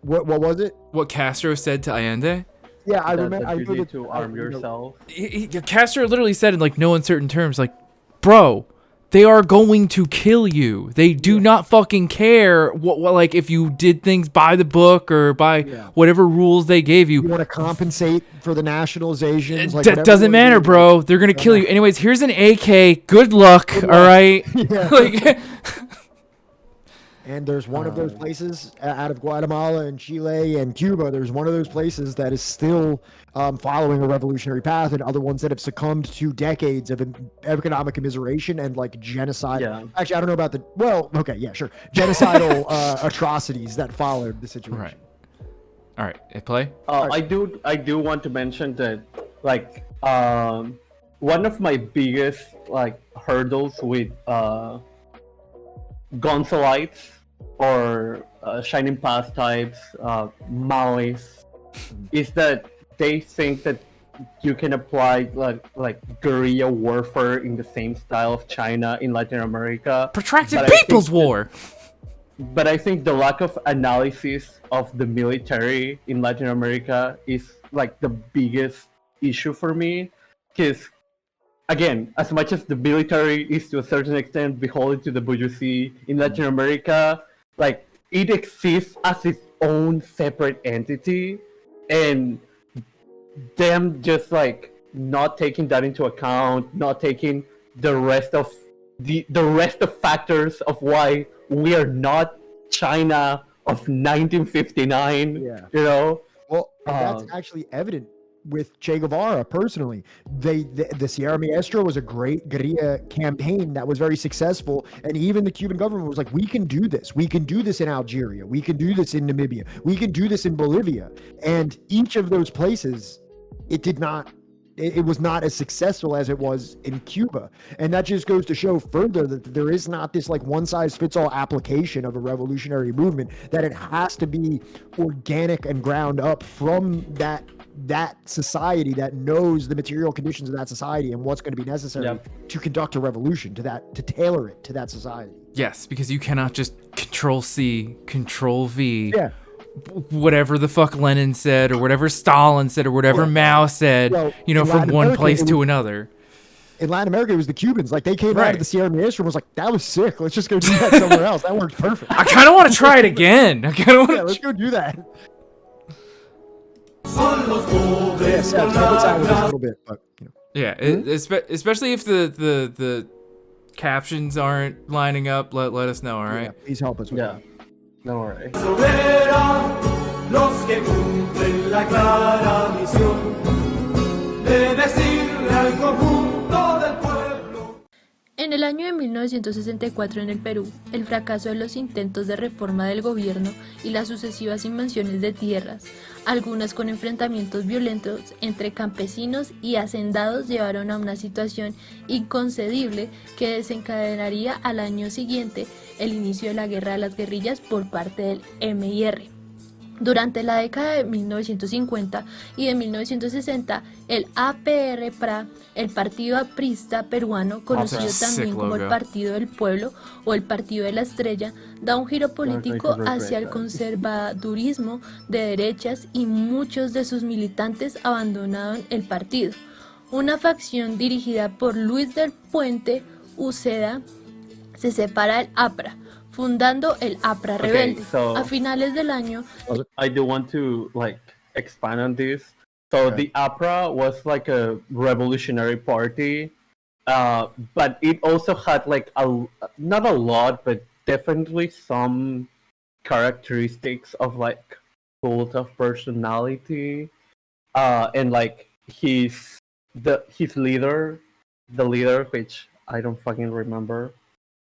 What was it? What Castro said to Allende? Yeah, I That remember. you need to arm yourself. Castro literally said in like no uncertain terms, like, bro, they are going to kill you. They do not fucking care what like if you did things by the book or by whatever rules they gave you. You want to compensate for the nationalizations? Like, That doesn't matter, bro. They're gonna kill you. Anyways, here's an AK. Good luck. All right. Yeah. Like, and there's one of those places out of Guatemala and Chile and Cuba. There's one of those places that is still following a revolutionary path, and other ones that have succumbed to decades of economic commiseration and like genocide. Yeah. Actually, I don't know about genocidal atrocities that followed the situation. all right. Hit play. I do want to mention that, like, one of my biggest like hurdles with Gonzalites or Shining Path types, Maoists, is that they think that you can apply like guerrilla warfare in the same style of China in Latin America. Protracted People's War. But I think the lack of analysis of the military in Latin America is like the biggest issue for me, because again, as much as the military is to a certain extent beholden to the bourgeoisie in Latin America, like it exists as its own separate entity, and them just like not taking that into account, not taking the rest of the rest of factors of why we are not China of 1959. Yeah. You know. Well, that's actually evident with Che Guevara personally. The Sierra Maestra was a great guerrilla campaign that was very successful, and even the Cuban government was like, we can do this. We can do this in Algeria. We can do this in Namibia. We can do this in Bolivia. And each of those places, it was not as successful as it was in Cuba. And that just goes to show further that there is not this like one size fits all application of a revolutionary movement, that it has to be organic and ground up from that society that knows the material conditions of that society and what's going to be necessary to conduct a revolution to tailor it to that society. Yes, because you cannot just Control-C, Control-V. Yeah. Whatever the fuck Lenin said, or whatever Stalin said, or whatever Mao said, from one place to another. In Latin America, it was the Cubans. Like, they came out of the Sierra Maestra and was like, that was sick. Let's just go do that somewhere else. That worked perfect. I kind of want to try it again. Let's go do that. Yes, a little bit, but especially if the captions aren't lining up. Let us know. All right. Yeah, please help us with that. No worries. Los que cumplen la clara misión de decirle al conjunto del pueblo. En el año de 1964 en el Perú, el fracaso de los intentos de reforma del gobierno y las sucesivas invasiones de tierras, algunas con enfrentamientos violentos entre campesinos y hacendados, llevaron a una situación inconcebible que desencadenaría al año siguiente el inicio de la guerra de las guerrillas por parte del MIR. Durante la década de 1950 y de 1960, el APR-PRA, el Partido Aprista Peruano, conocido también como el Partido del Pueblo o el Partido de la Estrella, da un giro político hacia el conservadurismo de derechas, y muchos de sus militantes abandonaron el partido. Una facción dirigida por Luis del Puente Uceda se separa del APRA, fundando el APRA Rebelde. A finales del año. I do want to like expand on this. So the APRA was like a revolutionary party, but it also had like not a lot, but definitely some characteristics of like cult of personality, and like his leader, which I don't fucking remember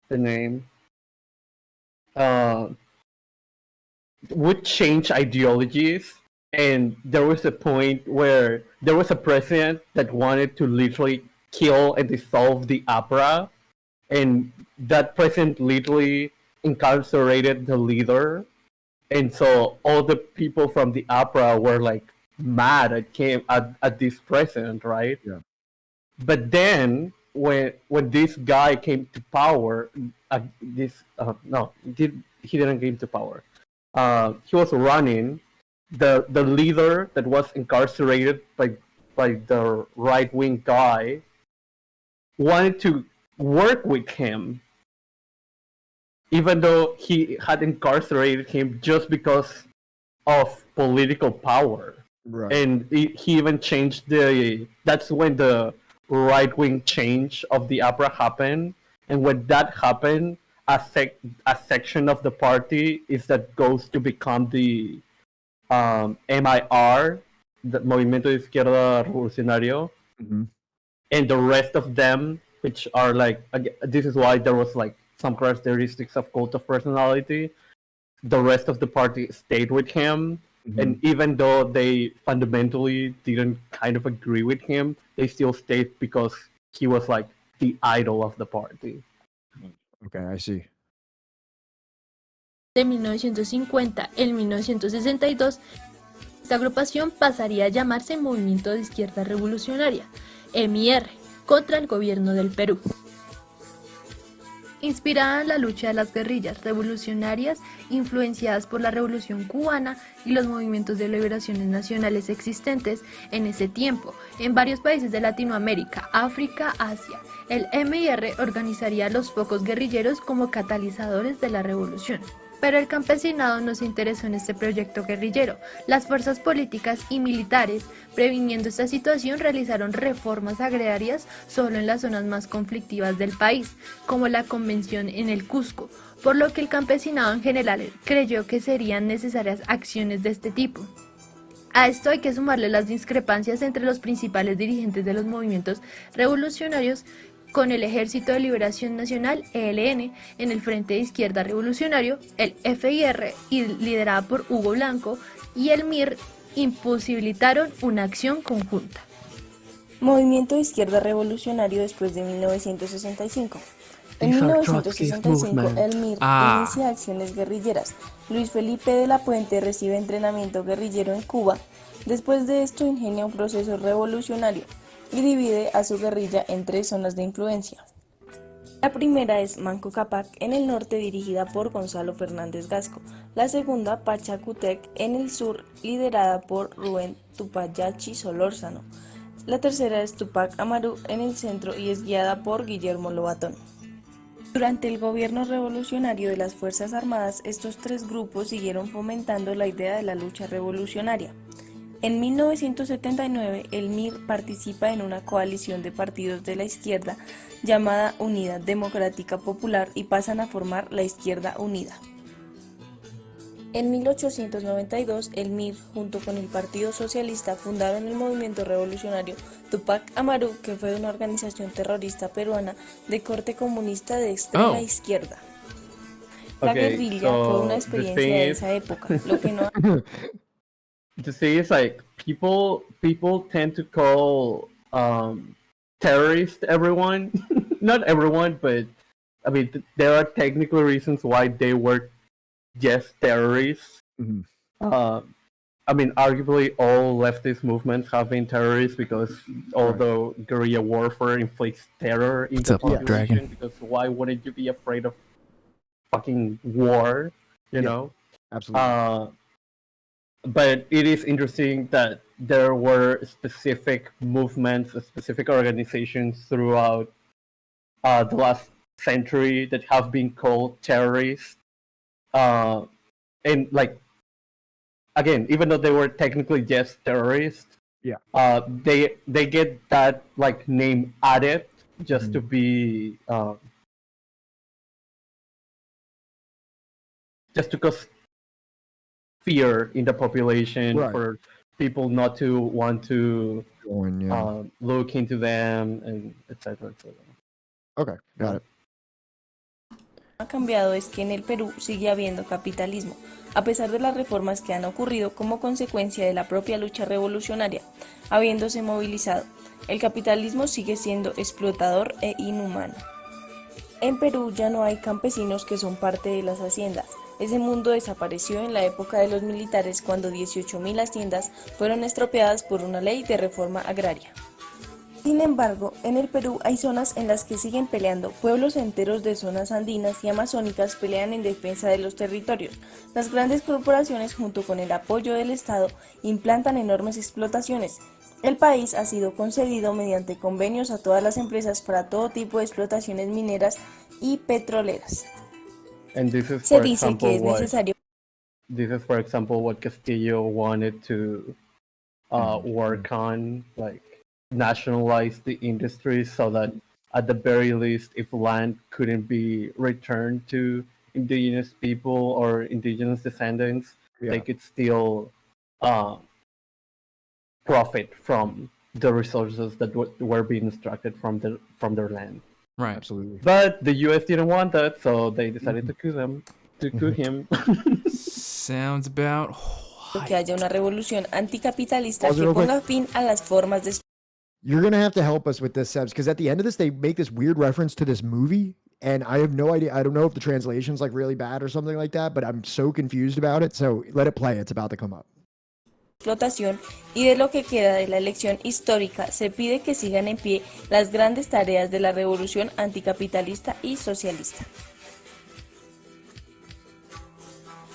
the name, would change ideologies. And there was a point where there was a president that wanted to literally kill and dissolve the APRA, and that president literally incarcerated the leader. And so all the people from the APRA were like mad at this president, right? Yeah. But then when this guy came to power, he didn't came to power. he was running, the leader that was incarcerated by the right wing guy wanted to work with him, even though he had incarcerated him just because of political power. Right. And he even changed that's when the right wing change of the opera happened. And when that happened, a section of the party is that goes to become the MIR, the Movimiento de Izquierda Revolucionario, and the rest of them, which are like, this is why there was like some characteristics of cult of personality. The rest of the party stayed with him, and even though they fundamentally didn't kind of agree with him, they still stayed because he was like the idol of the party. Okay, I see. De 1950 en 1962, esta agrupación pasaría a llamarse Movimiento de Izquierda Revolucionaria, MIR, contra el gobierno del Perú. Inspirada en la lucha de las guerrillas revolucionarias influenciadas por la Revolución Cubana y los movimientos de liberaciones nacionales existentes en ese tiempo en varios países de Latinoamérica, África, Asia, el MIR organizaría a los focos guerrilleros como catalizadores de la revolución. Pero el campesinado no se interesó en este proyecto guerrillero. Las fuerzas políticas y militares, previniendo esta situación, realizaron reformas agrarias solo en las zonas más conflictivas del país, como la convención en el Cusco, por lo que el campesinado en general creyó que serían necesarias acciones de este tipo. A esto hay que sumarle las discrepancias entre los principales dirigentes de los movimientos revolucionarios con el Ejército de Liberación Nacional, ELN, en el Frente de Izquierda Revolucionario, el FIR, liderada por Hugo Blanco, y el MIR, imposibilitaron una acción conjunta. Movimiento de Izquierda Revolucionario después de 1965. En 1965, el MIR inicia acciones guerrilleras. Luis Felipe de la Puente recibe entrenamiento guerrillero en Cuba. Después de esto, ingenia un proceso revolucionario y divide a su guerrilla en 3 zonas de influencia. La primera es Manco Cápac en el norte, dirigida por Gonzalo Fernández Gasco. La segunda, Pachacútec en el sur, liderada por Rubén Tupayachi Solórzano. La tercera es Tupac Amaru en el centro y es guiada por Guillermo Lobatón. Durante el gobierno revolucionario de las Fuerzas Armadas, estos 3 grupos siguieron fomentando la idea de la lucha revolucionaria. En 1979, el MIR participa en una coalición de partidos de la izquierda llamada Unidad Democrática Popular y pasan a formar la Izquierda Unida. En 1892, el MIR, junto con el Partido Socialista, fundaron el movimiento revolucionario Tupac Amaru, que fue una organización terrorista peruana de corte comunista de extrema izquierda. La guerrilla fue una experiencia de esa época, lo que no... To see is like people tend to call terrorist everyone. Not everyone, but I mean there are technical reasons why they were just terrorists. I mean, arguably all leftist movements have been terrorists because although guerrilla warfare inflicts terror in the population, because why wouldn't you be afraid of fucking war? You know? Absolutely. But it is interesting that there were specific movements, specific organizations throughout the last century that have been called terrorists. And like, again, even though they were technically just terrorists, they get that like name added just to be just to cause fear in the population, for people not to want to look into them, and etc. Okay, got it. Ha cambiado es que en el Perú sigue habiendo capitalismo, a pesar de las reformas que han ocurrido como consecuencia de la propia lucha revolucionaria, habiéndose movilizado. El capitalismo sigue siendo explotador e inhumano. En Perú ya no hay campesinos que son parte de las haciendas. Ese mundo desapareció en la época de los militares cuando 18.000 haciendas fueron estropeadas por una ley de reforma agraria. Sin embargo, en el Perú hay zonas en las que siguen peleando. Pueblos enteros de zonas andinas y amazónicas pelean en defensa de los territorios. Las grandes corporaciones, junto con el apoyo del Estado, implantan enormes explotaciones. El país ha sido concedido mediante convenios a todas las empresas para todo tipo de explotaciones mineras y petroleras. And this is, Se for dice example, que es necesario. This is, for example, what Castillo wanted to work on, like nationalize the industry so that at the very least, if land couldn't be returned to indigenous people or indigenous descendants, they could still profit from the resources that were being extracted from their land. Right. Absolutely. But the U.S. didn't want that, so they decided to coup him. Sounds about Que haya una revolución anticapitalista Pause it que real quick. ponga fin a las formas de You're gonna have to help us with this, Sebs, because at the end of this, they make this weird reference to this movie, and I have no idea. I don't know if the translation's like really bad or something like that, but I'm so confused about it. So let it play. It's about to come up. explotación y de lo que queda de la elección histórica, se pide que sigan en pie las grandes tareas de la revolución anticapitalista y socialista.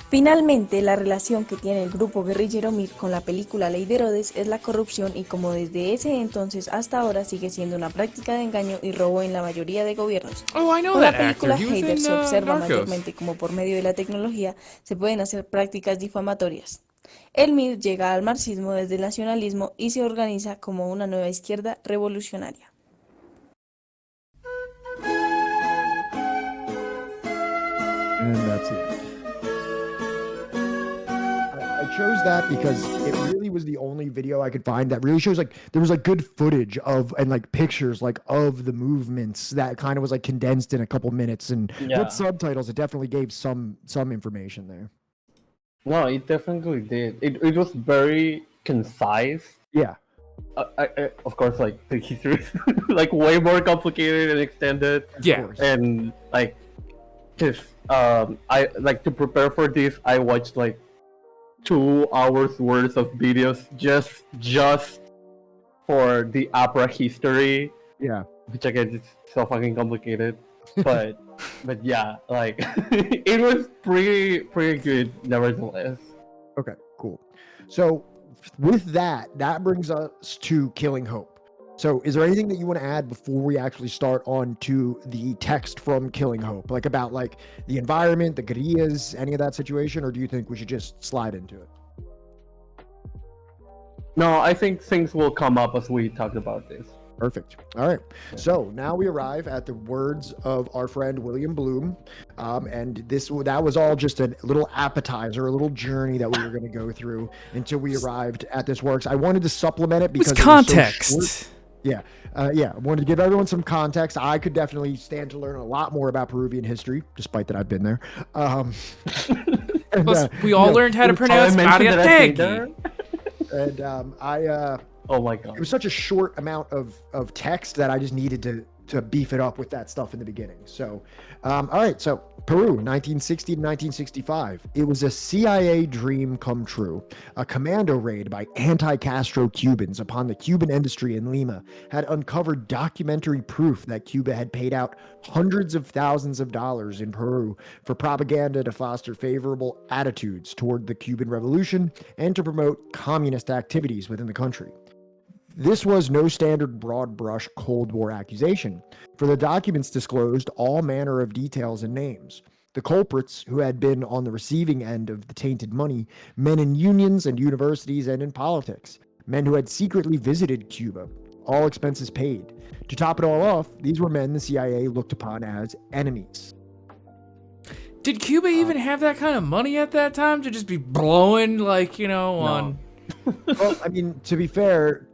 Finalmente, la relación que tiene el grupo guerrillero MIR con la película Ley de Herodes es la corrupción y como desde ese entonces hasta ahora sigue siendo una práctica de engaño y robo en la mayoría de gobiernos. Oh, I know Con la that actor. película He was Hader in se observa Narcos. mayormente como por medio de la tecnología se pueden hacer prácticas difamatorias. El MIR llega al marxismo desde el nacionalismo y se organiza como una nueva izquierda revolucionaria. And that's it. I chose that because it really was the only video I could find that really shows like there was like good footage of and like pictures like of the movements that kind of was like condensed in a couple minutes and with subtitles it definitely gave some information there. No, it definitely did. It was very concise. Yeah. I of course, like the history is like way more complicated and extended. Yeah. And like, just I like to prepare for this. I watched like 2 hours worth of videos just for the opera history. Yeah. Which again is so fucking complicated. But yeah, like it was pretty good nevertheless. Okay, cool. So with that brings us to Killing Hope. So is there anything that you want to add before we actually start on to the text from Killing Hope? Like about like the environment, the guerrillas, any of that situation, or do you think we should just slide into it? No, I think things will come up as we talk about this. Perfect. All right. So now we arrive at the words of our friend William Blum, and that was all just a little appetizer, a little journey that we were going to go through until we arrived at this works. I wanted to supplement it because it's context. It was so short. Yeah. I wanted to give everyone some context. I could definitely stand to learn a lot more about Peruvian history, despite that I've been there. Plus, we all learned how to pronounce Mariategui. And oh my god, it was such a short amount of text that I just needed to beef it up with that stuff in the beginning. So, all right. So Peru, 1960 to 1965. It was a CIA dream come true. A commando raid by anti-Castro Cubans upon the Cuban industry in Lima had uncovered documentary proof that Cuba had paid out hundreds of thousands of dollars in Peru for propaganda to foster favorable attitudes toward the Cuban Revolution and to promote communist activities within the country. This was no standard broad brush Cold War accusation, for the documents disclosed all manner of details and names. The culprits, who had been on the receiving end of the tainted money, men in unions and universities and in politics, men who had secretly visited Cuba, all expenses paid. To top it all off, these were men the CIA looked upon as enemies. Did Cuba even have that kind of money at that time to just be blowing, like, on... Well, I mean, to be fair,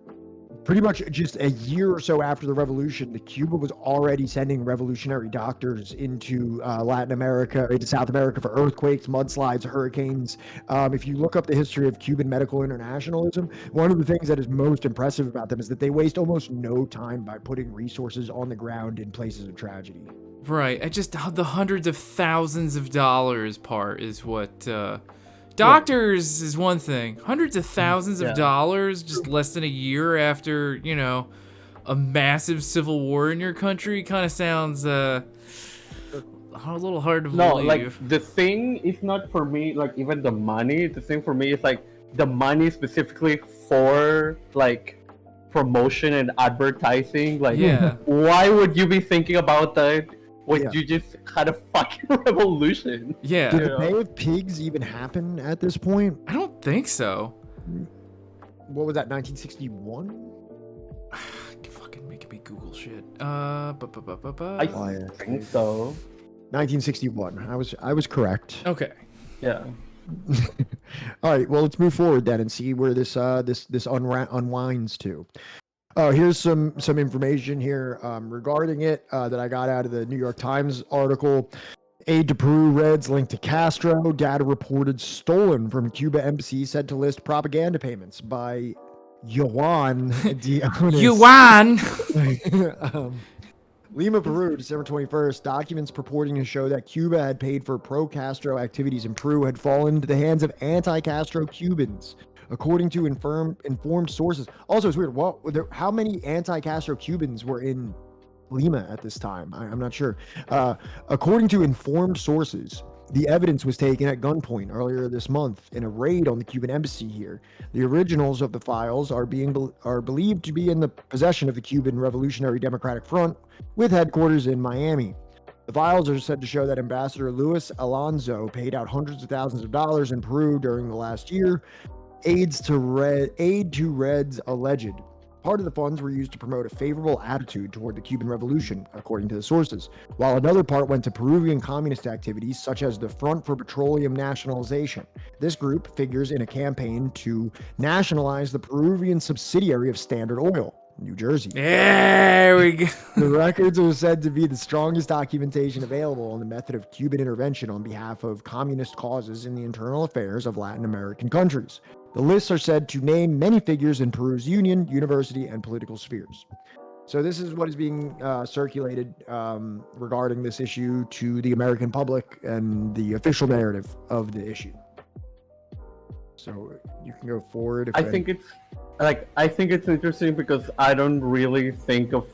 pretty much just a year or so after the revolution, Cuba was already sending revolutionary doctors into Latin America, into South America for earthquakes, mudslides, hurricanes. If you look up the history of Cuban medical internationalism, one of the things that is most impressive about them is that they waste almost no time by putting resources on the ground in places of tragedy. Right. The hundreds of thousands of dollars part is what... Doctors is one thing. Hundreds of thousands of dollars just less than a year after, a massive civil war in your country kind of sounds a little hard to believe. No, like the thing is not for me, like even the money. The thing for me is like the money specifically for like promotion and advertising. Like, why would you be thinking about that when you just had a fucking revolution? Yeah. Did the Bay of Pigs even happen at this point? I don't think so. What was that, 1961? Fucking making me Google shit. I think so. 1961. I was correct. Okay. Yeah. All right. Well, let's move forward then and see where this unwinds to. Here's some information here regarding it that I got out of the New York Times article. Aid to Peru Reds linked to Castro. Data reported stolen from Cuba embassy said to list propaganda payments by Juan Dionis. Lima, Peru, December 21st. Documents purporting to show that Cuba had paid for pro-Castro activities in Peru had fallen into the hands of anti-Castro Cubans, according to informed sources. Also, it's weird. How many anti-Castro Cubans were in Lima at this time? I'm not sure. According to informed sources, the evidence was taken at gunpoint earlier this month in a raid on the Cuban embassy here. The originals of the files are believed to be in the possession of the Cuban Revolutionary Democratic Front, with headquarters in Miami. The files are said to show that Ambassador Luis Alonso paid out hundreds of thousands of dollars in Peru during the last year. Aid to Reds alleged. Part of the funds were used to promote a favorable attitude toward the Cuban Revolution, according to the sources, while another part went to Peruvian communist activities such as the Front for Petroleum Nationalization. This group figures in a campaign to nationalize the Peruvian subsidiary of Standard Oil, New Jersey. There we go. The records are said to be the strongest documentation available on the method of Cuban intervention on behalf of communist causes in the internal affairs of Latin American countries. The lists are said to name many figures in Peru's union, university, and political spheres. So this is what is being circulated regarding this issue to the American public and the official narrative of the issue. So you can go forward. I think it's interesting because I don't really think of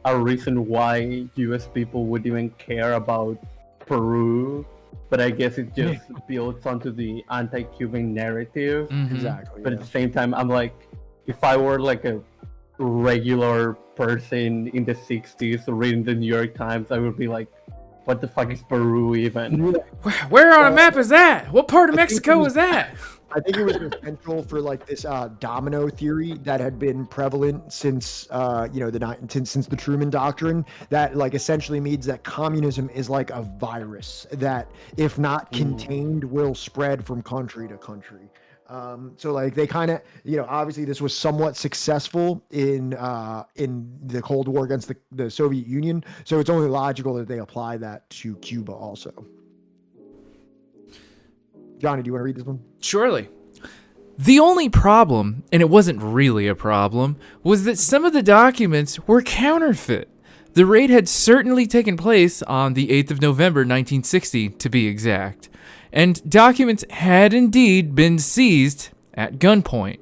a reason why U.S. people would even care about Peru. But I guess it just builds onto the anti-Cuban narrative. Mm-hmm. Exactly. But at the same time, I'm like, if I were like a regular person in the 60s reading the New York Times, I would be like, what the fuck is Peru even? Where on a map is that? What part of Mexico is that? I think it was essential for like this domino theory that had been prevalent since since the Truman Doctrine, that like essentially means that communism is like a virus that, if not contained, will spread from country to country. So like they kind of, obviously this was somewhat successful in the Cold War against the Soviet Union. So it's only logical that they apply that to Cuba also. Johnny, do you want to read this one? Surely. The only problem, and it wasn't really a problem, was that some of the documents were counterfeit. The raid had certainly taken place on the 8th of November 1960, to be exact, and documents had indeed been seized at gunpoint.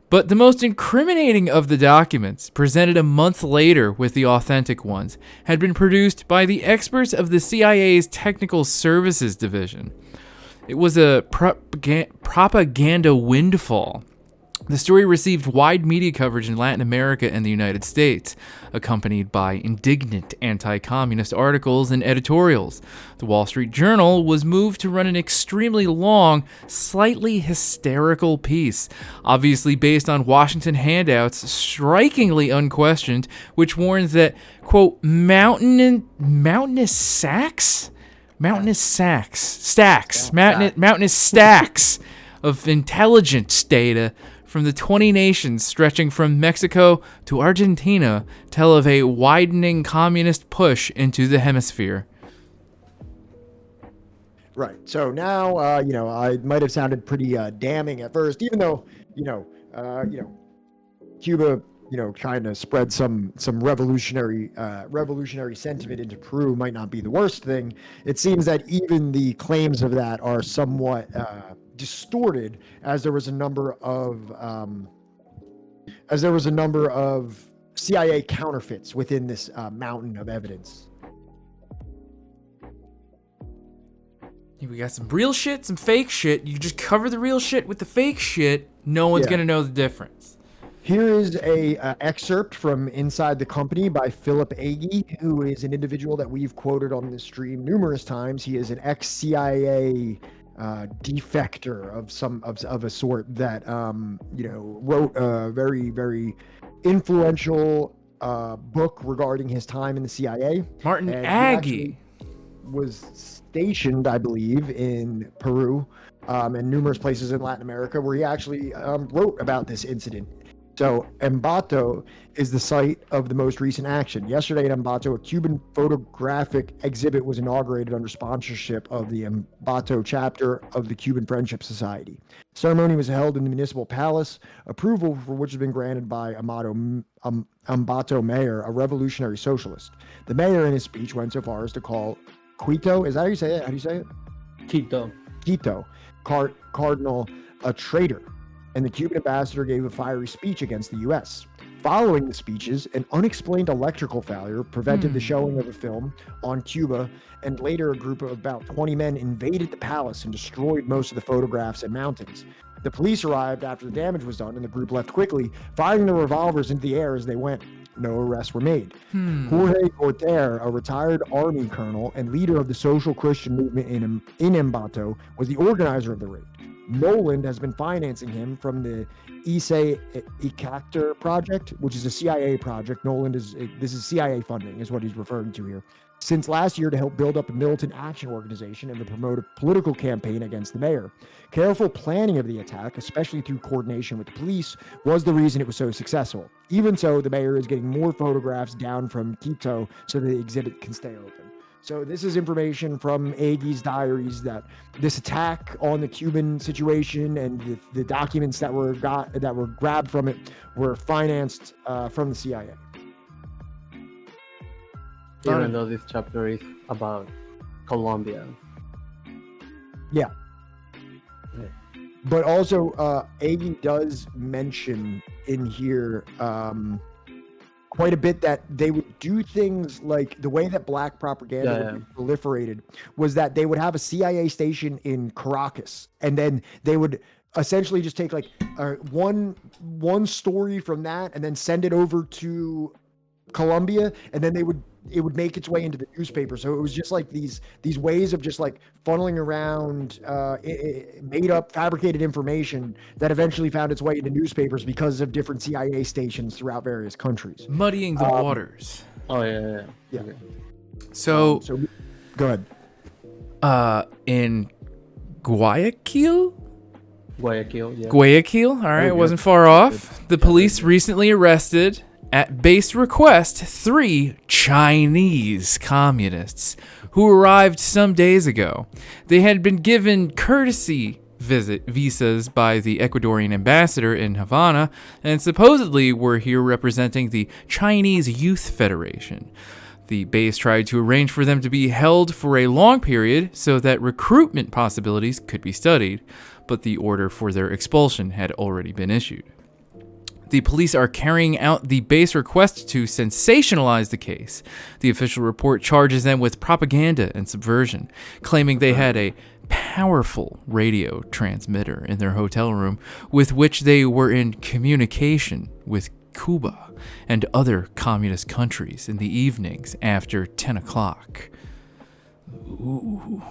But the most incriminating of the documents, presented a month later with the authentic ones, had been produced by the experts of the CIA's Technical Services Division. It was a propaganda windfall. The story received wide media coverage in Latin America and the United States, accompanied by indignant anti-communist articles and editorials. The Wall Street Journal was moved to run an extremely long, slightly hysterical piece, obviously based on Washington handouts, strikingly unquestioned, which warns that, quote, mountainous stacks of intelligence data from the 20 nations stretching from Mexico to Argentina tell of a widening communist push into the hemisphere. Right. So now, I might have sounded pretty damning at first, even though, Cuba, trying to spread some revolutionary sentiment into Peru might not be the worst thing. It seems that even the claims of that are somewhat distorted, as there was a number of CIA counterfeits within this mountain of evidence. We got some real shit, some fake shit. You just cover the real shit with the fake shit. No one's gonna know the difference. Here is a excerpt from Inside the Company by Philip Agee, who is an individual that we've quoted on this stream numerous times. He is an ex-CIA defector of a sort that wrote a very, very influential book regarding his time in the CIA. Martin Agee was stationed, I believe, in Peru and numerous places in Latin America where he actually wrote about this incident. So Ambato is the site of the most recent action. Yesterday in Ambato, a Cuban photographic exhibit was inaugurated under sponsorship of the Ambato chapter of the Cuban Friendship Society. Ceremony was held in the municipal palace, approval for which has been granted by Ambato mayor, a revolutionary socialist. The mayor in his speech went so far as to call Quito, is that how you say it? How do you say it? Quito, Cardinal, a traitor. And the Cuban ambassador gave a fiery speech against the U.S. Following the speeches, an unexplained electrical failure prevented the showing of a film on Cuba, and later a group of about 20 men invaded the palace and destroyed most of the photographs and mountings. The police arrived after the damage was done, and the group left quickly, firing their revolvers into the air as they went. No arrests were made. Jorge Corter, a retired army colonel and leader of the social Christian movement in Ambato, was the organizer of the raid. Noland has been financing him from the Ise Icactor project, which is a CIA project. This is CIA funding, is what he's referring to here. Since last year to help build up a militant action organization and to promote a political campaign against the mayor. Careful planning of the attack, especially through coordination with the police, was the reason it was so successful. Even so, the mayor is getting more photographs down from Quito so the exhibit can stay open. So this is information from Agee's diaries that this attack on the Cuban situation and the documents that were grabbed from it were financed from the CIA. Even though this chapter is about Colombia. Yeah. But also, Agee does mention in here quite a bit that they would do things like the way that black propaganda proliferated was that they would have a CIA station in Caracas, and then they would essentially just take like one story from that and then send it over to Colombia, and then it would make its way into the newspaper. So it was just like these ways of just like funneling around made up fabricated information that eventually found its way into newspapers because of different CIA stations throughout various countries, muddying the waters. Yeah. Okay. So go ahead. In Guayaquil, yeah. Guayaquil, all right, it wasn't far off. The police recently arrested, at base request, 3 Chinese communists who arrived some days ago. They had been given courtesy visas by the Ecuadorian ambassador in Havana and supposedly were here representing the Chinese Youth Federation. The base tried to arrange for them to be held for a long period so that recruitment possibilities could be studied, but the order for their expulsion had already been issued. The police are carrying out the base request to sensationalize the case. The official report charges them with propaganda and subversion, claiming they had a powerful radio transmitter in their hotel room with which they were in communication with Cuba and other communist countries in the evenings after 10 o'clock. Ooh.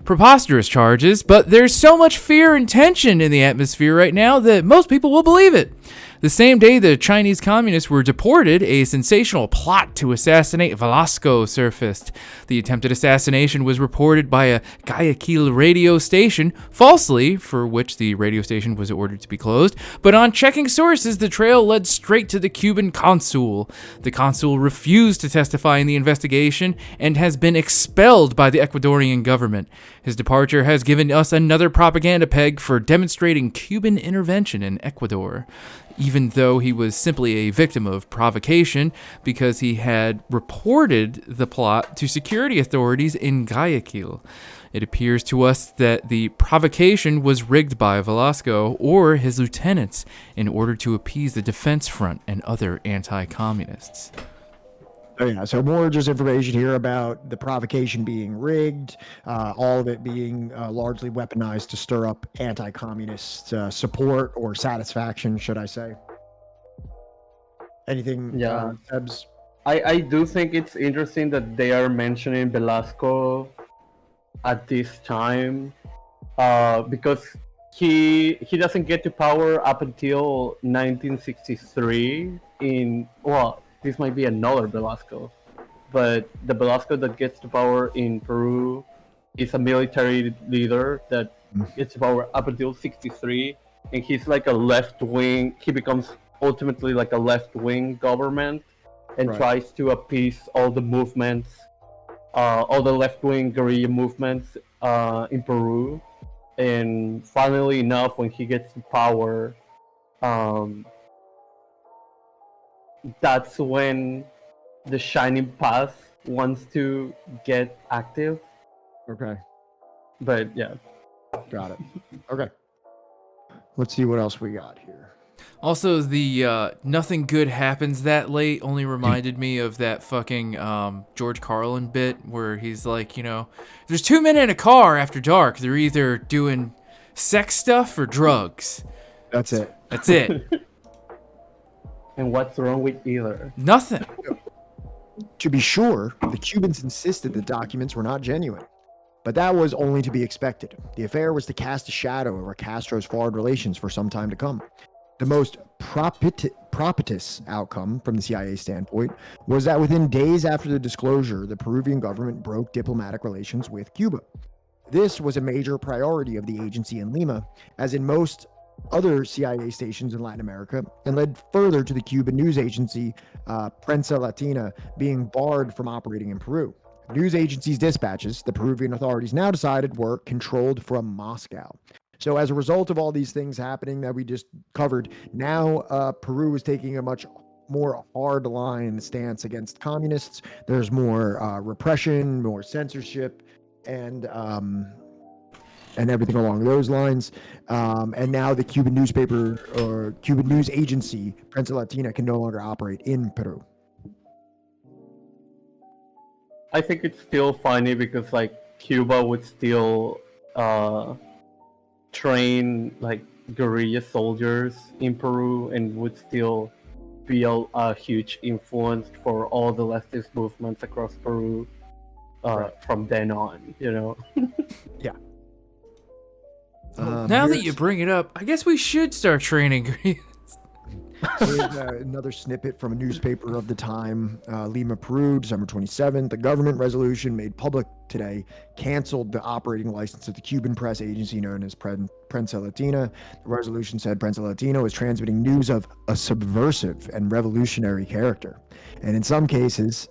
Preposterous charges, but there's so much fear and tension in the atmosphere right now that most people will believe it. The same day the Chinese communists were deported, a sensational plot to assassinate Velasco surfaced. The attempted assassination was reported by a Guayaquil radio station, falsely, for which the radio station was ordered to be closed, but on checking sources, the trail led straight to the Cuban consul. The consul refused to testify in the investigation and has been expelled by the Ecuadorian government. His departure has given us another propaganda peg for demonstrating Cuban intervention in Ecuador. even though he was simply a victim of provocation because he had reported the plot to security authorities in Guayaquil. It appears to us that the provocation was rigged by Velasco or his lieutenants in order to appease the Defense Front and other anti-communists. Oh, yeah, so more just information here about the provocation being rigged, all of it being largely weaponized to stir up anti-communist support or satisfaction, should I say. Anything, Sebs? I do think it's interesting that they are mentioning Velasco at this time, because he doesn't get to power up until 1963 this might be another Velasco, but the Velasco that gets to power in Peru is a military leader that gets to power up until 63, and he's like a left-wing, he becomes ultimately like a left-wing government and tries to appease all the movements, all the left-wing guerrilla movements in Peru. And finally enough, when he gets to power, that's when the Shining Path wants to get active. Okay. But yeah. Got it. Okay. Let's see what else we got here. Also, the nothing good happens that late only reminded me of that fucking George Carlin bit where he's like, there's 2 men in a car after dark. They're either doing sex stuff or drugs. That's it. That's it. And what's wrong with either? Nothing. To be sure, the Cubans insisted the documents were not genuine, but that was only to be expected. The affair was to cast a shadow over Castro's foreign relations for some time to come. The most propitious outcome from the CIA standpoint was that within days after the disclosure, the Peruvian government broke diplomatic relations with Cuba. This was a major priority of the agency in Lima, as in most other CIA stations in Latin America, and led further to the Cuban news agency, Prensa Latina, being barred from operating in Peru. News agency's dispatches, the Peruvian authorities now decided, were controlled from Moscow. So as a result of all these things happening that we just covered, now Peru is taking a much more hard-line stance against communists. There's more repression, more censorship, and everything along those lines. And now the Cuban newspaper or Cuban news agency, Prensa Latina, can no longer operate in Peru. I think it's still funny because like Cuba would still train like guerrilla soldiers in Peru and would still be a huge influence for all the leftist movements across Peru from then on, Yeah. Now that you bring it up, I guess we should start training guerrillas. Here's another snippet from a newspaper of the time, Lima, Peru, December 27th. The government resolution made public today canceled the operating license of the Cuban press agency known as Prensa Latina. The resolution said Prensa Latina was transmitting news of a subversive and revolutionary character, and in some cases,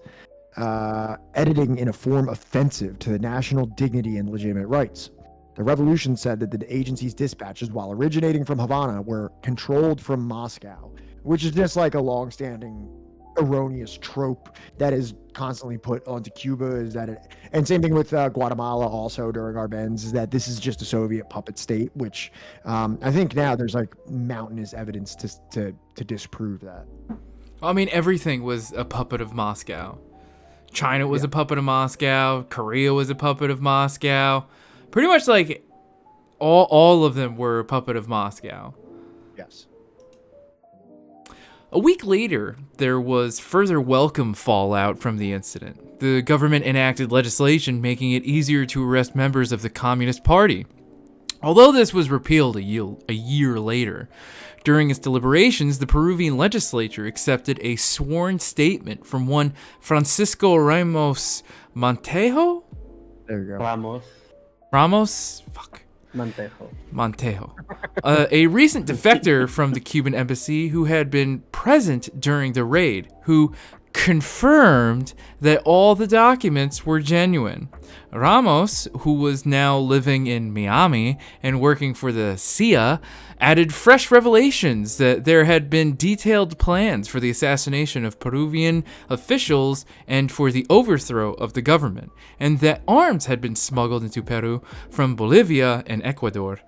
editing in a form offensive to the national dignity and legitimate rights. The revolution said that the agency's dispatches, while originating from Havana, were controlled from Moscow, which is just like a long-standing erroneous trope that is constantly put onto Cuba. And same thing with Guatemala also during Arbenz, is that this is just a Soviet puppet state, which I think now there's like mountainous evidence to disprove that. I mean, everything was a puppet of Moscow. China was a puppet of Moscow. Korea was a puppet of Moscow. Pretty much like all of them were a puppet of Moscow. Yes. A week later, there was further welcome fallout from the incident. The government enacted legislation making it easier to arrest members of the Communist Party. Although this was repealed a year later, during its deliberations, the Peruvian legislature accepted a sworn statement from one Francisco Ramos Montejo? There you go. Ramos? Fuck. Montejo. A recent defector from the Cuban embassy who had been present during the raid, who confirmed that all the documents were genuine. Ramos, who was now living in Miami and working for the CIA, added fresh revelations that there had been detailed plans for the assassination of Peruvian officials and for the overthrow of the government, and that arms had been smuggled into Peru from Bolivia and Ecuador,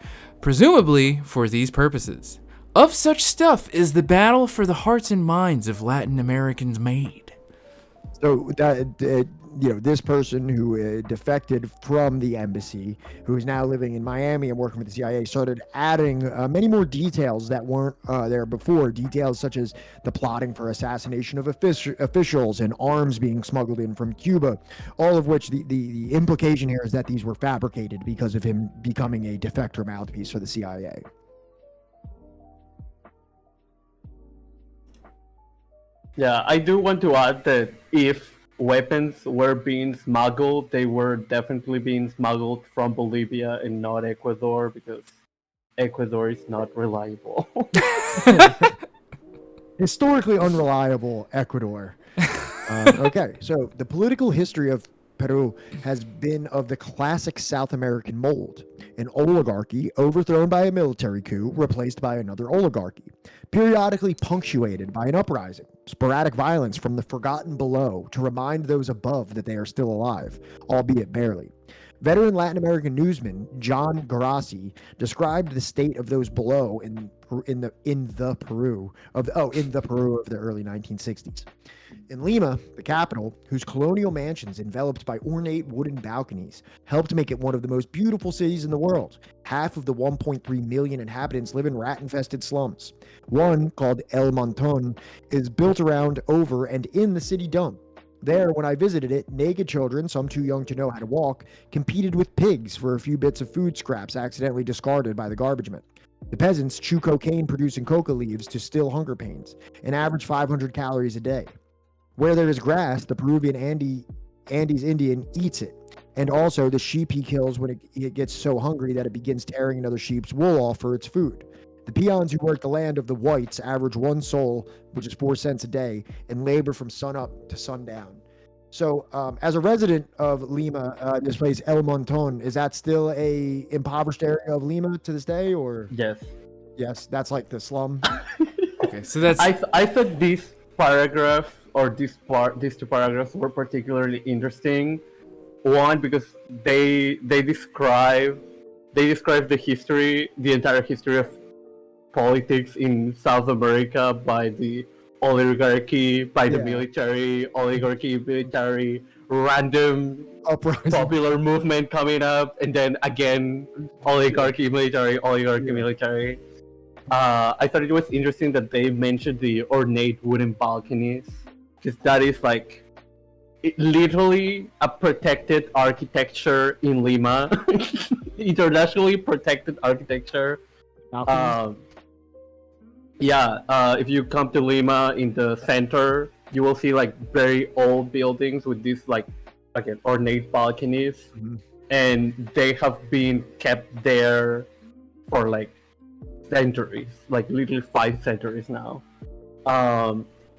presumably for these purposes. Of such stuff is the battle for the hearts and minds of Latin Americans made. So that this person who defected from the embassy, who is now living in Miami and working with the CIA, started adding many more details that weren't there before. Details such as the plotting for assassination of officials and arms being smuggled in from Cuba, all of which the implication here is that these were fabricated because of him becoming a defector mouthpiece for the CIA. Yeah, I do want to add that if weapons were being smuggled, they were definitely being smuggled from Bolivia and not Ecuador, because Ecuador is not reliable. Historically unreliable Ecuador. Okay, so the political history of Peru has been of the classic South American mold: an oligarchy overthrown by a military coup, replaced by another oligarchy, periodically punctuated by an uprising, sporadic violence from the forgotten below to remind those above that they are still alive, albeit barely. Veteran Latin American newsman John Garassi described the state of those below in the Peru of the early 1960s. In Lima, the capital, whose colonial mansions enveloped by ornate wooden balconies helped make it one of the most beautiful cities in the world, half of the 1.3 million inhabitants live in rat-infested slums. One, called El Monton, is built around, over, and in the city dump. There, when I visited it, naked children, some too young to know how to walk, competed with pigs for a few bits of food scraps accidentally discarded by the garbage men. The peasants chew cocaine producing coca leaves to still hunger pains, and average 500 calories a day. Where there is grass, the Peruvian Andes Indian eats it, and also the sheep he kills when it gets so hungry that it begins tearing another sheep's wool off for its food. The peons who work the land of the whites average one sol, which is 4 cents a day, and labor from sunup to sundown. So, as a resident of Lima, this place El Monton, is that still a impoverished area of Lima to this day, or? Yes, that's like the slum. Okay, so that's. I thought this paragraph or these two paragraphs were particularly interesting. One, because they describe the entire history of politics in South America by the oligarchy, by the military, random uprising, popular movement coming up, and then again oligarchy, military. I thought it was interesting that they mentioned the ornate wooden balconies, because that is like literally a protected architecture in Lima, internationally protected architecture. If you come to Lima in the center, you will see like very old buildings with these like again ornate balconies, and they have been kept there for like centuries, like literally 5 centuries now.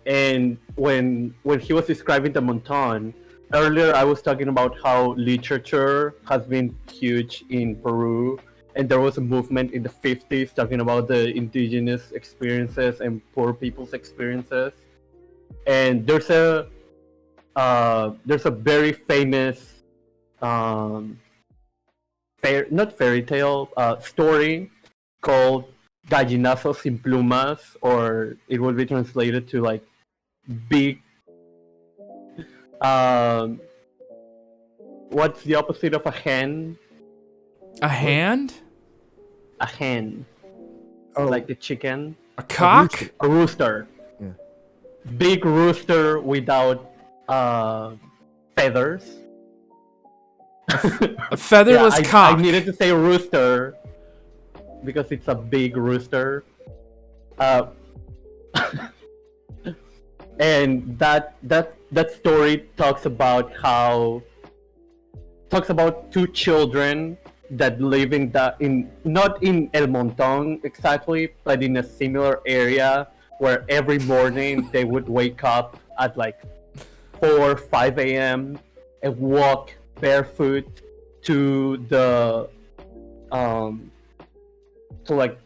And when he was describing the Monton earlier, I was talking about how literature has been huge in Peru, and there was a movement in the 50s talking about the indigenous experiences and poor people's experiences. And there's a very famous not fairy tale story called Gallinazos sin plumas, or it would be translated to like big what's the opposite of a hen? A hand? A hen. Oh, like the chicken. A cock? A rooster. Yeah. Big rooster without feathers. A featherless cock. I needed to say rooster because it's a big rooster. And that story talks about two children that live not in El Monton exactly, but in a similar area where every morning they would wake up at like 4 5 a.m. and walk barefoot to the to like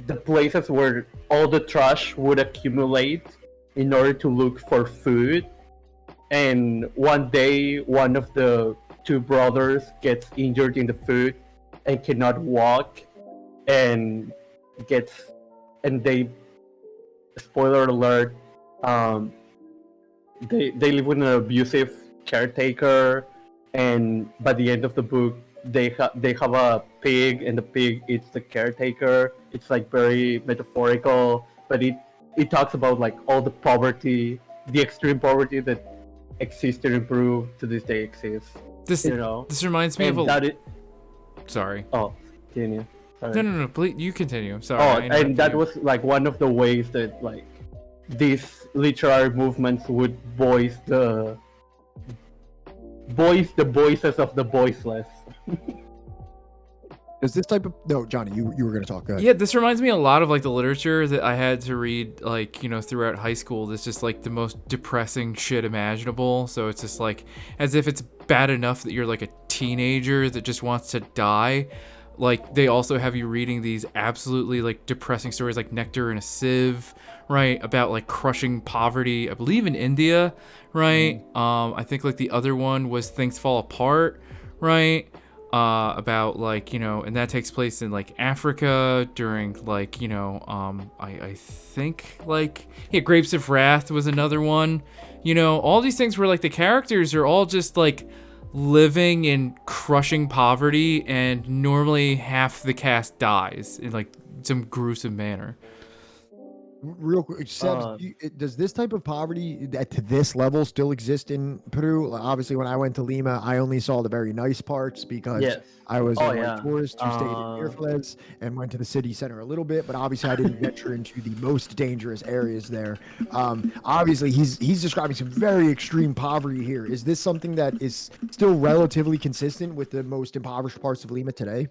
the places where all the trash would accumulate in order to look for food. And one day, one of the two brothers gets injured in the food and cannot walk, and they, spoiler alert, they live with an abusive caretaker, and by the end of the book, they have a pig, and the pig eats the caretaker. It's like very metaphorical, but it talks about like all the poverty, the extreme poverty that existed in Peru to this day exists. This reminds me of a. Sorry. Oh, continue. Sorry. No. Please, you continue. Sorry. Oh, and that was like one of the ways that like these literary movements would voice the voices of the voiceless. Does this type of Johnny, you were going to talk. Go ahead. Yeah, this reminds me a lot of like the literature that I had to read like, throughout high school. That's just like the most depressing shit imaginable. So it's just like as if it's bad enough that you're like a teenager that just wants to die. Like they also have you reading these absolutely like depressing stories like Nectar in a Sieve, right? About like crushing poverty, I believe in India, right? I think like the other one was Things Fall Apart, right? About like, and that takes place in like Africa during like, I think like, Grapes of Wrath was another one, all these things where like the characters are all just like living in crushing poverty, and normally half the cast dies in like some gruesome manner. Real quick, does this type of poverty to this level still exist in Peru? Obviously, when I went to Lima, I only saw the very nice parts because I was a tourist who stayed in Miraflores and went to the city center a little bit, but obviously I didn't venture into the most dangerous areas there. Obviously, he's describing some very extreme poverty here. Is this something that is still relatively consistent with the most impoverished parts of Lima today?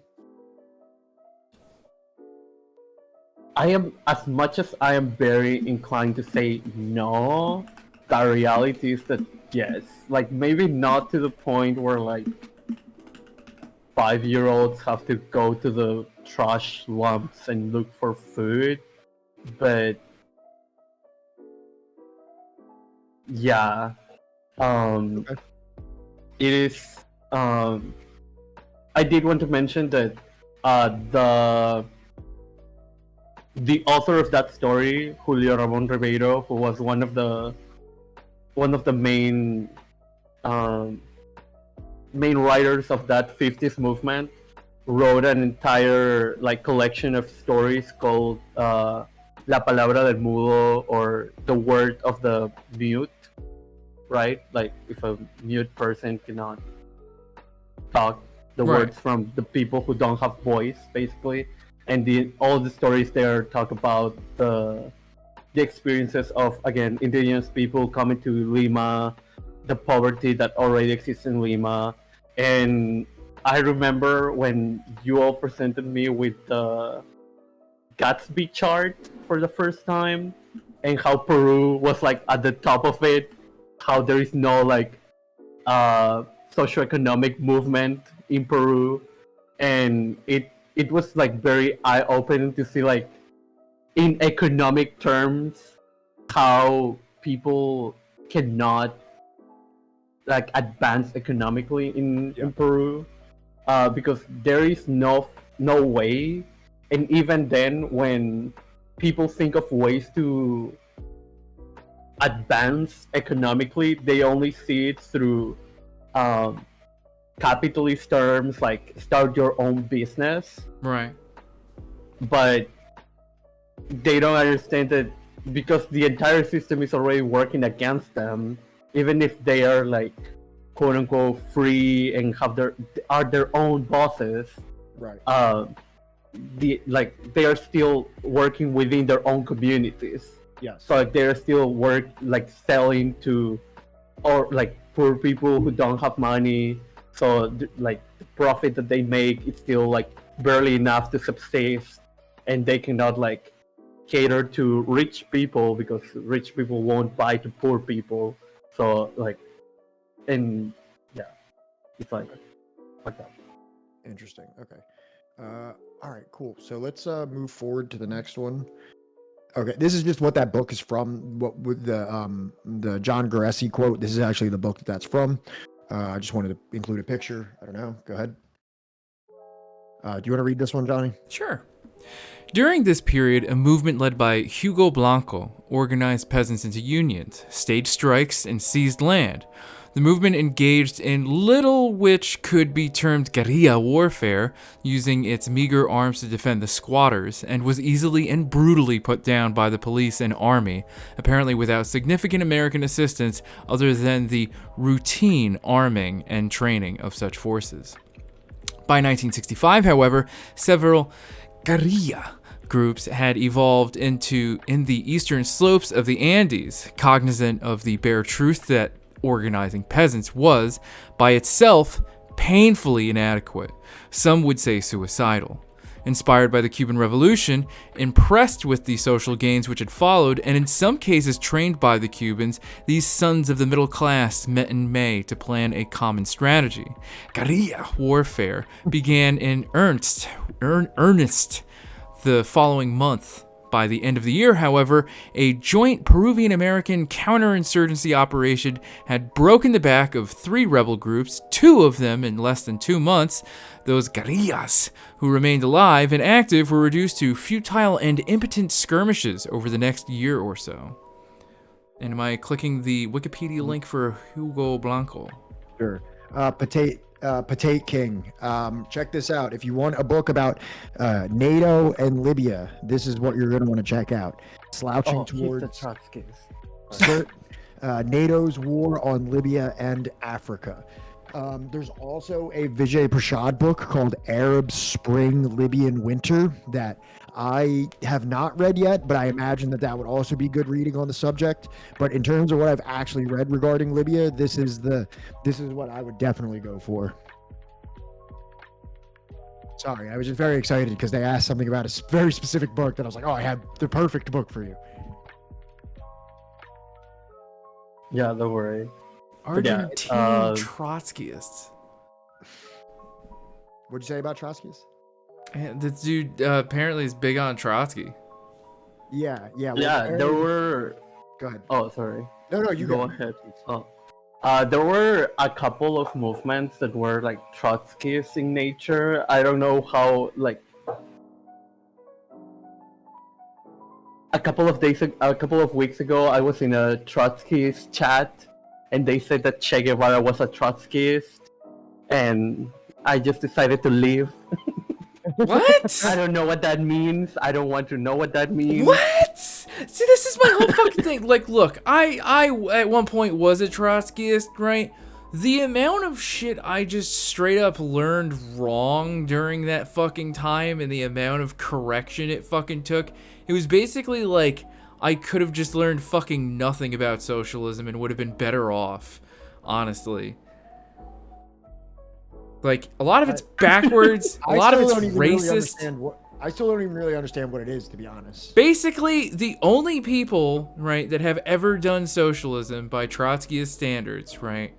As much as I am very inclined to say no, the reality is that yes. Like maybe not to the point where like 5-year-olds have to go to the trash lumps and look for food, but yeah, it is. I did want to mention that the author of that story, Julio Ramon Ribeiro, who was one of the main writers of that 50s movement, wrote an entire like collection of stories called La Palabra del Mudo, or the word of the mute, right? Like if a mute person cannot talk, the words from the people who don't have voice, basically. And all the stories there talk about the experiences of, again, indigenous people coming to Lima, the poverty that already exists in Lima. And I remember when you all presented me with the Gatsby chart for the first time, and how Peru was like at the top of it, how there is no like socioeconomic movement in Peru, and it was like very eye-opening to see like in economic terms how people cannot like advance economically in Peru, because there is no way. And even then, when people think of ways to advance economically, they only see it through capitalist terms, like start your own business, right? But they don't understand that because the entire system is already working against them, even if they are like quote unquote free and are their own bosses, right? They are still working within their own communities. Yes. So they're still selling to, or like poor people who don't have money. So like the profit that they make is still like barely enough to subsist, and they cannot like cater to rich people because rich people won't buy to poor people. So like, and yeah, it's like that. Interesting. Okay. All right. Cool. So let's move forward to the next one. Okay, this is just what that book is from. What with the John Garessi quote. This is actually the book that's from. I just wanted to include a picture. I don't know. Go ahead. Do you want to read this one, Johnny? Sure. During this period, a movement led by Hugo Blanco organized peasants into unions, staged strikes, and seized land. The movement engaged in little which could be termed guerrilla warfare, using its meager arms to defend the squatters, and was easily and brutally put down by the police and army, apparently without significant American assistance other than the routine arming and training of such forces. By 1965, however, several guerrilla groups had evolved in the eastern slopes of the Andes, cognizant of the bare truth that organizing peasants was, by itself, painfully inadequate. Some would say suicidal. Inspired by the Cuban Revolution, impressed with the social gains which had followed, and in some cases trained by the Cubans, these sons of the middle class met in May to plan a common strategy. Guerrilla warfare began in earnest the following month. By the end of the year, however, a joint Peruvian-American counterinsurgency operation had broken the back of 3 rebel groups, 2 of them in less than 2 months. Those guerrillas who remained alive and active were reduced to futile and impotent skirmishes over the next year or so. And am I clicking the Wikipedia link for Hugo Blanco? Sure. Patate King. Check this out. If you want a book about NATO and Libya, this is what you're going to want to check out. Slouching towards NATO's war on Libya and Africa. There's also a Vijay Prashad book called Arab Spring, Libyan Winter that I have not read yet, but I imagine that would also be good reading on the subject. But in terms of what I've actually read regarding Libya, this is what I would definitely go for. Sorry, I was just very excited because they asked something about a very specific book that I was like, oh, I have the perfect book for you. Yeah, don't worry. Argentinian Trotskyists. What'd you say about Trotskyists? This dude apparently is big on Trotsky. Yeah. There were. Go ahead. Oh, sorry. No, you go ahead. There were a couple of movements that were like Trotskyist in nature. I don't know how. Like a couple of weeks ago, I was in a Trotskyist chat, and they said that Che Guevara was a Trotskyist, and I just decided to leave. What? I don't know what that means. I don't want to know what that means. What? See, this is my whole fucking thing. Like, look, I at one point was a Trotskyist, right? The amount of shit I just straight up learned wrong during that fucking time and the amount of correction it fucking took, it was basically like I could have just learned fucking nothing about socialism and would have been better off, honestly. Like, a lot of it's backwards, a lot of it's racist. I still don't even really understand what it is, to be honest. Basically, the only people, right, that have ever done socialism by Trotskyist standards, right,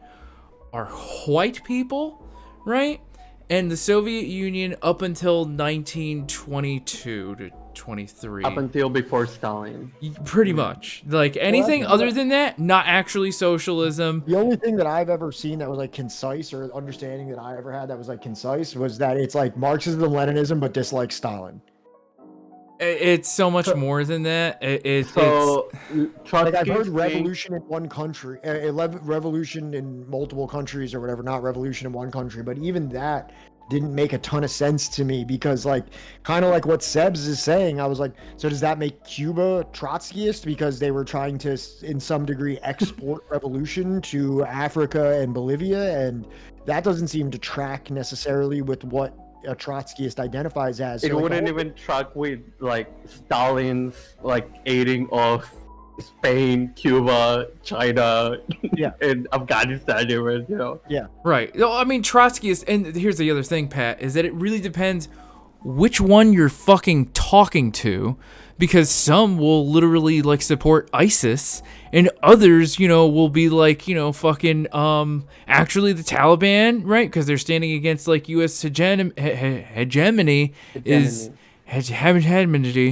are white people, right, and the Soviet Union up until 1922 to 23. Up until before Stalin. Pretty much. Like, anything other than that, not actually socialism. The only thing that I've ever seen that was like concise, or understanding that I ever had that was like concise, was that it's like Marxism and Leninism but dislikes Stalin. It's so much more than that. It's like I've heard revolution in one country, revolution in multiple countries or whatever, not revolution in one country, but even that didn't make a ton of sense to me, because like kind of like what Sebs is saying, I was like, so does that make Cuba Trotskyist because they were trying to in some degree export revolution to Africa and Bolivia, and that doesn't seem to track necessarily with what a Trotskyist identifies as. So it wouldn't even track with like Stalin's like aiding of Spain, Cuba, China, and Afghanistan, even, Yeah. Right. No, I mean, Trotskyist, and here's the other thing, Pat, is that it really depends which one you're fucking talking to, because some will literally like support ISIS and others, you know, will be like, you know, fucking actually the Taliban, right? Because they're standing against like US hegemony.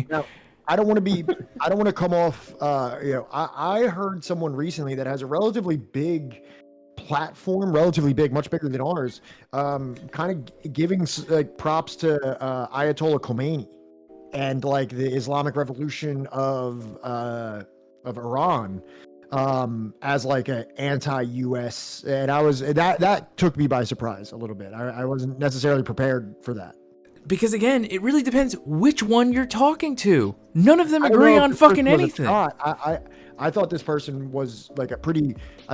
Now, I don't want to come off, I heard someone recently that has a relatively big platform, much bigger than ours, kind of giving like props to Ayatollah Khomeini and like the Islamic Revolution of Iran, as like an anti-US, and that took me by surprise a little bit. I wasn't necessarily prepared for that. Because again, it really depends which one you're talking to. None of them agree on fucking anything. I thought this person was like I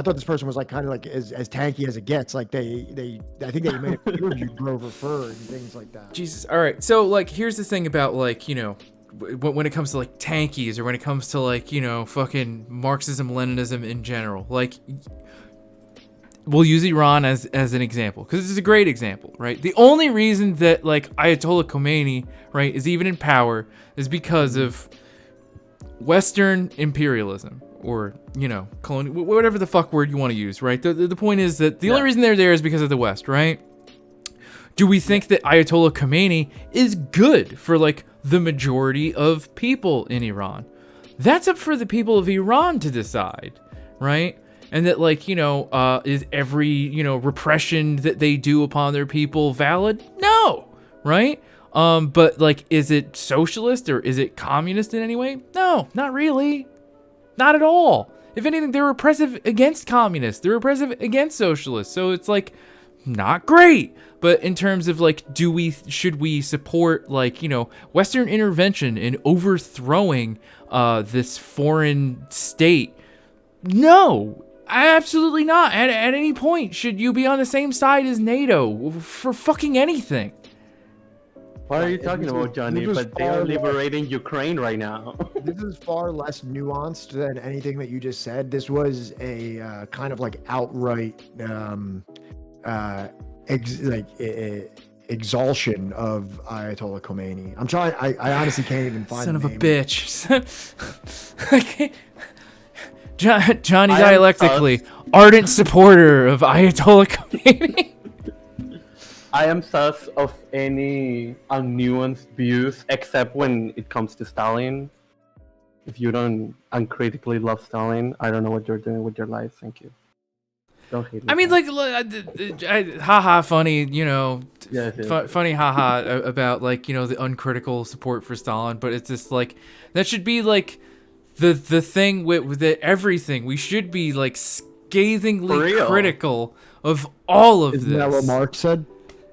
thought this person was like kind of like as tanky as it gets. Like I think they may have interviewed Grover Fur and things like that. Jesus. All right. So like, here's the thing about like, you know, when it comes to like tankies, or when it comes to like, you know, fucking Marxism, Leninism in general, like, we'll use Iran as an example because this is a great example, right? The only reason that like Ayatollah Khomeini, right, is even in power is because of Western imperialism, or, you know, whatever the fuck word you want to use, right? The point is that the only reason they're there is because of the West, right? Do we think that Ayatollah Khomeini is good for like the majority of people in Iran? That's up for the people of Iran to decide, right? And that, like, you know, is every, you know, repression that they do upon their people valid? No, right? But like, is it socialist or is it communist in any way? No, not really. Not at all. If anything, they're repressive against communists. They're repressive against socialists. So it's like, not great. But in terms of like, should we support like, you know, Western intervention in overthrowing this foreign state? No, absolutely not. At any point should you be on the same side as NATO for fucking anything. What are you talking about, Johnny? But they are liberating Ukraine right now. This is far less nuanced than anything that you just said. This was a kind of like outright exaltation of Ayatollah Khomeini. I'm trying. I honestly can't even find. Son the of name. a bitch. I can't. Johnny dialectically, ardent supporter of Ayatollah Khomeini. I am sus of any unnuanced views, except when it comes to Stalin. If you don't uncritically love Stalin, I don't know what you're doing with your life. Thank you. Don't hate me. I mean, like, haha, funny, you know, funny, haha, about, like, you know, the uncritical support for Stalin, but it's just, like, that should be, like, the thing with everything. We should be, like, scathingly critical of all of this. Isn't that what Marx said?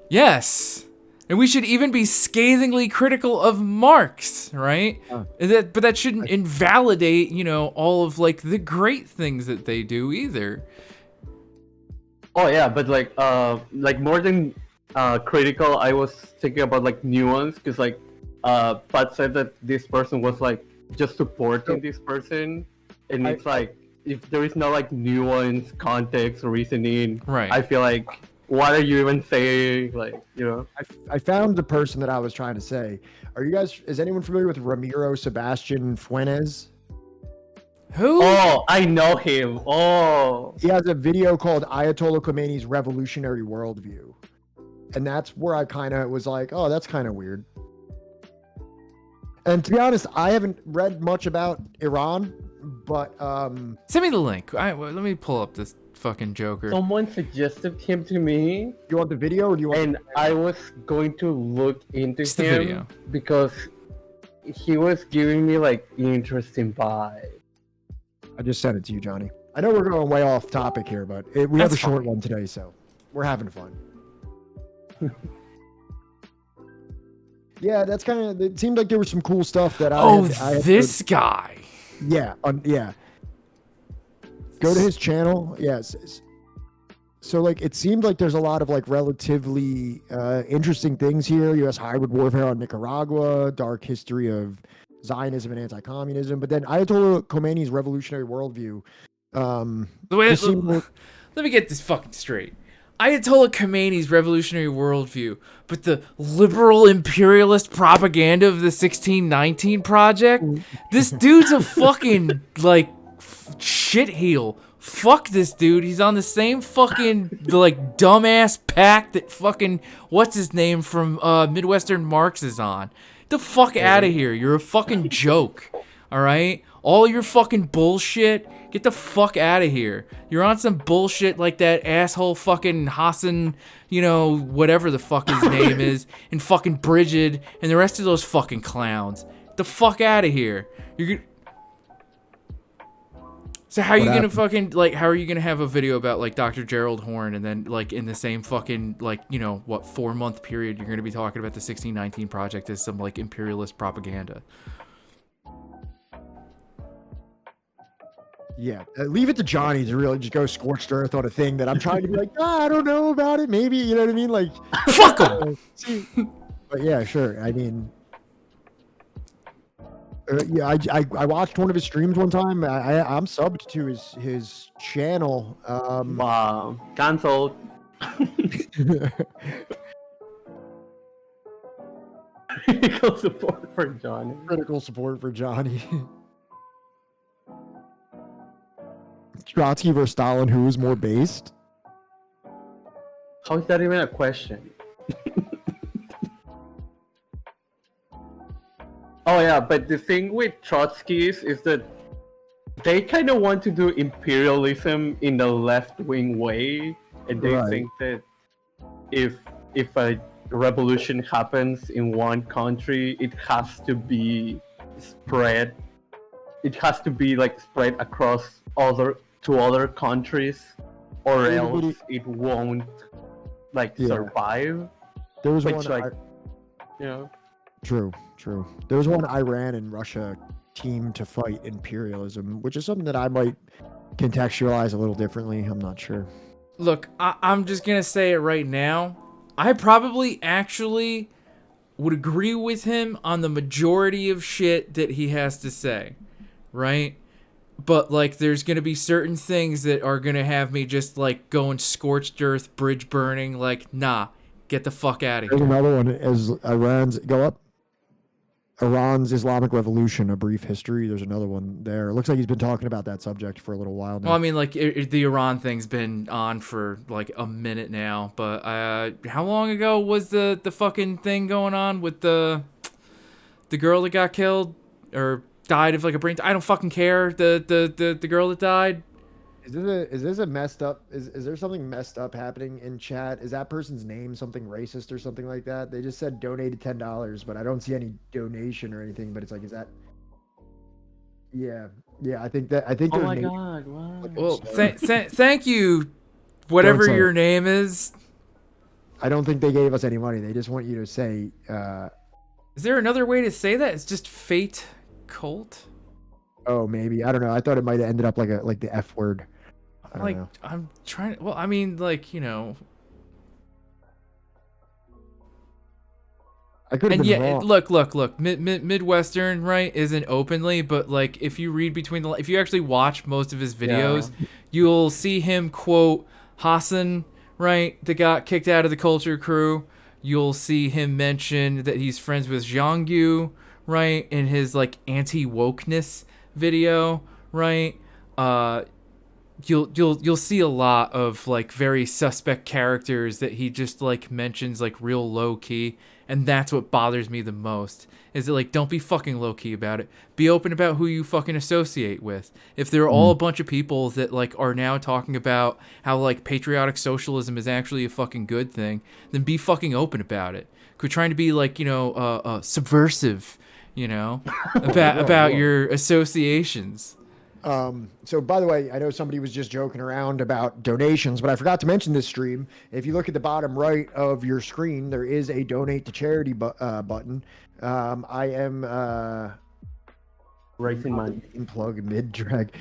Yes. And we should even be scathingly critical of Marx, right? But that shouldn't invalidate, you know, all of, like, the great things that they do either. Oh yeah, but like more than critical, I was thinking about like nuance, because like Pat said that this person was like just supporting this person, and it's like if there is no like nuance, context, or reasoning, right? I feel like, what are you even saying? Like, you know, I found the person that I was trying to say. Is anyone familiar with Ramiro Sebastian Fuentes? Who? Oh, I know him. Oh, he has a video called Ayatollah Khomeini's Revolutionary Worldview, and that's where I kind of was like, oh, that's kind of weird. And to be honest, I haven't read much about Iran, but send me the link. Let me pull up this fucking joker. Someone suggested him to me. You want the video, or do you want? And I was going to look into Just him the video, because he was giving me like interesting vibe. I just sent it to you, Johnny. I know we're going way off topic here, but we have a short one today, so we're having fun. Yeah, that's kind of. It seemed like there was some cool stuff that I had this guy. Yeah, yeah. Go to his channel. Yes. So like, it seemed like there's a lot of like relatively interesting things here. U.S. hybrid warfare on Nicaragua, dark history of Zionism and anti-communism, but then Ayatollah Khomeini's revolutionary worldview. Let me get this fucking straight. Ayatollah Khomeini's revolutionary worldview, but the liberal imperialist propaganda of the 1619 Project? This dude's a fucking, like, shitheel. Fuck this dude. He's on the same fucking, like, dumbass pack that fucking, what's his name from Midwestern Marx is on. Get the fuck out of here. You're a fucking joke. Alright? All your fucking bullshit, get the fuck out of here. You're on some bullshit like that asshole fucking Hassan, you know, whatever the fuck his name is, and fucking Bridget, and the rest of those fucking clowns. Get the fuck out of here. So how are you gonna fucking, like, how are you gonna have a video about, like, Dr. Gerald Horne, and then, like, in the same fucking, like, you know, what, 4-month period, you're gonna be talking about the 1619 Project as some, like, imperialist propaganda? Yeah, leave it to Johnny to really just go scorched earth on a thing that I'm trying to be like, I don't know about it. Maybe, you know what I mean? Like, fuck him. But yeah, sure. I mean, yeah, I watched one of his streams one time. I'm subbed to his channel. Wow, cancelled. Critical support for Johnny. Critical support for Johnny. Trotsky versus Stalin, who is more based? How is that even a question? Oh yeah, but the thing with Trotskys is that they kind of want to do imperialism in the left-wing way, and they think that if a revolution happens in one country, it has to be spread. It has to be like spread across other countries, or else it won't like survive. There was which, one, like, you know. True. There was one Iran and Russia team to fight imperialism, which is something that I might contextualize a little differently. I'm not sure. Look, I'm just gonna say it right now. I probably actually would agree with him on the majority of shit that he has to say, right? But, like, there's gonna be certain things that are gonna have me just, like, going scorched earth, bridge burning, like, nah, get the fuck out of here. There's another one, as Iran's Islamic Revolution, A Brief History. There's another one there. It looks like he's been talking about that subject for a little while now. Well, I mean, like, the Iran thing's been on for, like, a minute now, but how long ago was the fucking thing going on with the girl that got killed? Or died of, like, a brain... I don't fucking care. The girl that died. Is this a messed up... Is there something messed up happening in chat? Is that person's name something racist or something like that? They just said donated $10, but I don't see any donation or anything. But it's like, is that... Yeah, I think that... Oh my god, wow. Well, thank you, whatever your name is. I don't think they gave us any money. They just want you to say... Is there another way to say that? It's just Fate Cult? Oh, maybe. I don't know. I thought it might have ended up like the F word. Like, I'm trying... Well, I mean, like, you know... I could have been wrong. Look. Midwestern, right, isn't openly, but, like, if you read between the... If you actually watch most of his videos, you'll see him quote Hassan, right, that got kicked out of the Culture Crew. You'll see him mention that he's friends with Zhang Yu, right, in his, like, anti-wokeness video, right? You'll see a lot of, like, very suspect characters that he just, like, mentions, like, real low key, and that's what bothers me the most. Is that, like, don't be fucking low key about it. Be open about who you fucking associate with. If they're all a bunch of people that, like, are now talking about how, like, patriotic socialism is actually a fucking good thing, then be fucking open about it. Quit trying to be, like, you know, subversive, you know, about your associations. So by the way, I know somebody was just joking around about donations, but I forgot to mention this stream. If you look at the bottom right of your screen, there is a donate to charity button. I am raising money. Plug mid drag.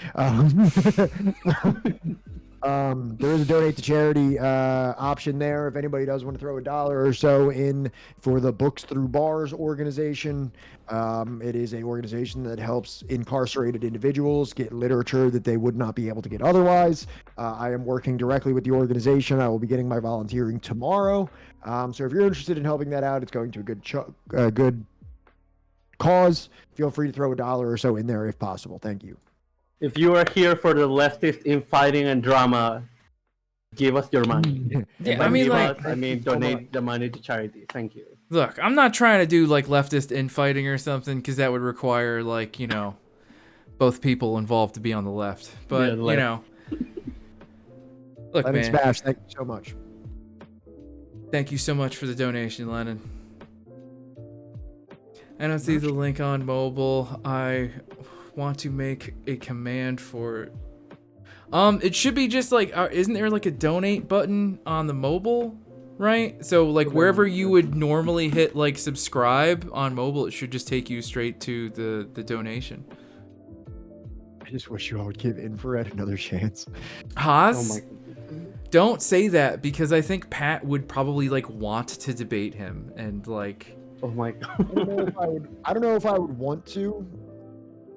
There is a donate to charity option there if anybody does want to throw $1 or so in for the Books Through Bars organization. It is an organization that helps incarcerated individuals get literature that they would not be able to get otherwise. I am working directly with the organization. I will be getting my volunteering tomorrow. So if you're interested in helping that out, it's going to a good cause. Feel free to throw $1 or so in there if possible. Thank you. If you are here for the leftist infighting and drama, give us your money. Yeah, I mean, donate the money to charity. Thank you. Look, I'm not trying to do like leftist infighting or something because that would require like, you know, both people involved to be on the left. But, you know, look, Lennon man. Smash, thank you so much. Thank you so much for the donation, Lennon. I don't see the link on mobile. I want to make a command for it should be just like isn't there like a donate button on the mobile, right? So like wherever you would normally hit like subscribe on mobile, it should just take you straight to the donation. I just wish you all would give Infrared another chance. Haas, don't say that because I think Pat would probably like want to debate him and like. Oh my god. I don't know if I would want to.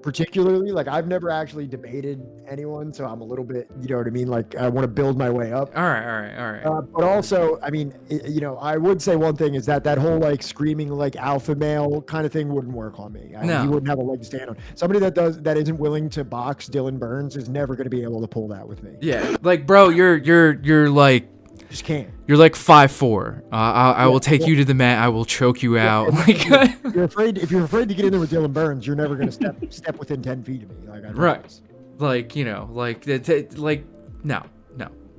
Particularly, like I've never actually debated anyone, so I'm a little bit, you know what I mean? Like I want to build my way up. All right. But also, I mean, you know, I would say one thing is that whole like screaming like alpha male kind of thing wouldn't work on me. No. You wouldn't have a leg to stand on. Somebody that isn't willing to box Dylan Burns is never going to be able to pull that with me. Yeah, like bro, you're like. Just can't. You're like 5'4". I will take you to the mat. I will choke you out. If you're afraid to get in there with Dylan Burns, you're never gonna step within 10 feet of me. Like right. Like you know, like no.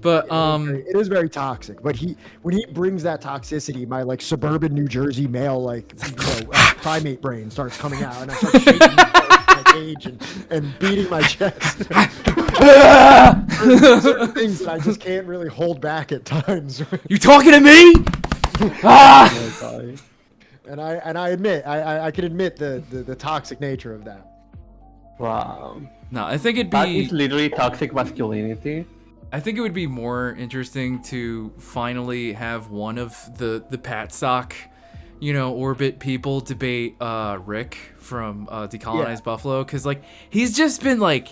But it is very toxic. But when he brings that toxicity, my like suburban New Jersey male like primate brain starts coming out, and I start shaking my cage and beating my chest. Certain things that I just can't really hold back at times. You talking to me? And I admit I can admit the toxic nature of that. Wow. No, I think it'd That be is literally toxic masculinity. I think it would be more interesting to finally have one of the Pat Sock, you know, orbit people debate Rick from Decolonized Buffalo, because like he's just been like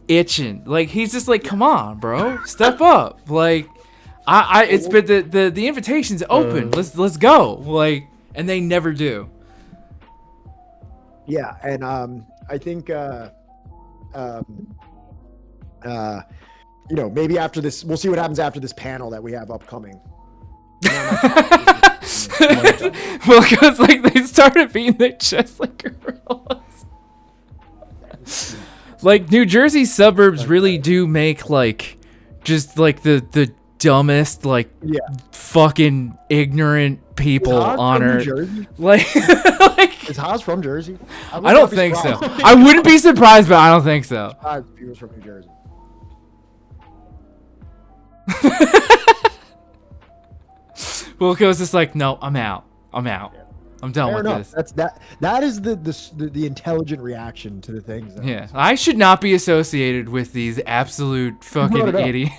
itching, like he's just like, come on, bro, step up, like it's been the invitation's open, let's go, like, and they never do. Yeah, and I think you know, maybe after this, we'll see what happens after this panel that we have upcoming. Well, because like they started beating their chest like gorillas. Like New Jersey suburbs really do make like just like the dumbest like fucking ignorant people on earth. Like is Haas from Jersey? I don't think so. I wouldn't be surprised, but I don't think so. He was from New Jersey. Well, it was just like, no, I'm out. I'm done with this. That is the intelligent reaction to the things. Yeah, I should not be associated with these absolute fucking idiots.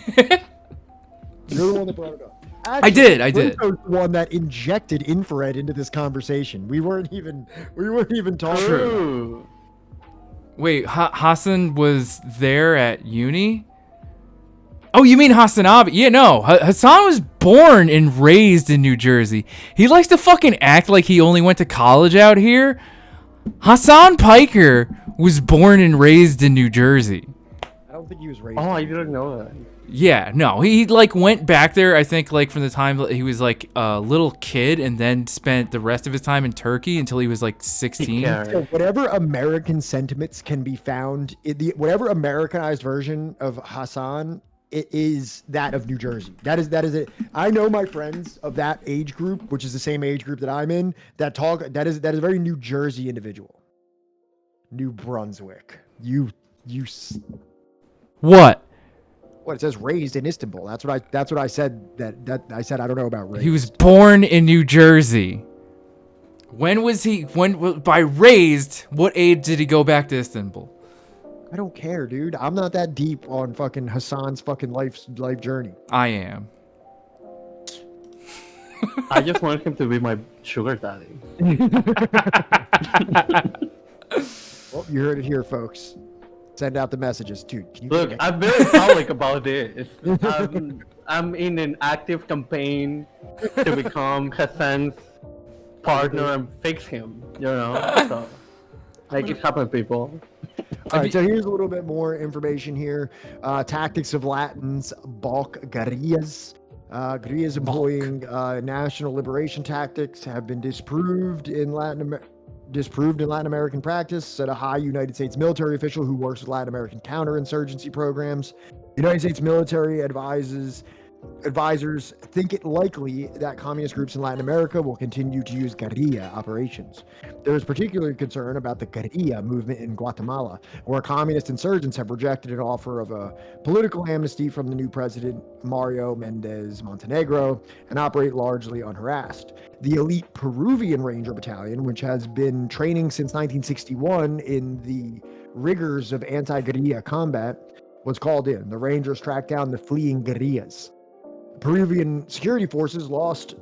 You're the one that brought it up. Actually, I did. Rinko's the one that injected infrared into this conversation. We weren't even talking. True. Wait, Hassan was there at uni? Oh, you mean Hassanabi? Yeah, no. Hassan was born and raised in New Jersey. He likes to fucking act like he only went to college out here. Hassan Piker was born and raised in New Jersey. I don't think he was raised. Oh, I didn't know that. Yeah, no. He like went back there, I think, like from the time that he was like a little kid, and then spent the rest of his time in Turkey until he was like 16. So whatever American sentiments can be found, whatever Americanized version of Hassan, it is that of New Jersey. That is it. I know my friends of that age group, which is the same age group that I'm in, that is a very New Jersey individual. New Brunswick. What? What it says raised in Istanbul. That's what I said. That I said I don't know about raised. He was born in New Jersey. When by raised, what age did he go back to Istanbul? I don't care, dude. I'm not that deep on fucking Hassan's fucking life journey. I am. I just want him to be my sugar daddy. Well, you heard it here, folks. Send out the messages, dude. Can you Look, I'm very public about this. I'm in an active campaign to become Hassan's partner and fix him. You know, so make it happen, people. All right, so here's a little bit more information here. Tactics of Latins, bulk guerrillas. Guerrillas employing national liberation tactics have been disproved in Latin American practice, said a high United States military official who works with Latin American counterinsurgency programs. United States military advisors think it likely that communist groups in Latin America will continue to use guerrilla operations. There is particular concern about the guerrilla movement in Guatemala, where communist insurgents have rejected an offer of a political amnesty from the new president, Mario Mendez Montenegro, and operate largely unharassed. The elite Peruvian Ranger Battalion, which has been training since 1961 in the rigors of anti-guerrilla combat, was called in. The Rangers tracked down the fleeing guerrillas. Peruvian security forces lost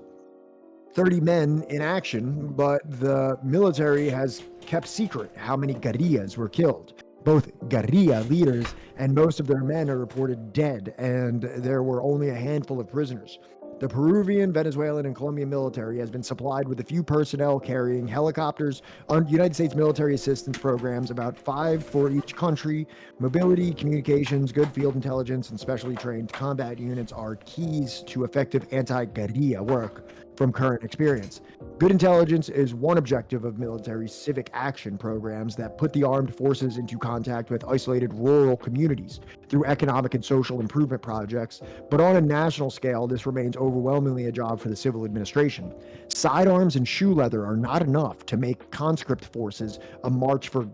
30 men in action, but the military has kept secret how many guerrillas were killed. Both guerrilla leaders and most of their men are reported dead, and there were only a handful of prisoners. The Peruvian, Venezuelan, and Colombian military has been supplied with a few personnel carrying helicopters, United States military assistance programs, about 5 for each country. Mobility, communications, good field intelligence, and specially trained combat units are keys to effective anti-guerrilla work from current experience. Good intelligence is one objective of military civic action programs that put the armed forces into contact with isolated rural communities through economic and social improvement projects, but on a national scale, this remains overwhelmingly a job for the civil administration. Sidearms and shoe leather are not enough to make conscript forces a match for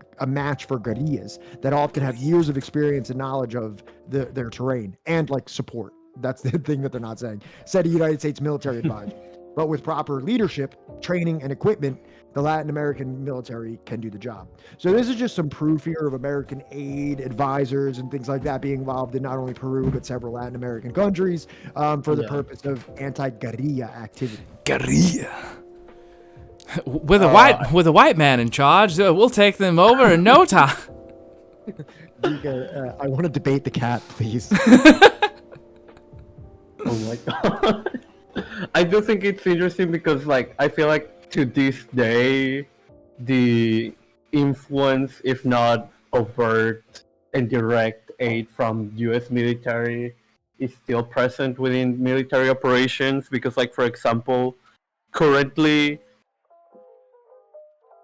guerrillas that often have years of experience and knowledge of their terrain and like support. That's the thing that they're not saying, said a United States military advisor. But with proper leadership, training, and equipment, the Latin American military can do the job. So this is just some proof here of American aid advisors and things like that being involved in not only Peru, but several Latin American countries for the purpose of anti-guerrilla activity. Guerrilla. With a white man in charge, we'll take them over in no time. I want to debate the cat, please. Oh my god. I do think it's interesting because, like, I feel like to this day, the influence, if not overt and direct aid from U.S. military is still present within military operations. Because, like, for example, currently,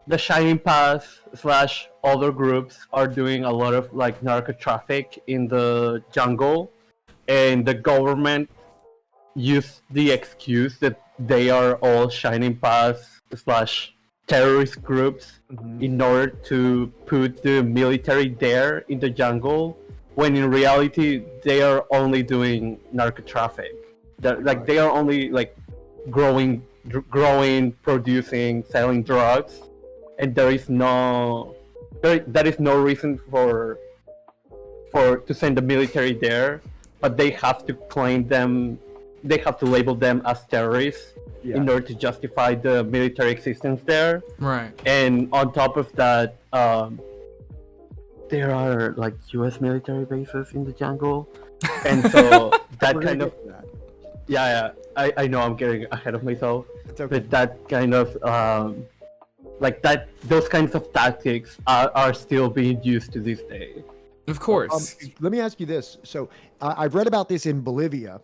the Shining Path / other groups are doing a lot of, like, narco traffic in the jungle, and the government use the excuse that they are all Shining Path / terrorist groups in order to put the military there in the jungle, when in reality they are only doing narco traffic. They are only like growing, producing, selling drugs, and there is no reason for to send the military there, but they have to claim them. They have to label them as terrorists in order to justify the military existence there. Right. And on top of that, there are like U.S. military bases in the jungle, and so that kind of I know I'm getting ahead of myself, but that kind of those kinds of tactics are still being used to this day. Of course. Let me ask you this. So I've read about this in Bolivia.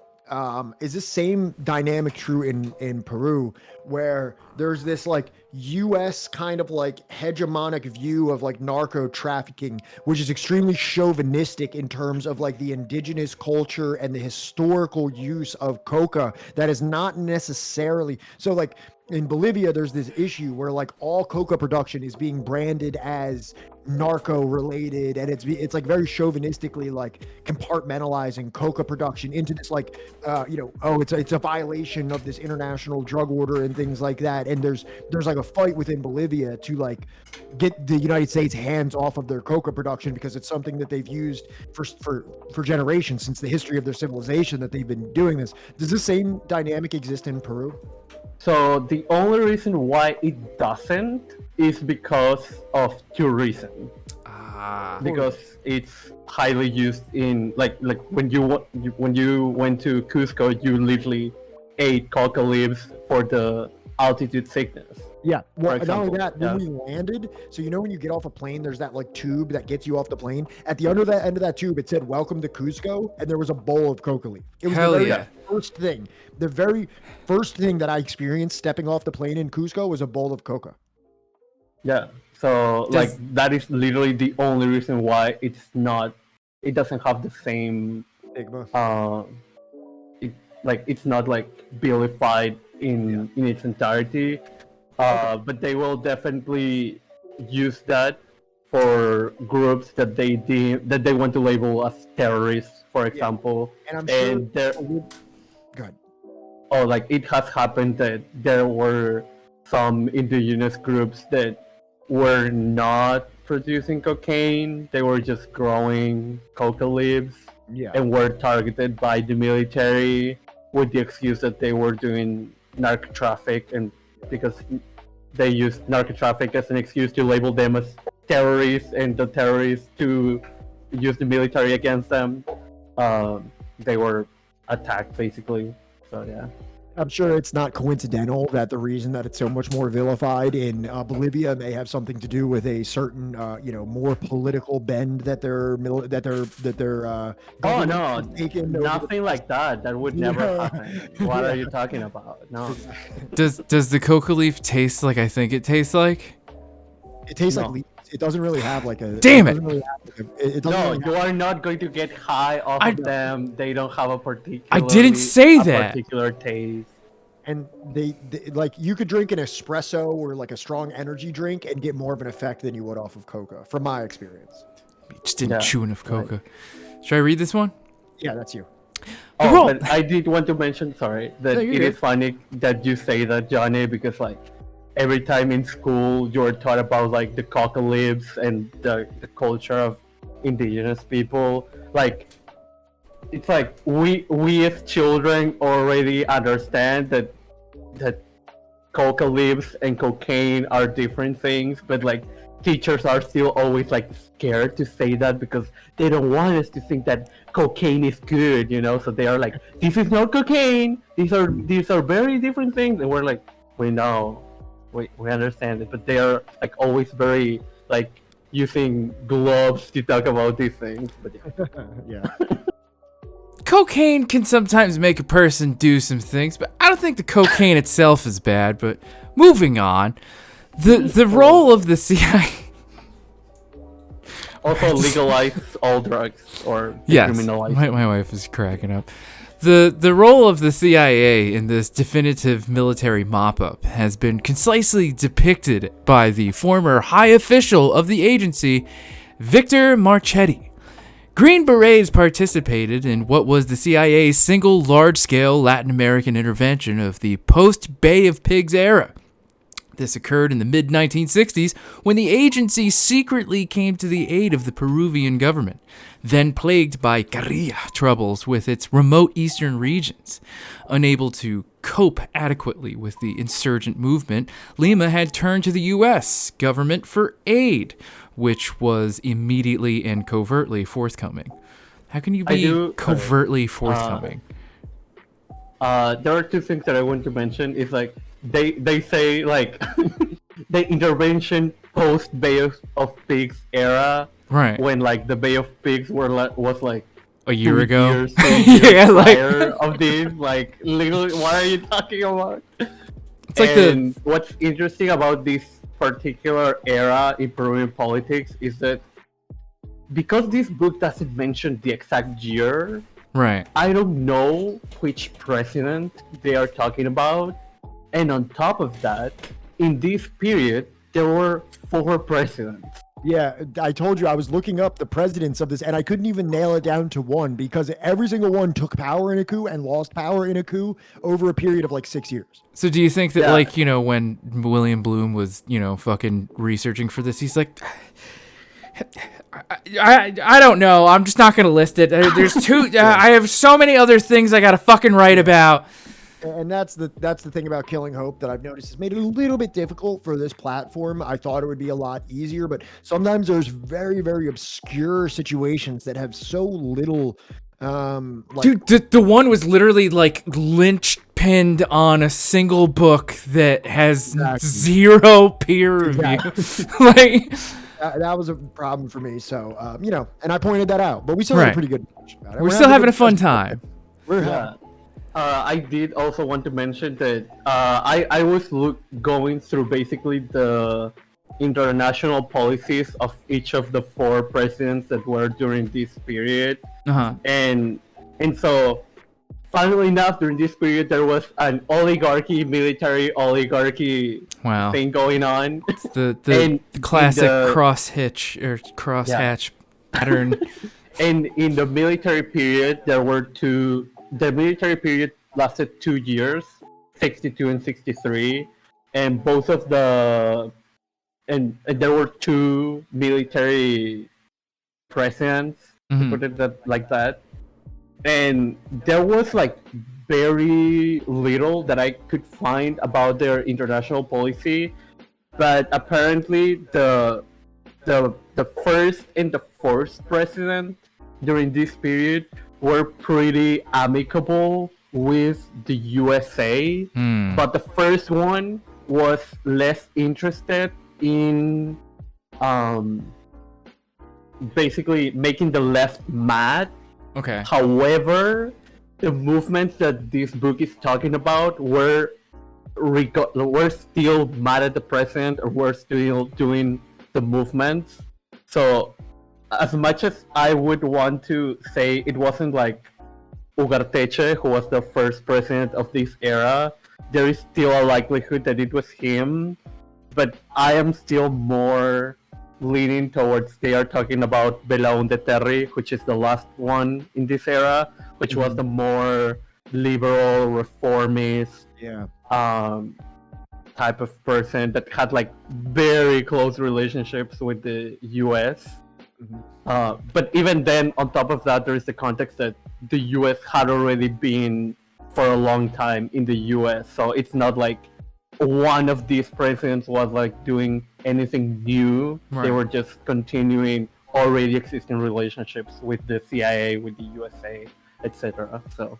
Is this same dynamic true in Peru, where there's this like U.S. kind of like hegemonic view of like narco trafficking, which is extremely chauvinistic in terms of like the indigenous culture and the historical use of coca that is not necessarily so like in Bolivia, there's this issue where like all coca production is being branded as narco related, and it's like very chauvinistically like compartmentalizing coca production into this like it's a violation of this international drug order and things like that. And there's like a fight within Bolivia to like get the United States hands off of their coca production, because it's something that they've used for generations, since the history of their civilization, that they've been doing this. Does the same dynamic exist in Peru? So the only reason why it doesn't is because of tourism. Because it's highly used in like when you went to Cusco, you literally ate coca leaves for the altitude sickness. Yeah, well, not only that, when we landed, so when you get off a plane, there's that like tube that gets you off the plane. At the end of that tube, it said "Welcome to Cusco," and there was a bowl of coca leaf. It was the very first thing that I experienced stepping off the plane in Cusco was a bowl of coca. Yeah, so that is literally the only reason why it doesn't have the same stigma. It's not like vilified in its entirety. But they will definitely use that for groups that they want to label as terrorists, for example. And I'm sure. Good. Oh, it has happened that there were some indigenous groups that were not producing cocaine; they were just growing coca leaves, and were targeted by the military with the excuse that they were doing narco traffic, and because they used narco traffic as an excuse to label them as terrorists, and the terrorists to use the military against them, they were attacked basically. So yeah. I'm sure it's not coincidental that the reason that it's so much more vilified in Bolivia may have something to do with a certain, more political bend that their oh no, nothing like that. That would never happen. What are you talking about? No. Does the coca leaf taste like I think it tastes like? It tastes like leaves. It doesn't really have like a. Damn it! You are not going to get high off of them. They don't have a particular. I didn't say that. Particular taste. And they like you could drink an espresso or like a strong energy drink and get more of an effect than you would off of coca, from my experience. You just didn't chew enough coca. Right. Should I read this one? Yeah, that's you. But I did want to mention, that it is funny that you say that, Johnny, because every time in school you're taught about the coca leaves and the culture of indigenous people. It's we as children already understand that coca leaves and cocaine are different things, but teachers are still always scared to say that because they don't want us to think that cocaine is good, so they are this is not cocaine, these are very different things, and we're we know. We understand it, but they are always very using gloves to talk about these things. But yeah. Cocaine can sometimes make a person do some things, but I don't think the cocaine itself is bad. But moving on, the role of the CIA. Also legalize all drugs or criminalize. My wife is cracking up. The role of the CIA in this definitive military mop-up has been concisely depicted by the former high official of the agency, Victor Marchetti. Green Berets participated in what was the CIA's single large-scale Latin American intervention of the post-Bay of Pigs era. This occurred in the mid-1960s when the agency secretly came to the aid of the Peruvian government, then plagued by guerrilla troubles with its remote eastern regions. Unable to cope adequately with the insurgent movement, Lima had turned to the U.S. government for aid, which was immediately and covertly forthcoming. How can you be covertly forthcoming? There are two things that I want to mention. Is they say the intervention post Bay of Pigs era, right? When the Bay of Pigs was a year ago. Yeah, of these literally, what are you talking about? It's what's interesting about this particular era in Peruvian politics is that because this book doesn't mention the exact year, right? I don't know which president they are talking about. And on top of that, in this period, there were 4 presidents. Yeah, I told you I was looking up the presidents of this, and I couldn't even nail it down to one because every single one took power in a coup and lost power in a coup over a period of like 6 years. So do you think that, like, you know, when William Blum was, you know, fucking researching for this, he's like, I don't know. I'm just not going to list it. There's too, I have so many other things I got to fucking write about. And that's the thing about Killing Hope that I've noticed has made it a little bit difficult for this platform. I thought it would be a lot easier, but sometimes there's very, very obscure situations that have so little. Dude, the one was literally like lynch pinned on a single book that has zero peer review. Like. That was a problem for me. So, you know, and I pointed that out, but we still had a pretty good discussion about it. We're still having a fun time. I did also want to mention that I was going through basically the international policies of each of the 4 presidents that were during this period. And so, funnily enough, during this period, there was an military oligarchy thing going on. It's the classic cross-hitch or cross-hatch pattern. And in the military period, the military period lasted 2 years, 62 and 63, and both of and there were 2 military presidents, to put it like that. And there was like very little that I could find about their international policy, but apparently the first and the fourth president during this period were pretty amicable with the USA, but the first one was less interested in basically making the left mad. Okay. However, the movements that this book is talking about were still mad at the president, or were still doing the movements. So, as much as I would want to say it wasn't like Ugarteche, who was the first president of this era, there is still a likelihood that it was him. But I am still more leaning towards they are talking about Belaúnde Terry, which is the last one in this era, which was the more liberal, reformist type of person that had like very close relationships with the US. But even then, on top of that, there is the context that the US had already been for a long time in the US, so it's not like one of these presidents was like doing anything new. They were just continuing already existing relationships with the CIA, with the USA, etc. So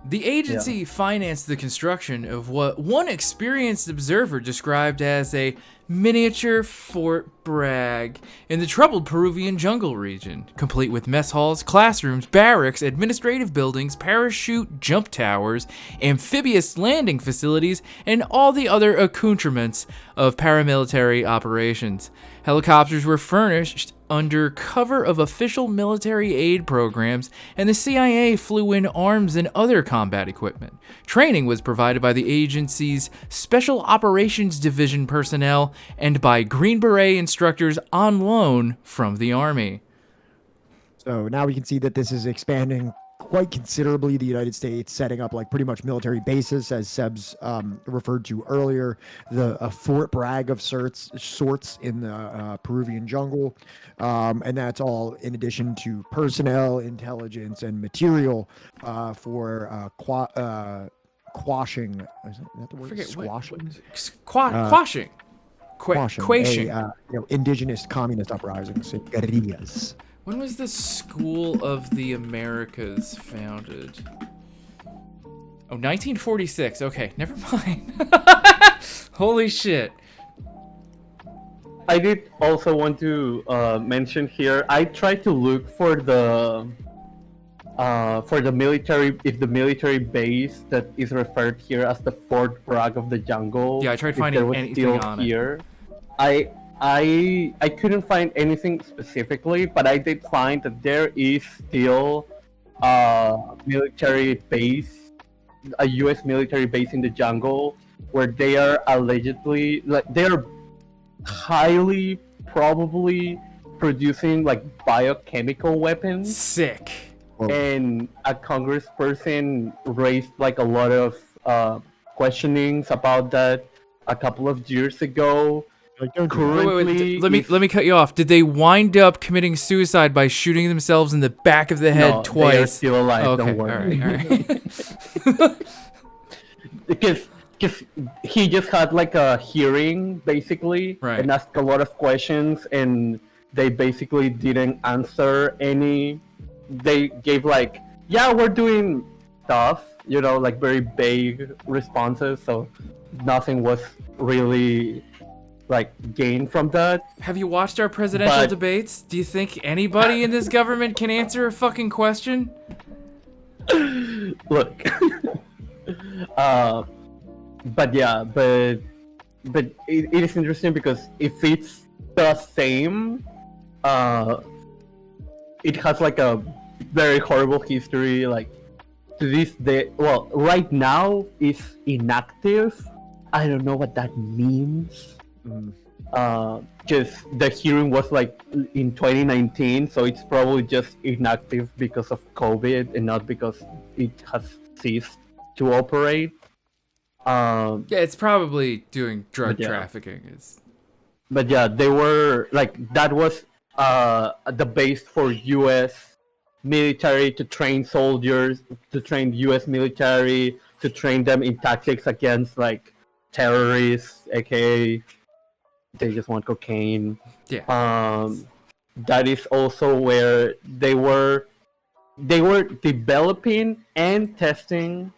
the agency financed the construction of what one experienced observer described as a miniature Fort Bragg in the troubled Peruvian jungle region, complete with mess halls, classrooms, barracks, administrative buildings, parachute jump towers, amphibious landing facilities, and all the other accoutrements of paramilitary operations. Helicopters were furnished under cover of official military aid programs, and the CIA flew in arms and other combat equipment. Training was provided by the agency's Special Operations Division personnel and by Green Beret instructors on loan from the Army. So now we can see that this is expanding quite considerably, the United States setting up like pretty much military bases, as Sebs referred to earlier, a Fort Bragg of sorts in the Peruvian jungle, and that's all in addition to personnel, intelligence, and material for quashing. Is that the word? Squashing? Quashing. Quashing. Indigenous communist uprisings, guerrillas. When was the School of the Americas founded? Oh, 1946. Okay, never mind. Holy shit. I did also want to mention here, I tried to look for the military, if the military base that is referred here as the Fort Bragg of the jungle. Yeah, I tried finding anything on here. I couldn't find anything specifically, but I did find that there is still a military base a U.S. military base in the jungle where they are allegedly, like, they are highly probably producing like biochemical weapons. Sick. And a congressperson raised like a lot of questionings about that a couple of years ago. Wait, let me cut you off. Did they wind up committing suicide by shooting themselves in the back of the head twice? They are still alive. Okay, don't worry. all right. because he just had like a hearing basically, and asked a lot of questions, and they basically didn't answer any. They gave like, yeah, we're doing stuff, you know, like very vague responses, so nothing was really like gained from that. Have you watched our presidential debates? Do you think anybody in this government can answer a fucking question? Look, but it is interesting because if it's the same, it has like a very horrible history. Like to this day, well, right now is inactive. I don't know what that means. Just the hearing was like in 2019, so it's probably just inactive because of COVID and not because it has ceased to operate. Yeah, it's probably doing drug trafficking. But yeah, they were like, that was the base for U.S. military to train soldiers, to train U.S. military, to train them in tactics against like terrorists, aka they just want cocaine. Yeah. That is also where they were developing and testing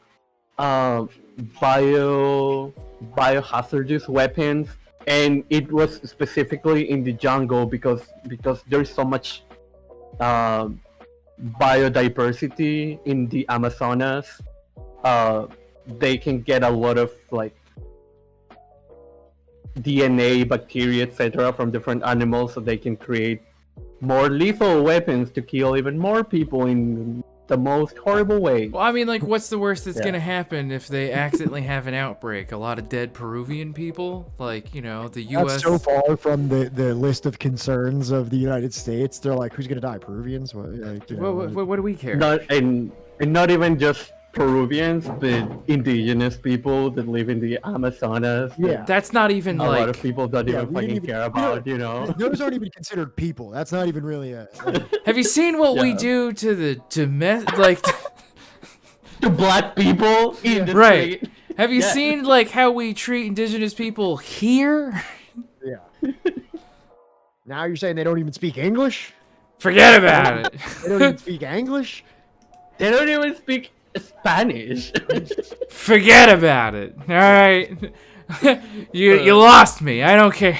biohazardous weapons, and it was specifically in the jungle because there's so much biodiversity in the Amazonas. They can get a lot of like DNA, bacteria, etc. from different animals, so they can create more lethal weapons to kill even more people in the most horrible way. Well, I mean, like, what's the worst that's gonna happen if they accidentally have an outbreak? A lot of dead Peruvian people? Like, you know, the U.S. That's so far from the list of concerns of the United States. They're like, who's gonna die? Peruvians? What, like, what do we care? And not even just Peruvians, but indigenous people that live in the Amazonas. Yeah, that's not even a like lot of people don't even fucking care about. You know, those aren't even considered people. That's not even really a. Have you seen what we do to the to black people in the right? street? Have you seen like how we treat indigenous people here? Yeah. Now you're saying they don't even speak English? Forget about it. They don't even speak English? They don't even speak Spanish. Forget about it. All right. You lost me. I don't care.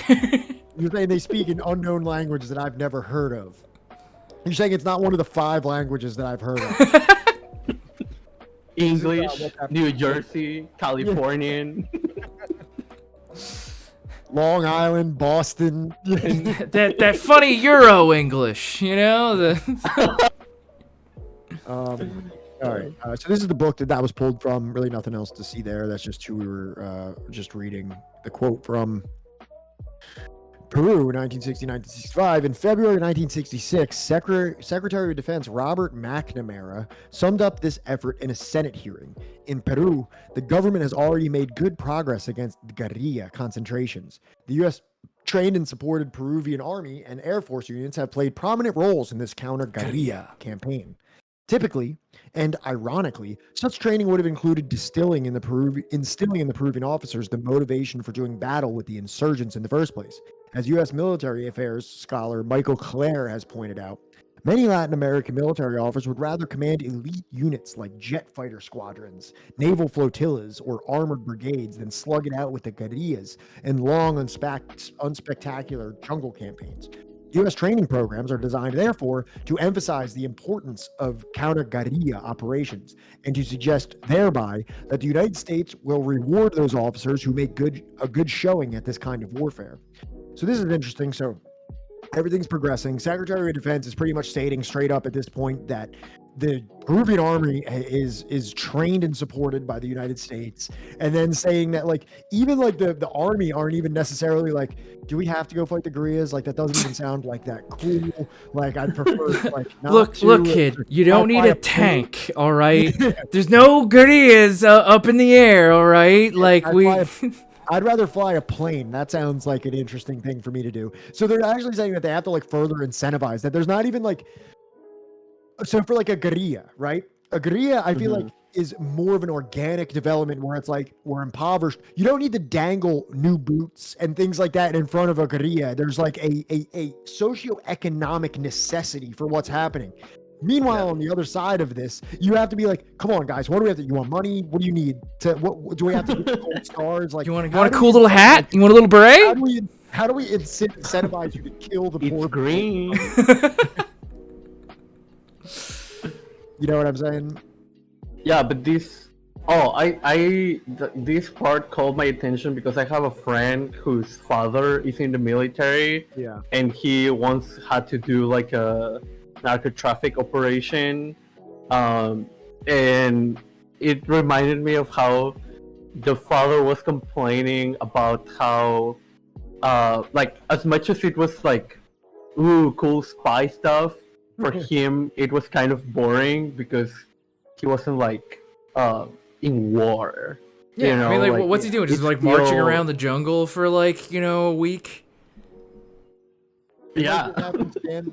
You're saying they speak in unknown languages that I've never heard of. You're saying it's not one of the 5 languages that I've heard of. English, New Jersey, Californian. Long Island, Boston. that funny Euro English, you know? All right. So this is the book that was pulled from. Really nothing else to see there. That's just who we were just reading. The quote from Peru, 1960-1965. In February 1966, Secretary of Defense Robert McNamara summed up this effort in a Senate hearing. In Peru, the government has already made good progress against guerrilla concentrations. The U.S. trained and supported Peruvian Army and Air Force units have played prominent roles in this counter-guerrilla campaign. Typically, and ironically, such training would have included instilling in the Peruvian officers the motivation for doing battle with the insurgents in the first place. As U.S. military affairs scholar Michael Clare has pointed out, many Latin American military officers would rather command elite units like jet fighter squadrons, naval flotillas, or armored brigades than slug it out with the guerrillas and long, unspectacular jungle campaigns. U.S. training programs are designed, therefore, to emphasize the importance of counter-guerrilla operations and to suggest thereby that the United States will reward those officers who make a good showing at this kind of warfare. So this is interesting. So everything's progressing. Secretary of Defense is pretty much stating straight up at this point that the Peruvian army is trained and supported by the United States, and then saying that like even like the army aren't even necessarily like, do we have to go fight the guerrillas? Like that doesn't even sound like that cool. Like I'd prefer like not look, kid, you don't need a tank, all right? There's no guerrillas up in the air, all right? Like I'd rather fly a plane. That sounds like an interesting thing for me to do. So they're actually saying that they have to like further incentivize that. There's not even like, so for like a guerrilla, right? A guerrilla, I feel like is more of an organic development where it's like we're impoverished. You don't need to dangle new boots and things like that in front of a guerrilla. There's like a socioeconomic necessity for what's happening. Meanwhile, on the other side of this, you have to be like, come on, guys, what do we have to? You want money? What do you need? What do we have to get gold stars? Like, you want a cool little hat? You want a little beret? How do we incentivize you to kill the poor green? You know what I'm saying? Yeah, but this part called my attention because I have a friend whose father is in the military. Yeah. And he once had to do like a narco traffic operation, and it reminded me of how the father was complaining about how like as much as it was like ooh cool spy stuff, for him it was kind of boring because he wasn't like in war. Yeah, you know? I mean, like what's he doing? Just like marching around the jungle for like, you know, a week? Yeah,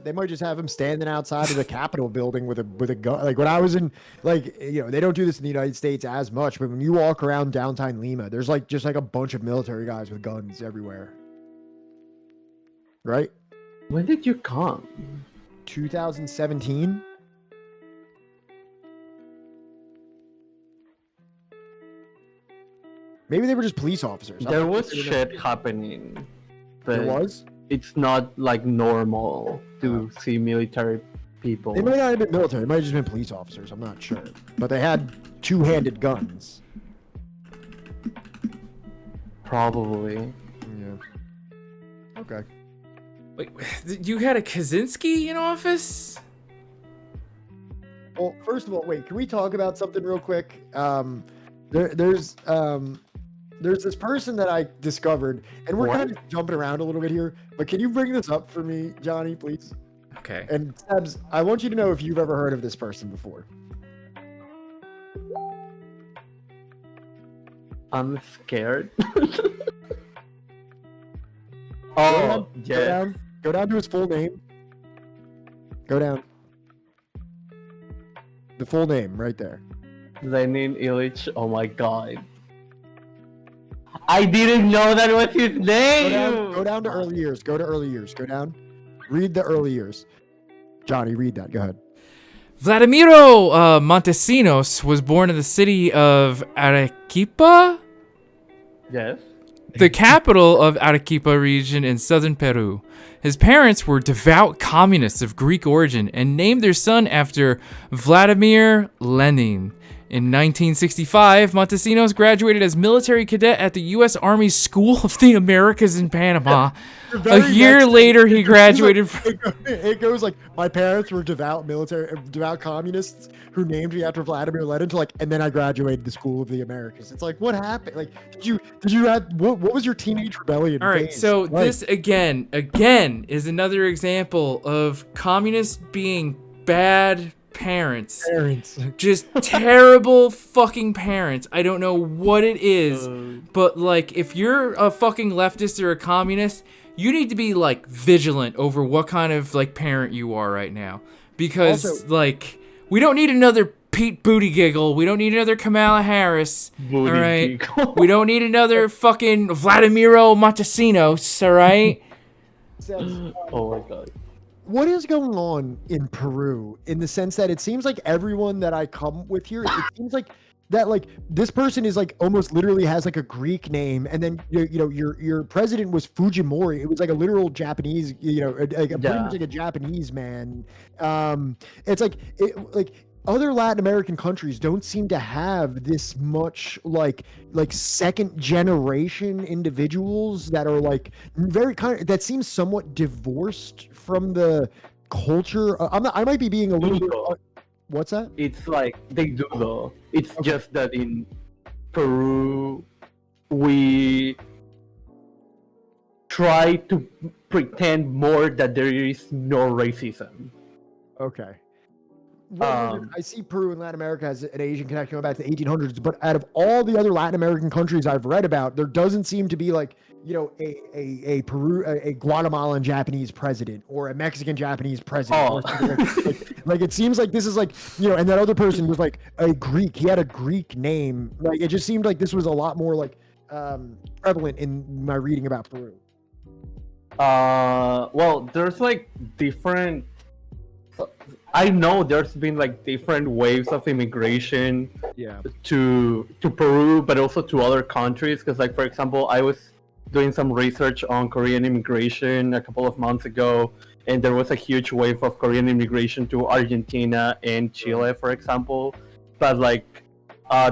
they might just have him standing outside of the Capitol building with a gun. Like when I was in, like, you know, they don't do this in the United States as much, but when you walk around downtown Lima, there's like just like a bunch of military guys with guns everywhere. Right? When did you come? 2017. Maybe they were just police officers. There was shit happening. But there was? It's not like normal to see military people. They might not have been military. They might have just been police officers. I'm not sure. But they had two-handed guns. Probably. Yeah. Okay. Wait, you had a Kaczynski in office? Well, first of all, wait, can we talk about something real quick? There's this person that I discovered, and we're kind of jumping around a little bit here, but can you bring this up for me, Johnny, please? Okay. And Sebs, I want you to know if you've ever heard of this person before. I'm scared. Oh, yeah. Go down to his full name. Go down. The full name, right there. Lenin Ilyich. Oh my god. I didn't know that was his name. Go down to early years. Go to early years. Go down. Read the early years. Johnny, read that. Go ahead. Vladimiro Montesinos was born in the city of Arequipa. Yes. The capital of Arequipa region in southern Peru. His parents were devout communists of Greek origin and named their son after Vladimir Lenin. In 1965, Montesinos graduated as military cadet at the U.S. Army School of the Americas in Panama. A year later, he graduated from... It goes like, my parents were devout communists who named me after Vladimir Lenin, to like, and then I graduated the School of the Americas. It's like, what happened? Like, did you have, what was your teenage rebellion All right, phase? so like, this again is another example of communists being bad parents. Just terrible fucking parents. I don't know what it is, but like if you're a fucking leftist or a communist, you need to be like vigilant over what kind of like parent you are right now, because also, like we don't need another Pete Buttigieg. We don't need another Kamala Harris. All right, we don't need another fucking Vladimiro Montesinos. All right. Oh my god. What is going on in Peru in the sense that it seems like everyone that I come with here, it seems like that like this person is like almost literally has like a Greek name, and then you know your president was Fujimori. It was like a literal Japanese, you know, pretty much like a Japanese man. It's like other Latin American countries don't seem to have this much like second generation individuals that are like very kind of, that seems somewhat divorced from the culture. I might be being a little bit What's that? It's like they do though. It's just that in Peru, we try to pretend more that there is no racism. Okay. Well, I see Peru and Latin America as an Asian connection going back to the 1800s, but out of all the other Latin American countries I've read about, there doesn't seem to be like, you know, a Guatemalan Japanese president or a Mexican Japanese president. Or like it seems like this is like, you know, and that other person was like a Greek. He had a Greek name. Like it just seemed like this was a lot more like prevalent in my reading about Peru. Well, there's like different. I know there's been like different waves of immigration to Peru, but also to other countries. Because like, for example, I was doing some research on Korean immigration a couple of months ago, and there was a huge wave of Korean immigration to Argentina and Chile, for example. But like,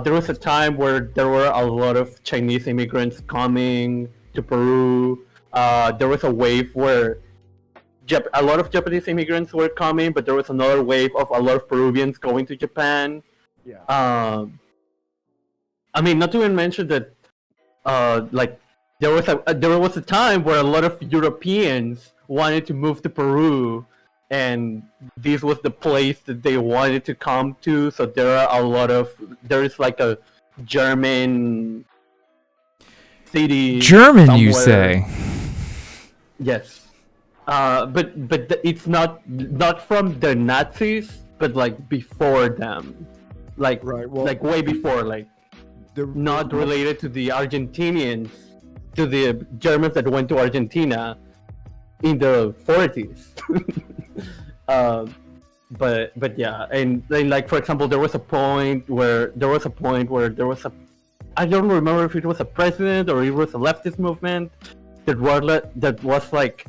there was a time where there were a lot of Chinese immigrants coming to Peru. There was a wave where a lot of Japanese immigrants were coming, but there was another wave of a lot of Peruvians going to Japan. Yeah. I mean, not to even mention that, like there was a time where a lot of Europeans wanted to move to Peru, and this was the place that they wanted to come to. So there is like a German city. German, somewhere. You say? Yes. But it's not from the Nazis, but like before them, like like way before, like not related to the Argentinians, to the Germans that went to Argentina in the 40s. But yeah, and then like for example, there was a point where there was a I don't remember if it was a president or it was a leftist movement that was like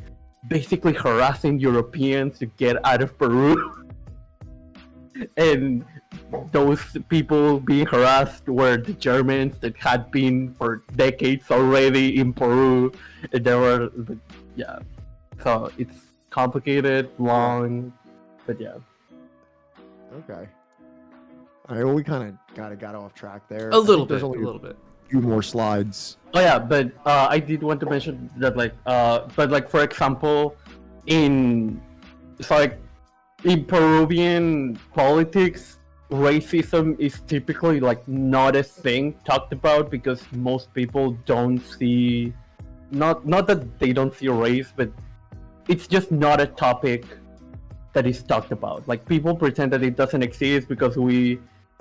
basically harassing Europeans to get out of Peru. And those people being harassed were the Germans that had been for decades already in Peru. And there were, yeah. So it's complicated, long, but yeah. Okay. All right, well, we kind of got off track there. A little bit. A few more slides. Oh yeah, but I did want to mention that but like for example, in Peruvian politics, racism is typically like not a thing talked about because most people don't see, not that they don't see race, but it's just not a topic that is talked about. Like people pretend that it doesn't exist because we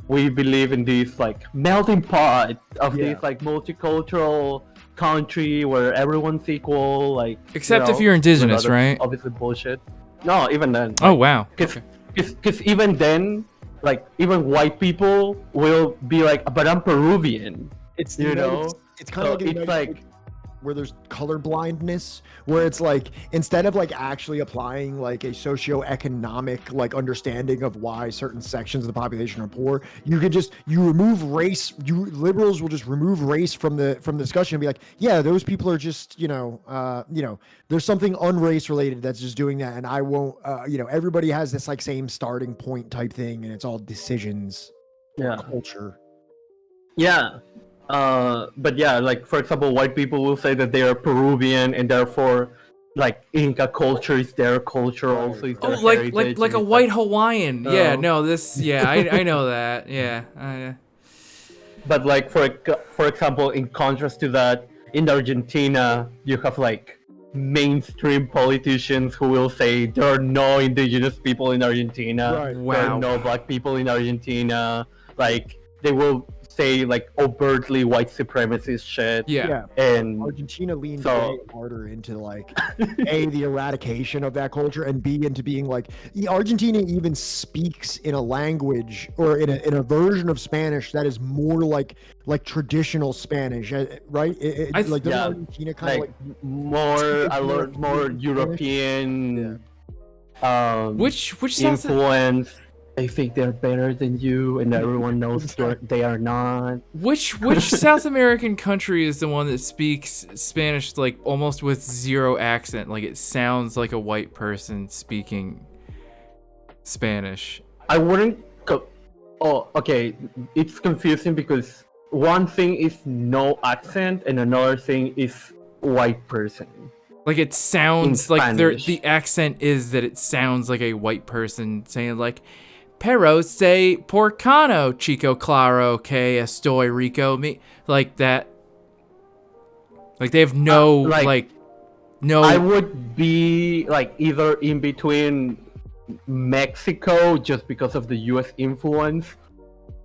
believe in this like melting pot of this like multicultural country where everyone's equal, like except if you're indigenous, right? Obviously bullshit. No, even then. Oh wow. Because even then, like even white people will be like, but I'm Peruvian. It's you know. It's kind of like it's like where there's color blindness, where it's like instead of like actually applying like a socioeconomic like understanding of why certain sections of the population are poor, you remove race. Liberals will just remove race from the discussion and be like, yeah, those people are just there's something unrace related that's just doing that, and I won't everybody has this like same starting point type thing, and it's all decisions. Culture. Yeah. But yeah, like for example, white people will say that they are Peruvian and therefore, like Inca culture is their culture also. Is their heritage, like a white Hawaiian. Yeah, no, this. Yeah, I know that. Yeah. But like for example, in contrast to that, in Argentina, you have like mainstream politicians who will say there are no indigenous people in Argentina. Right. Wow. There are no black people in Argentina. Like they will say like overtly white supremacist shit. Yeah. And Argentina leans way harder into like A, the eradication of that culture, and B, into being like Argentina even speaks in a language or in a version of Spanish that is more like traditional Spanish, right? Argentina kind of like more European which influence. They think they're better than you, and everyone knows they are not. Which South American country is the one that speaks Spanish like almost with zero accent? Like it sounds like a white person speaking Spanish. I wouldn't Oh, okay. It's confusing because one thing is no accent and another thing is white person. Like it sounds like the accent is that it sounds like a white person saying like, "Pero se porcano, chico claro que estoy rico." Me like that. Like they have no no. I would be like either in between Mexico just because of the U.S. influence,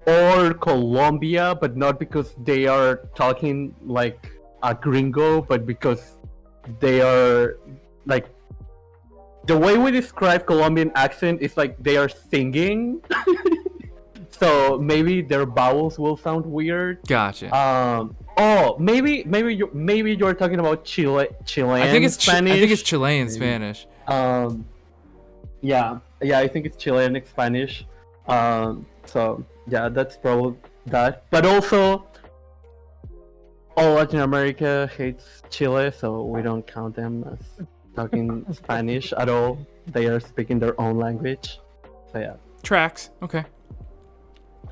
or Colombia, but not because they are talking like a gringo, but because they are like the way we describe Colombian accent is like they are singing. So maybe their vowels will sound weird. Gotcha. Maybe you're talking about Chilean I think it's Spanish. I think it's Chilean Spanish. Yeah, I think it's Chilean Spanish. So yeah, that's probably that. But also, all Latin America hates Chile, so we don't count them as talking Spanish at all. They are speaking their own language. So yeah. Tracks. Okay.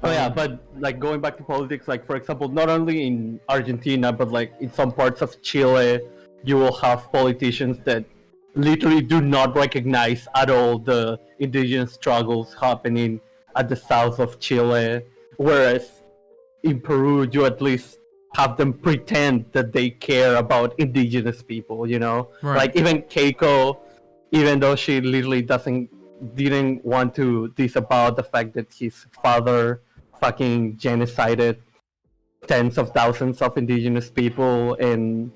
Oh yeah, but like going back to politics, like for example, not only in Argentina, but like in some parts of Chile, you will have politicians that literally do not recognize at all the indigenous struggles happening at the south of Chile, whereas in Peru, you at least have them pretend that they care about indigenous people, you know? Right. Like even Keiko, even though she literally didn't want to disavow the fact that his father fucking genocided tens of thousands of indigenous people in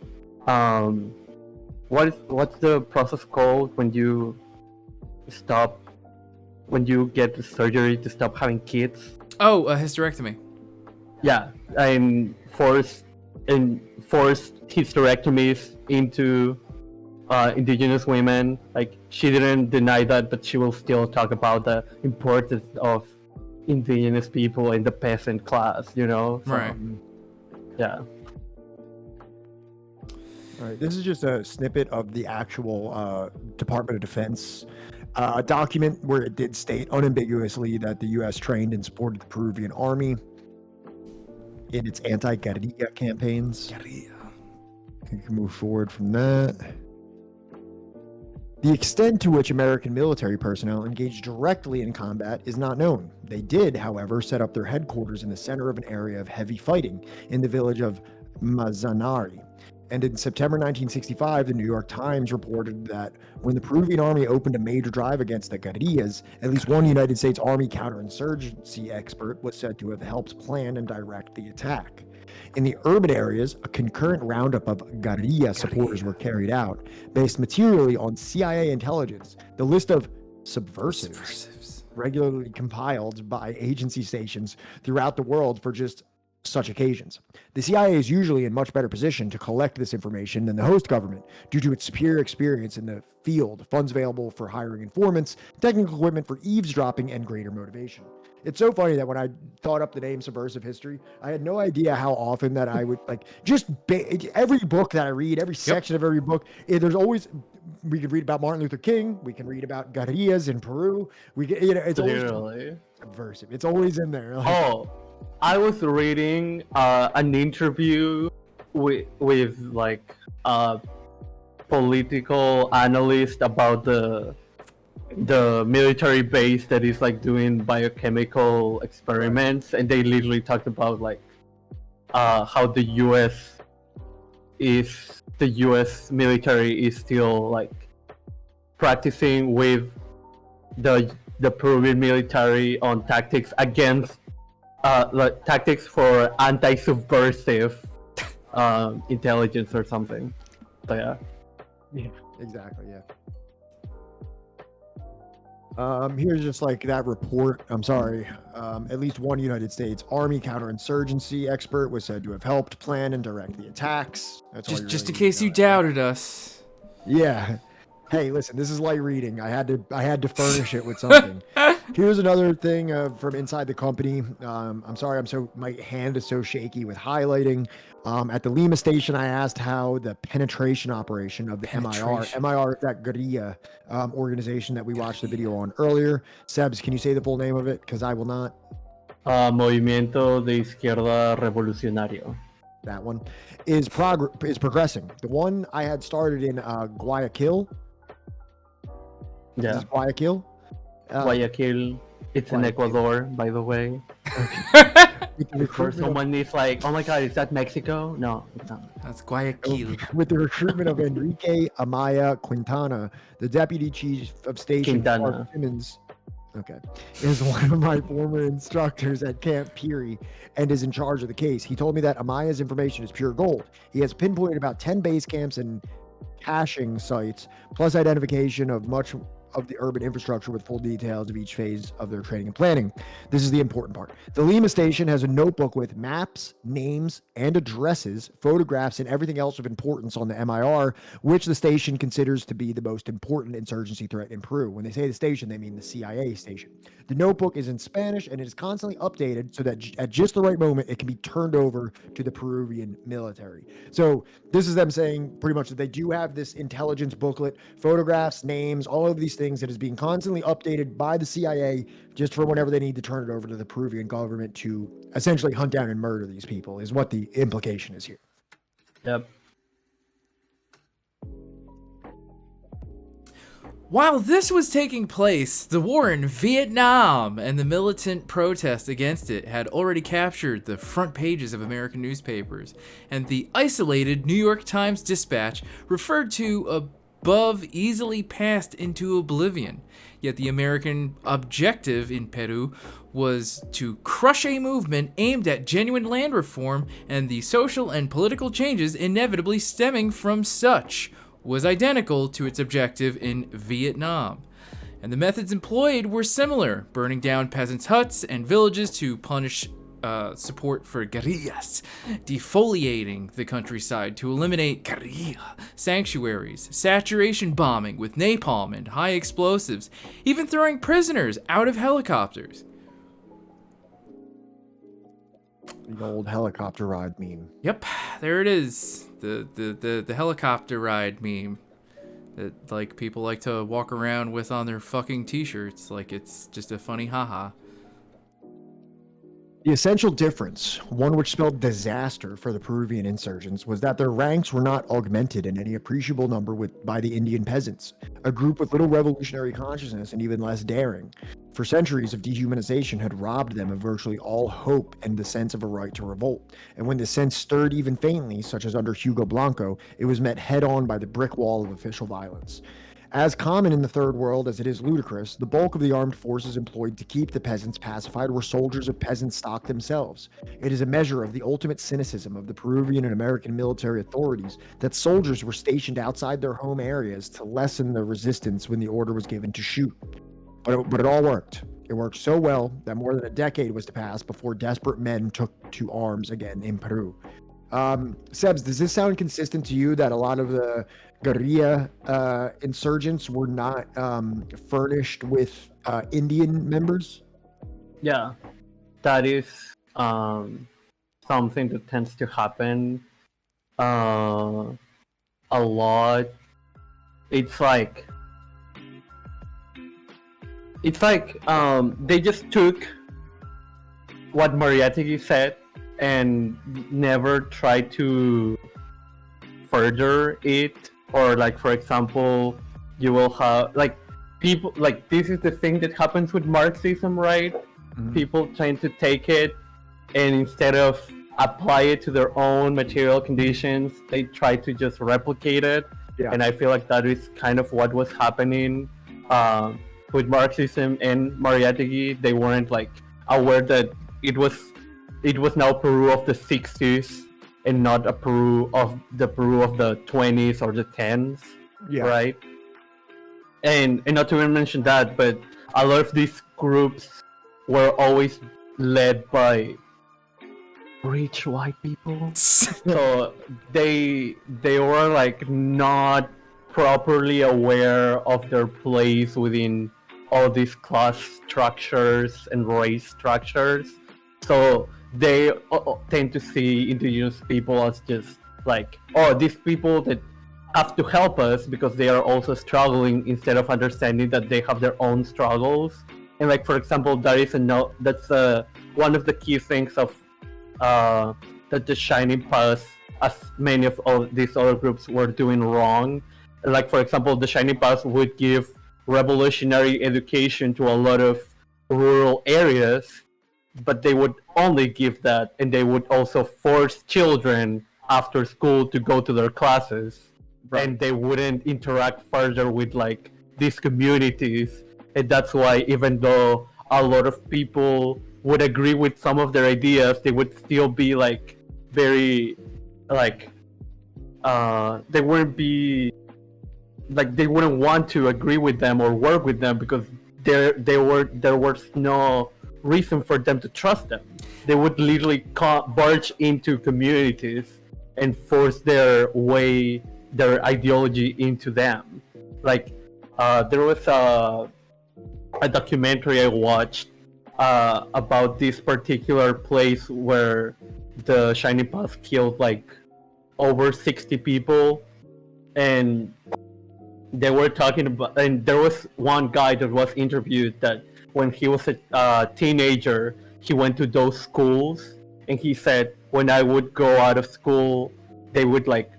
what's the process called when you get the surgery to stop having kids? Oh, a hysterectomy. Yeah, and forced hysterectomies into indigenous women. Like she didn't deny that, but she will still talk about the importance of indigenous people in the peasant class, you know? So, right. Yeah. All right, this is just a snippet of the actual Department of Defense document where it did state unambiguously that the U.S. trained and supported the Peruvian army in its anti-guerrilla campaigns. You can move forward from that. The extent to which American military personnel engaged directly in combat is not known. They did, however, set up their headquarters in the center of an area of heavy fighting in the village of Mazanari. And in September 1965, the New York Times reported that when the Peruvian army opened a major drive against the guerrillas, at least one United States Army counterinsurgency expert was said to have helped plan and direct the attack. In the urban areas, a concurrent roundup of guerrilla supporters were carried out, based materially on CIA intelligence. The list of subversives regularly compiled by agency stations throughout the world for just such occasions. The CIA is usually in much better position to collect this information than the host government due to its superior experience in the field, funds available for hiring informants, technical equipment for eavesdropping, and greater motivation. It's so funny that when I thought up the name Subversive History, I had no idea how often that I would like every book that I read, every section of every book, there's always, we could read about Martin Luther King, we can read about guerrillas in Peru, it's always subversive. It's always in there. Like, I was reading an interview with like a political analyst about the military base that is like doing biochemical experiments, and they literally talked about like how the U.S. military is still like practicing with the Peruvian military on tactics against like tactics for anti-subversive intelligence or something. So yeah, exactly. Yeah. Here's just like that report. I'm sorry. At least one United States Army counterinsurgency expert was said to have helped plan and direct the attacks. That's just in case you doubted us. Yeah. Hey, listen, this is light reading. I had to furnish it with something. Here's another thing from inside the company. I'm sorry, my hand is so shaky with highlighting. At the Lima station, I asked how the penetration operation of the MIR is that guerrilla organization that we watched the video on earlier. Sebs, can you say the full name of it? Because I will not. Movimiento de Izquierda Revolucionario. That one is progressing. The one I had started in Guayaquil. Yeah. Is this Guayaquil? Guayaquil. It's in Ecuador, by the way. Before someone is like, oh my god, is that Mexico? No, it's not. That's Guayaquil. With the recruitment of Enrique Amaya Quintana, the deputy chief of station, Clark Simmons, is one of my former instructors at Camp Peary and is in charge of the case. He told me that Amaya's information is pure gold. He has pinpointed about 10 base camps and caching sites, plus identification of much of the urban infrastructure with full details of each phase of their training and planning. This is the important part. The Lima station has a notebook with maps, names, and addresses, photographs, and everything else of importance on the MIR, which the station considers to be the most important insurgency threat in Peru. When they say the station, they mean the CIA station. The notebook is in Spanish, and it is constantly updated so that at just the right moment, it can be turned over to the Peruvian military. So this is them saying pretty much that they do have this intelligence booklet, photographs, names, all of these things that is being constantly updated by the CIA just for whenever they need to turn it over to the Peruvian government to essentially hunt down and murder these people, is what the implication is here. Yep. While this was taking place, the war in Vietnam and the militant protest against it had already captured the front pages of American newspapers, and the isolated New York Times Dispatch referred to above easily passed into oblivion. Yet the American objective in Peru was to crush a movement aimed at genuine land reform, and the social and political changes inevitably stemming from such was identical to its objective in Vietnam. And the methods employed were similar, burning down peasants' huts and villages to punish support for guerrillas, defoliating the countryside to eliminate guerrilla sanctuaries, saturation bombing with napalm and high explosives, even throwing prisoners out of helicopters. The old helicopter ride meme. Yep, there it is. The helicopter ride meme that like people like to walk around with on their fucking t-shirts like it's just a funny haha. The essential difference, one which spelled disaster for the Peruvian insurgents, was that their ranks were not augmented in any appreciable number by the Indian peasants, a group with little revolutionary consciousness and even less daring. For centuries of dehumanization had robbed them of virtually all hope and the sense of a right to revolt, and when the sense stirred even faintly, such as under Hugo Blanco, it was met head-on by the brick wall of official violence. As common in the Third World as it is ludicrous, the bulk of the armed forces employed to keep the peasants pacified were soldiers of peasant stock themselves. It is a measure of the ultimate cynicism of the Peruvian and American military authorities that soldiers were stationed outside their home areas to lessen the resistance when the order was given to shoot. But it all worked. It worked so well that more than a decade was to pass before desperate men took to arms again in Peru. Sebs, does this sound consistent to you that a lot of the guerrilla insurgents were not furnished with Indian members? Yeah, that is something that tends to happen a lot. It's like they just took what Mariátegui said and never tried to further it. Or like, for example, you will have like people like this is the thing that happens with Marxism, right? Mm-hmm. People trying to take it and instead of apply it to their own material conditions, they try to just replicate it. Yeah. And I feel like that is kind of what was happening with Marxism and Mariátegui. They weren't like aware that it was now Peru of the 60s and not a Peru of the 20s or the 10s, yeah. Right? And not to even mention that, but a lot of these groups were always led by rich white people. So they were like not properly aware of their place within all these class structures and race structures. So they tend to see indigenous people as just like, oh, these people that have to help us because they are also struggling, instead of understanding that they have their own struggles. And like, for example, that's one of the key things of that the Shining Path, as many of all these other groups were doing wrong. Like, for example, the Shining Path would give revolutionary education to a lot of rural areas, but they would only give that, and they would also force children after school to go to their classes, and they wouldn't interact further with like these communities. And that's why, even though a lot of people would agree with some of their ideas, they would still be like very like they wouldn't be like, they wouldn't want to agree with them or work with them, because there was no reason for them to trust them. They would literally barge into communities and force their ideology into them. Like, there was a documentary I watched about this particular place where the Shining Path killed like over 60 people, and they were talking about, and there was one guy that was interviewed that when he was a teenager, he went to those schools, and he said, when I would go out of school, they would like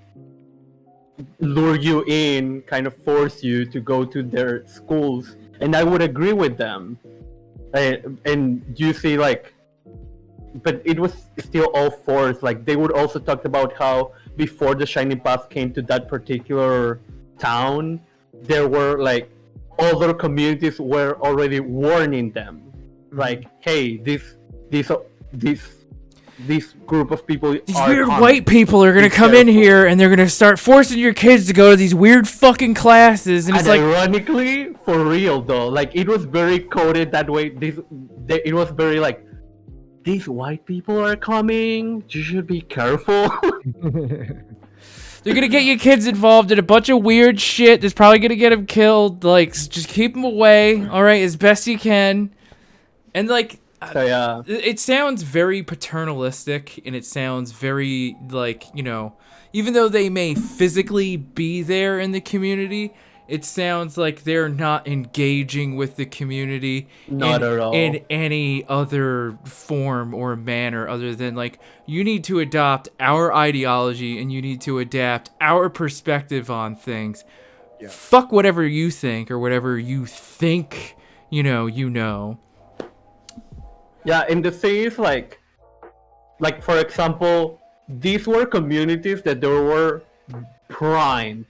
lure you in, kind of force you to go to their schools, and I would agree with them. And you see, like, but it was still all forced. Like, they would also talk about how before the Shining Path came to that particular town, there were like other communities were already warning them, like, hey, this group of people, these weird white people are gonna come in here and they're gonna start forcing your kids to go to these weird fucking classes. And it's like, ironically, for real though, like, it was very coded that way. It was very like, these white people are coming, you should be careful. They're gonna get your kids involved in a bunch of weird shit that's probably gonna get them killed. Like, just keep them away, all right, as best you can. And like, so, yeah, it sounds very paternalistic, and it sounds very like, you know, even though they may physically be there in the community, it sounds like they're not engaging with the community at all in any other form or manner other than like, you need to adopt our ideology and you need to adapt our perspective on things. Yeah. Fuck whatever you think or whatever you think, you know. Yeah, and the thing is, like for example, these were communities that they were primed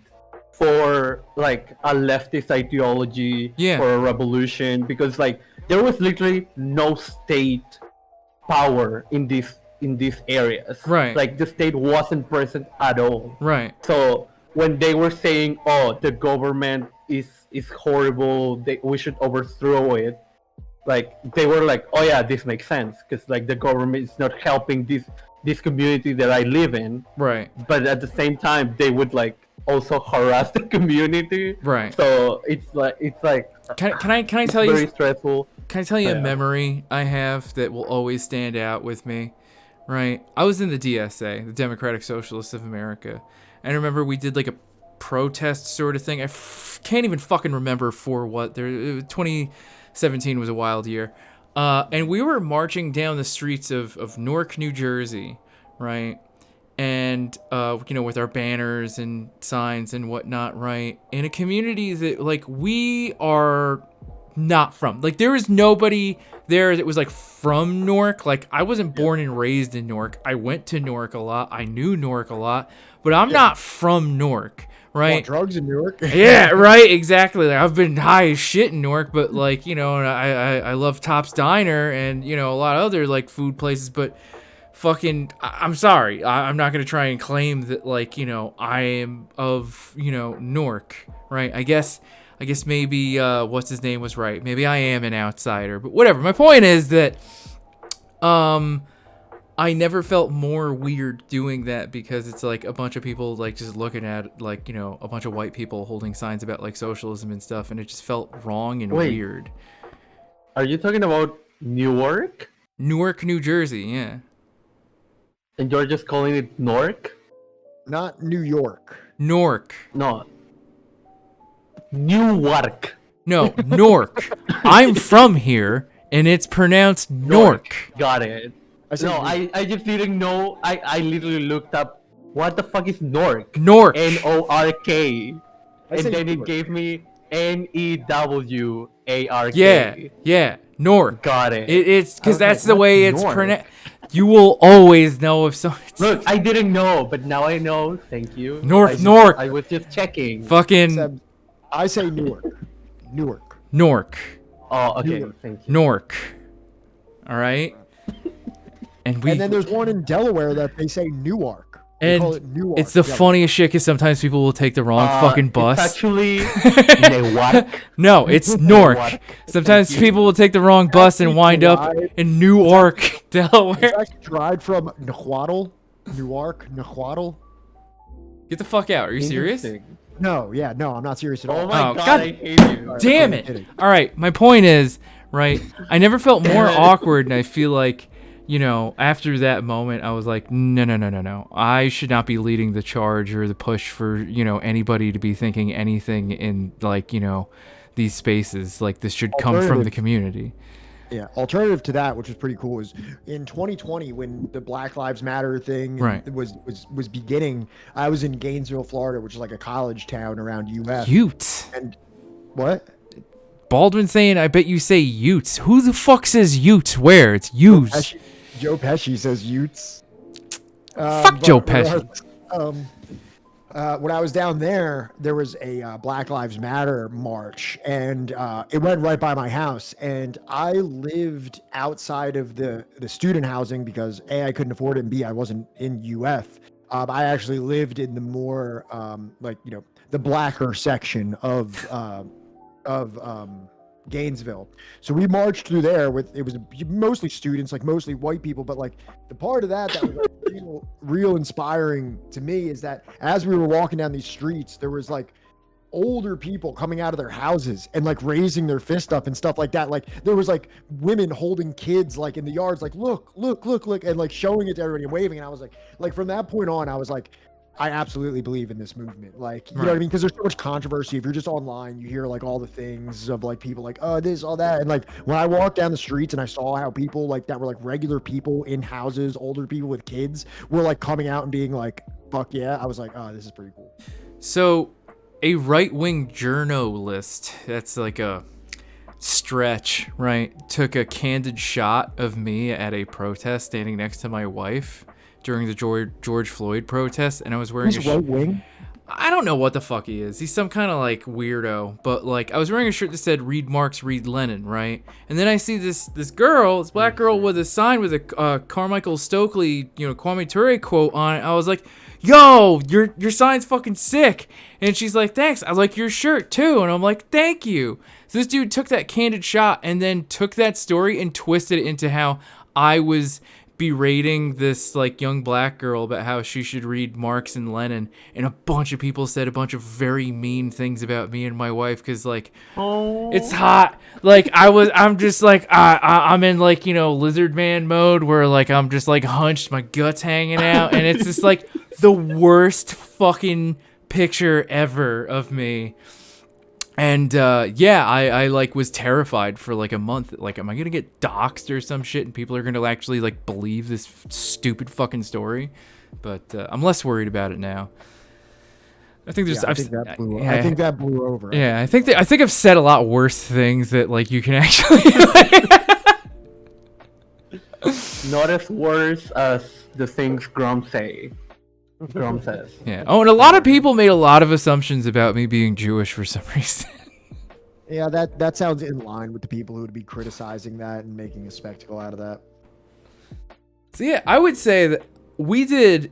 for like a leftist ideology, for a revolution, because like there was literally no state power in these areas. Right. Like, the state wasn't present at all. Right. So when they were saying, oh, the government is horrible, we should overthrow it, like, they were like, oh yeah, this makes sense, because like the government is not helping this community that I live in. Right. But at the same time, they would like also harass the community. Right. So it's like can I tell you, very stressful. Can I tell you a memory I have that will always stand out with me? Right. I was in the DSA, the Democratic Socialists of America, and I remember we did like a protest sort of thing. I can't even fucking remember for what. 2017 was a wild year. And we were marching down the streets of Newark, New Jersey, right? And, with our banners and signs and whatnot, right? In a community that, like, we are not from. Like, there was nobody there that was, like, from Newark. Like, I wasn't born and raised in Newark. I went to Newark a lot. I knew Newark a lot. But I'm not from Newark. Right. Want drugs in Newark? Yeah, right, exactly. Like, I've been high as shit in Newark, but like, I love Top's Diner and, a lot of other like food places, but fucking, I'm sorry. I'm not going to try and claim that like, I am of, Newark, right? I guess maybe what's his name was right. Maybe I am an outsider, but whatever. My point is that I never felt more weird doing that because it's like a bunch of people like just looking at like, you know, a bunch of white people holding signs about like socialism and stuff, and it just felt wrong and weird. Are you talking about Newark? Newark, New Jersey, yeah. And you're just calling it Nork? Not New York. Nork. No. Newark. No, Nork. I'm from here, and it's pronounced Nork. Got it. I just didn't know. I literally looked up, what the fuck is Nork? Nork. N-O-R-K. And then it gave me N-E-W-A-R-K. Yeah, Nork. Got it. It's because that's the way it's pronounced. You will always know if so. Look, I didn't know, but now I know. Thank you. Nork. I was just checking. Fucking. I say Newark. Nork. Oh, okay. Newark. Thank you. Nork. All right. And then there's one in Delaware that they say Newark. They and call it Newark, it's the funniest shit because sometimes people will take the wrong fucking bus. It's actually Newark. No, it's Nork. Sometimes people will take the wrong bus and wind up in Newark, Delaware. It's actually derived from Newark. Get the fuck out. Are you serious? No, I'm not serious at all. Oh my god, I hate you. Damn it. All right, my point is, right, I never felt more awkward, and I feel like, you know, after that moment, I was like, no. I should not be leading the charge or the push for, you know, anybody to be thinking anything in, like, you know, these spaces. Like, this should come from the community. Yeah, alternative to that, which was pretty cool, is in 2020 when the Black Lives Matter thing was beginning. I was in Gainesville, Florida, which is like a college town around UF. Ute. And what? Baldwin saying, "I bet you say Utes." Who the fuck says Utes? Where? It's Utes. Joe Pesci says Utes. Fuck Joe Pesci. When I was down there was a Black Lives Matter march, and it went right by my house. And I lived outside of the student housing because A, I couldn't afford it, and B, I wasn't in UF. I actually lived in the more like, you know, the blacker section of Gainesville. So we marched through there it was mostly students, like mostly white people, but like the part of that was like real inspiring to me is that as we were walking down these streets, there was like older people coming out of their houses and like raising their fist up and stuff like that. Like there was like women holding kids like in the yards, like look, and like showing it to everybody and waving. And I was like from that point on, I was like, I absolutely believe in this movement. Like, you know what I mean? Because there's so much controversy. If you're just online, you hear like all the things of like people like, oh, this, all that. And like when I walked down the streets and I saw how people like that were like regular people in houses, older people with kids were like coming out and being like, fuck yeah. I was like, oh, this is pretty cool. So a right-wing journalist, that's like a stretch, right? Took a candid shot of me at a protest standing next to my wife during the George Floyd protest, and I was wearing He's right wing? I don't know what the fuck he is. He's some kind of like weirdo, but like I was wearing a shirt that said "Read Marx, Read Lenin," right? And then I see this black girl with a sign with a Carmichael Stokely, you know, Kwame Ture quote on it. I was like, "Yo, your sign's fucking sick." And she's like, "Thanks." I was like, "Your shirt too," and I'm like, "Thank you." So this dude took that candid shot and then took that story and twisted it into how I was berating this like young black girl about how she should read Marx and Lenin, and a bunch of people said a bunch of very mean things about me and my wife because like it's hot. Like I'm just like I'm in like, you know, lizard man mode where like I'm just like hunched, my guts hanging out, and it's just like the worst fucking picture ever of me. And yeah, I like was terrified for like a month. Like, am I gonna get doxxed or some shit, and people are gonna actually like believe this stupid fucking story? But I'm less worried about it now. I think there's. I think that blew over. Yeah, I think I've said a lot worse things that like you can actually. Not as worse as the things Grum says. Yeah. Oh, and a lot of people made a lot of assumptions about me being Jewish for some reason. Yeah, that sounds in line with the people who would be criticizing that and making a spectacle out of that. So yeah, I would say that we did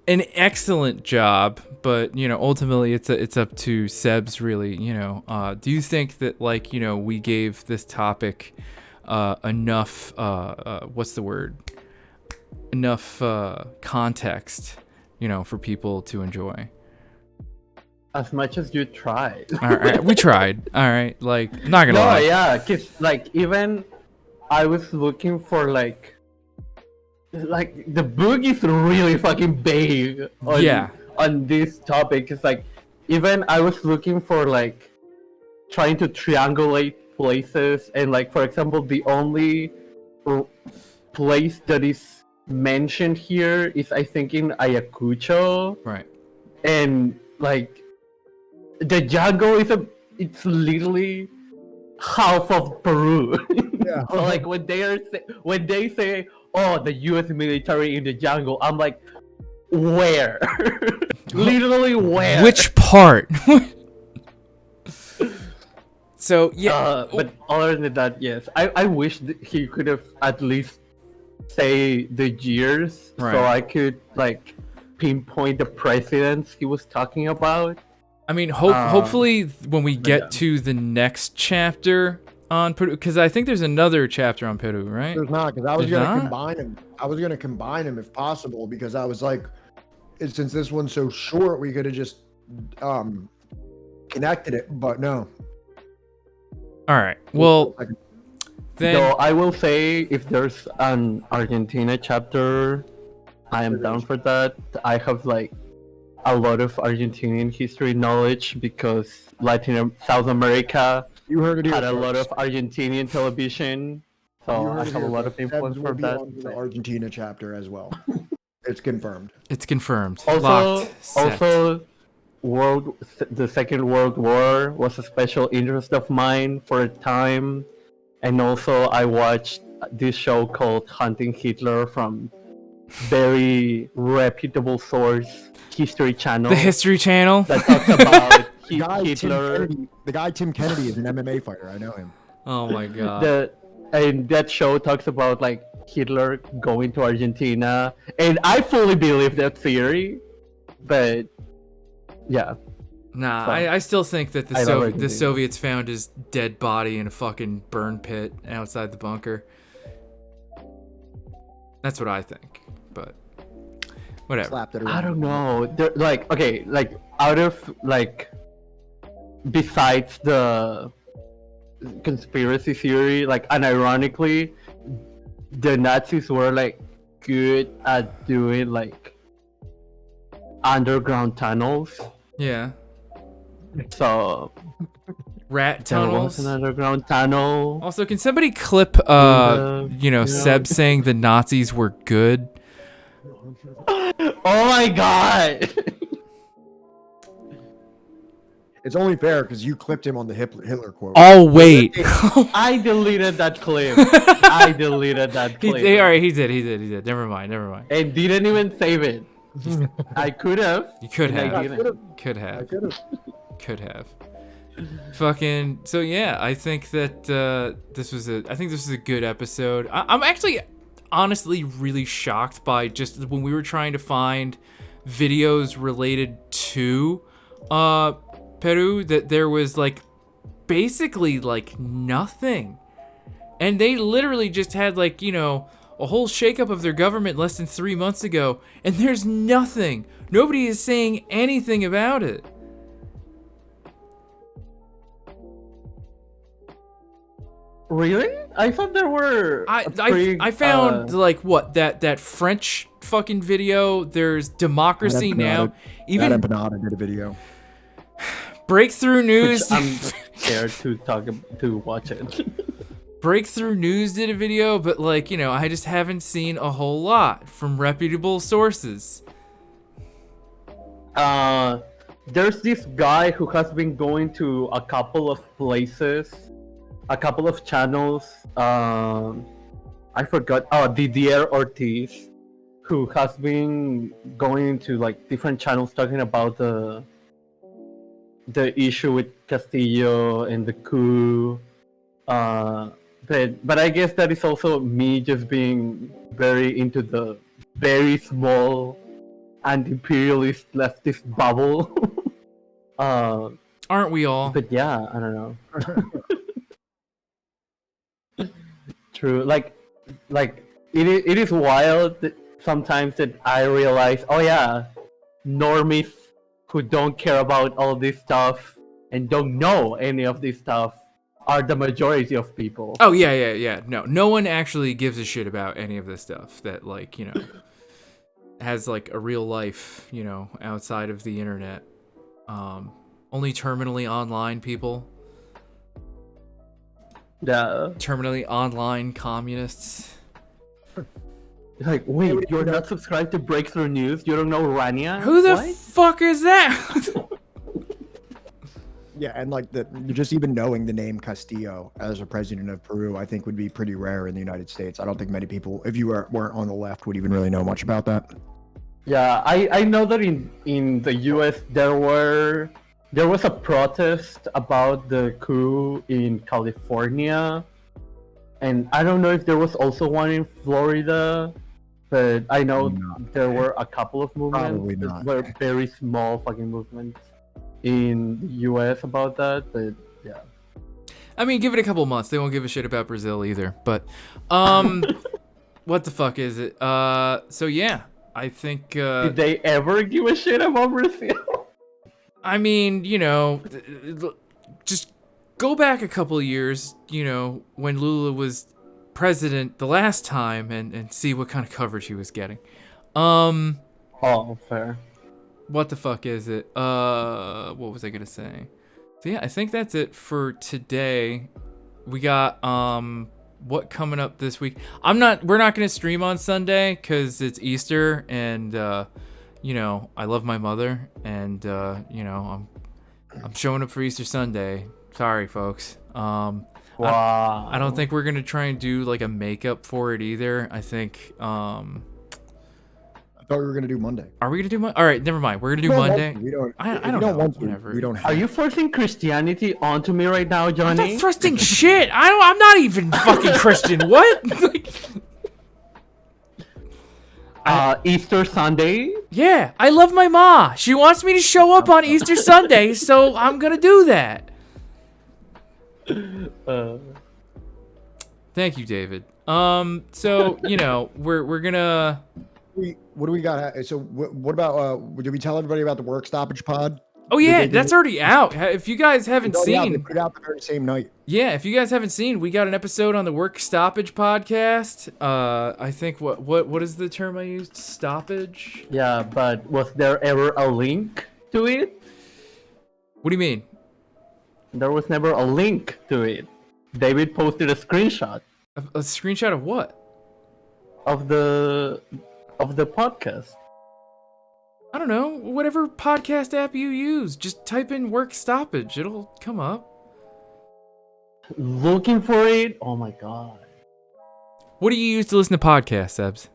an excellent job, but you know, ultimately it's up to Sebs really. You know, do you think that like, you know, we gave this topic enough what's the word? context, for people to enjoy. As much as you tried. All right, we tried. All right, like, not gonna lie. Yeah, cause like even I was looking for like the book is really fucking vague on this topic. It's like even I was looking for like trying to triangulate places, and like for example, the only place that is mentioned here is I think in Ayacucho, right? And like the jungle it's literally half of Peru. Yeah. So like when they say, "Oh, the U.S. military in the jungle," I'm like, where? Literally where? Which part? So yeah. But other than that, yes, I wish he could have at least say the years, so I could like pinpoint the presidents he was talking about. I mean, hopefully when we get to the next chapter on Peru, because I think there's another chapter on Peru, right? There's not, because I was going to combine them. I was going to combine them if possible, because I was like, since this one's so short, we could have just connected it, but no. All right. Well, then so I will say if there's an Argentina chapter, I am down for that. I have like a lot of Argentinian history knowledge because South America had a lot of Argentinian television, so I have a lot of influence for that. The Argentina chapter as well. It's confirmed. It's confirmed. Also, the Second World War was a special interest of mine for a time, and also I watched this show called Hunting Hitler from very reputable source, History Channel. The History Channel that talks about Hitler. The guy Tim Kennedy is an MMA fighter. I know him. Oh my god. And that show talks about like Hitler going to Argentina, and I fully believe that theory, but yeah. Nah, so, I still think that the Soviets found his dead body in a fucking burn pit outside the bunker. That's what I think, but whatever. I don't know. They're like, okay, like out of like, besides the conspiracy theory, like, unironically, the Nazis were like good at doing like underground tunnels. Yeah. So rat tunnels. There was an underground tunnel. Also, can somebody clip Seb saying the Nazis were good? Oh my god. It's only fair because you clipped him on the Hitler quote. Oh wait. I deleted that clip. I deleted that clip. Alright, he did. Never mind. And didn't even save it. I could have. You could have. Could have. Fucking. So yeah, I think that this was a good episode. I'm actually honestly really shocked by just when we were trying to find videos related to Peru that there was like basically like nothing. And they literally just had like, a whole shakeup of their government less than 3 months ago, and there's nothing. Nobody is saying anything about it. Really? I thought there were. I found like what that French fucking video. There's Democracy Now. Even Empanada did a video. Breakthrough News. Which I'm scared to watch it. Breakthrough News did a video, but like, I just haven't seen a whole lot from reputable sources. There's this guy who has been going to a couple of places, a couple of channels. I forgot. Oh, Didier Ortiz, who has been going to like different channels talking about the issue with Castillo and the coup. But I guess that is also me just being very into the very small anti-imperialist leftist bubble. Aren't we all? But yeah, I don't know. True. Like it is wild that sometimes that I realize, oh yeah, normies who don't care about all this stuff and don't know any of this stuff are the majority of people. Oh yeah. No one actually gives a shit about any of this stuff that, like, you know, has like a real life, you know, outside of the internet. Only terminally online people. Yeah. Terminally online communists. Like, wait, you're not subscribed to Breakthrough News? You don't know Rania? Who the fuck is that? Yeah, and like just even knowing the name Castillo as a president of Peru, I think would be pretty rare in the United States. I don't think many people, if you weren't on the left, would even really know much about that. Yeah, I know that in the US there was a protest about the coup in California, and I don't know if there was also one in Florida, but I know there were a couple of movements that were very small fucking movements in the US about that, but yeah. I mean, give it a couple months. They won't give a shit about Brazil either. But, what the fuck is it? So yeah, I think. Did they ever give a shit about Brazil? I mean, you know, just go back a couple of years, you know, when Lula was president the last time, and see what kind of coverage he was getting. Oh, fair. What the fuck is it? What was I gonna say? So yeah, I think that's it for today. We got what coming up this week? We're not gonna stream on Sunday because it's Easter, and you know, I love my mother, and you know, I'm showing up for Easter Sunday. Sorry, folks. Wow. I don't think we're gonna try and do like a makeup for it either. I think I thought we were gonna do Monday. Are we gonna do Monday? All right, never mind. We're gonna do Monday. We don't. I don't know. Want to, whatever. we don't. Are you forcing Christianity onto me right now, Johnny? I'm not thrusting shit. I'm not even fucking Christian. What? Easter Sunday? Yeah, I love my ma. She wants me to show up on Easter Sunday, so I'm gonna do that. Thank you, David. So you know, we're gonna. What do we got? So what about? Did we tell everybody about the work stoppage pod? Oh yeah, that's already out. If you guys haven't seen, they put it out the very same night. Yeah, if you guys haven't seen, we got an episode on the work stoppage podcast. I think what is the term I used? Stoppage. Yeah, but was there ever a link to it? What do you mean? There was never a link to it. David posted a screenshot. A screenshot of what? Of the podcast. I don't know. Whatever podcast app you use, just type in work stoppage. It'll come up. Looking for it? Oh my god. What do you use to listen to podcasts, Sebs?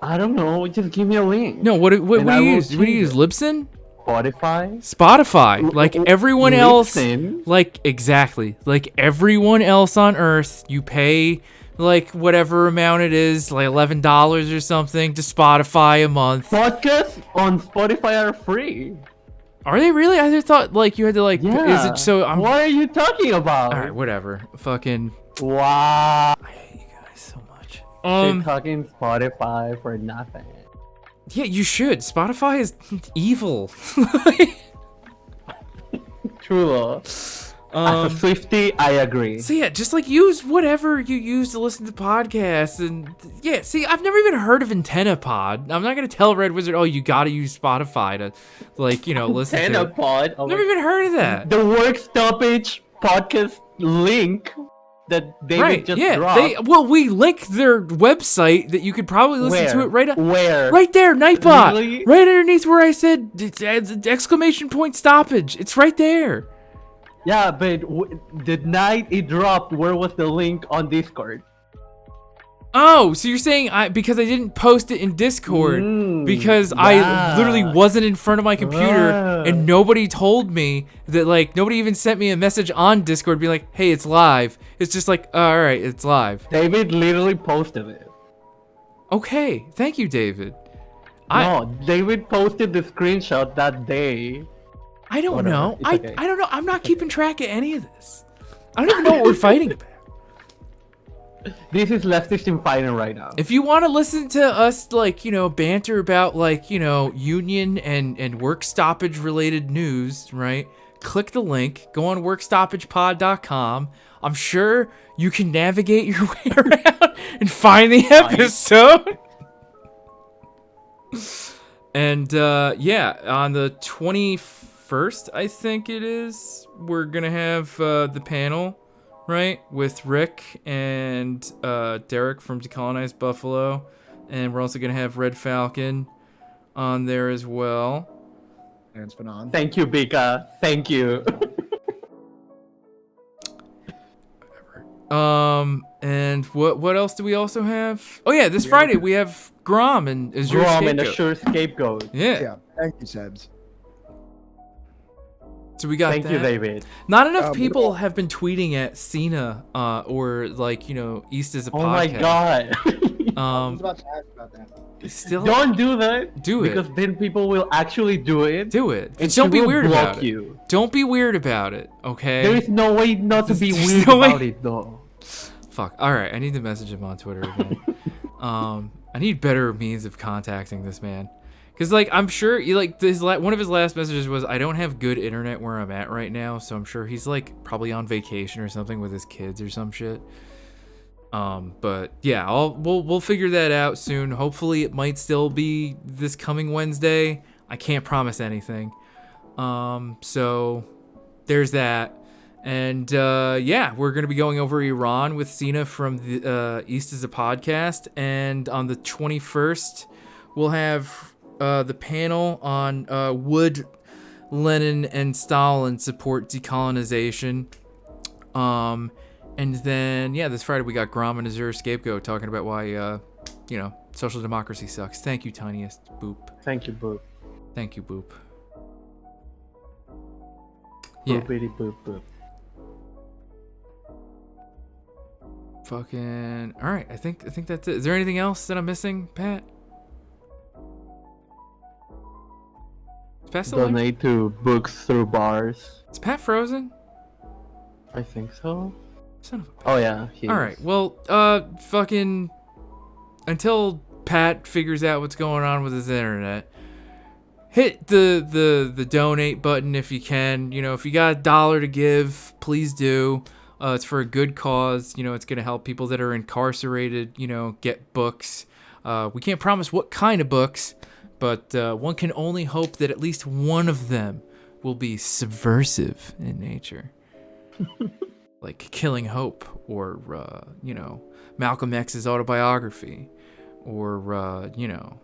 I don't know. Just give me a link. No, what do you use? What do you use? Libsyn? Spotify? Like everyone else. Like, exactly. Like everyone else on Earth, you pay like whatever amount it is, like $11 or something to Spotify a month. Podcasts on Spotify are free. Are they really? I just thought like you had to like. Yeah. Is it so? What are you talking about? All right, whatever. Fucking. Wow. I hate you guys so much. You're talking Spotify for nothing. Yeah, you should. Spotify is evil. True law. As a Swiftie, I agree. So yeah, just like use whatever you use to listen to podcasts, and yeah, see, I've never even heard of AntennaPod. I'm not gonna tell Red Wizard, oh, you gotta use Spotify to, like, you know, listen to it. AntennaPod. I've never even heard of that. The work stoppage podcast link that David just dropped. We link their website that you could probably listen to it right. Where? Right there, Nightbot. Really? Right underneath where I said exclamation point stoppage. It's right there. Yeah, but the night it dropped, where was the link on Discord? Oh, so you're saying because I didn't post it in Discord because I literally wasn't in front of my computer and nobody told me that, like, nobody even sent me a message on Discord being like, hey, it's live. It's just like, oh, all right, it's live. David literally posted it. Okay, thank you, David. David posted the screenshot that day. I don't Whatever. know. Okay. I don't know. I'm not keeping track of any of this. I don't even know what we're fighting This is leftist infighting right now. If you want to listen to us, like, you know, banter about, like, you know, union and work stoppage related news, right? Click the link. Go on workstoppagepod.com. I'm sure you can navigate your way around and find the episode. And, yeah, on the 21st, I think it is, we're going to have the panel, right, with Rick and Derek from Decolonized Buffalo. And we're also going to have Red Falcon on there as well. And Fanon. Thank you, Bika. Thank you. And what else do we also have? Oh yeah, this Friday we have Grom and Azure Grom and Scapegoat. Azure Scapegoat. Yeah. Thank you, Sebs. So we got Thank that. you, David. Not enough people have been tweeting at Cena or like, you know, East is a podcast. Oh my god. I was about to ask about that. Still Don't do that. Do it. Because then people will actually do it. Do it. And don't she be will weird block about you. it. Don't be weird about it, okay? There is no way not to be There's weird no way- about it, though. Fuck. All right, I need to message him on Twitter again. I need better means of contacting this man. Cause like I'm sure like one of his last messages was, I don't have good internet where I'm at right now, so I'm sure he's like probably on vacation or something with his kids or some shit. But yeah, we'll figure that out soon. Hopefully it might still be this coming Wednesday. I can't promise anything. So there's that. And yeah, we're going to be going over Iran with Cena from the East is a Podcast. And on the 21st, we'll have the panel on Would Lenin and Stalin support decolonization? And then, yeah, this Friday we got Grom and Azure Scapegoat talking about why, you know, social democracy sucks. Thank you, Tiniest Boop. Thank you, Boop. Thank you, Boop. Yeah. Boopity boop boop. Fucking all right. I think that's it. Is there anything else that I'm missing, Pat? Is Pat still Donate to Books Through Bars. Is Pat frozen? I think so. Son of a bitch. Oh yeah. He All is. right. Well, fucking until Pat figures out what's going on with his internet, hit the donate button if you can. You know, if you got $1 to give, please do. It's for a good cause. You know, it's going to help people that are incarcerated, you know, get books. We can't promise what kind of books, but one can only hope that at least one of them will be subversive in nature. Like Killing Hope or, you know, Malcolm X's autobiography or, you know,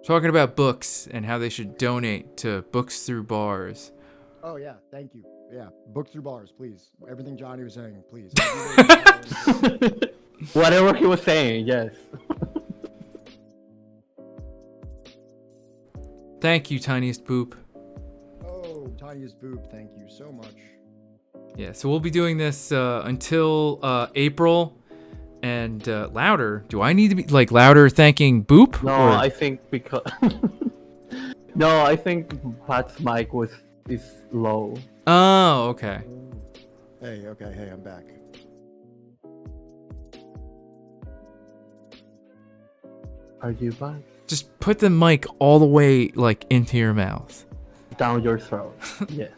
talking about books and how they should donate to Books Through Bars. Oh, yeah. Thank you. Yeah. Books Through Bars, please. Everything Johnny was saying, please. Whatever he was saying, yes. Thank you, Tiniest Boop. Oh, Tiniest Boop, thank you so much. Yeah, so we'll be doing this until April. And louder. Do I need to be like louder thanking Boop? No, or? I think because no, I think Pat's mic is low. Oh, okay. Hey, okay, hey, I'm back. Are you back? Just put the mic all the way like into your mouth. Down your throat. Yes.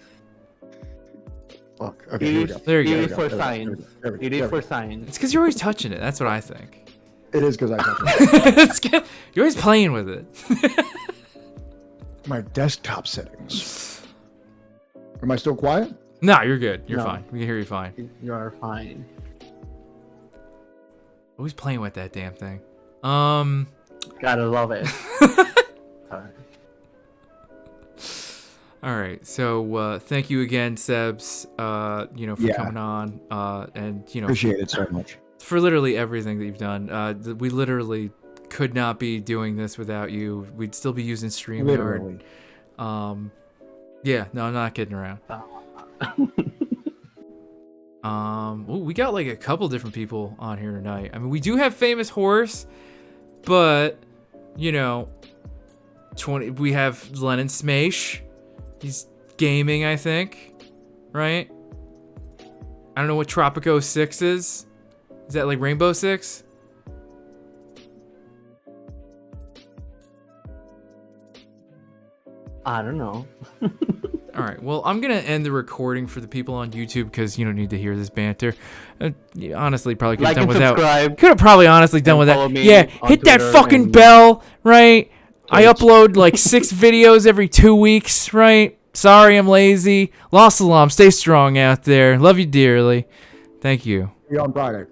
Fuck. Okay, here we go. There you go. It is for science. It is for science. It's because you're always touching it. That's what I think. It is because I touch it. You're always playing with it. My desktop settings. Am I still quiet? No, you're good. You're No. fine. We can hear you fine. You are fine. Always playing with that damn thing. Gotta love it. Sorry. All right, so thank you again, Sebs. You know, for coming on, and you know, Appreciate it so much for literally everything that you've done. We literally could not be doing this without you. We'd still be using StreamYard. Literally. Yeah, no, I'm not kidding around. Ooh, we got like a couple different people on here tonight. I mean, we do have Famous Horse, but you know, we have Lennon Smash. He's gaming, I think, right? I don't know what Tropico 6 is. Is that like Rainbow Six? I don't know. All right. Well, I'm gonna end the recording for the people on YouTube because you don't need to hear this banter. You honestly, probably could have done without. Could have probably honestly done without. Yeah, hit that fucking bell, right? I upload like 6 videos every 2 weeks, right? Sorry, I'm lazy. Lost Salam. Stay strong out there. Love you dearly. Thank you. See you on Friday.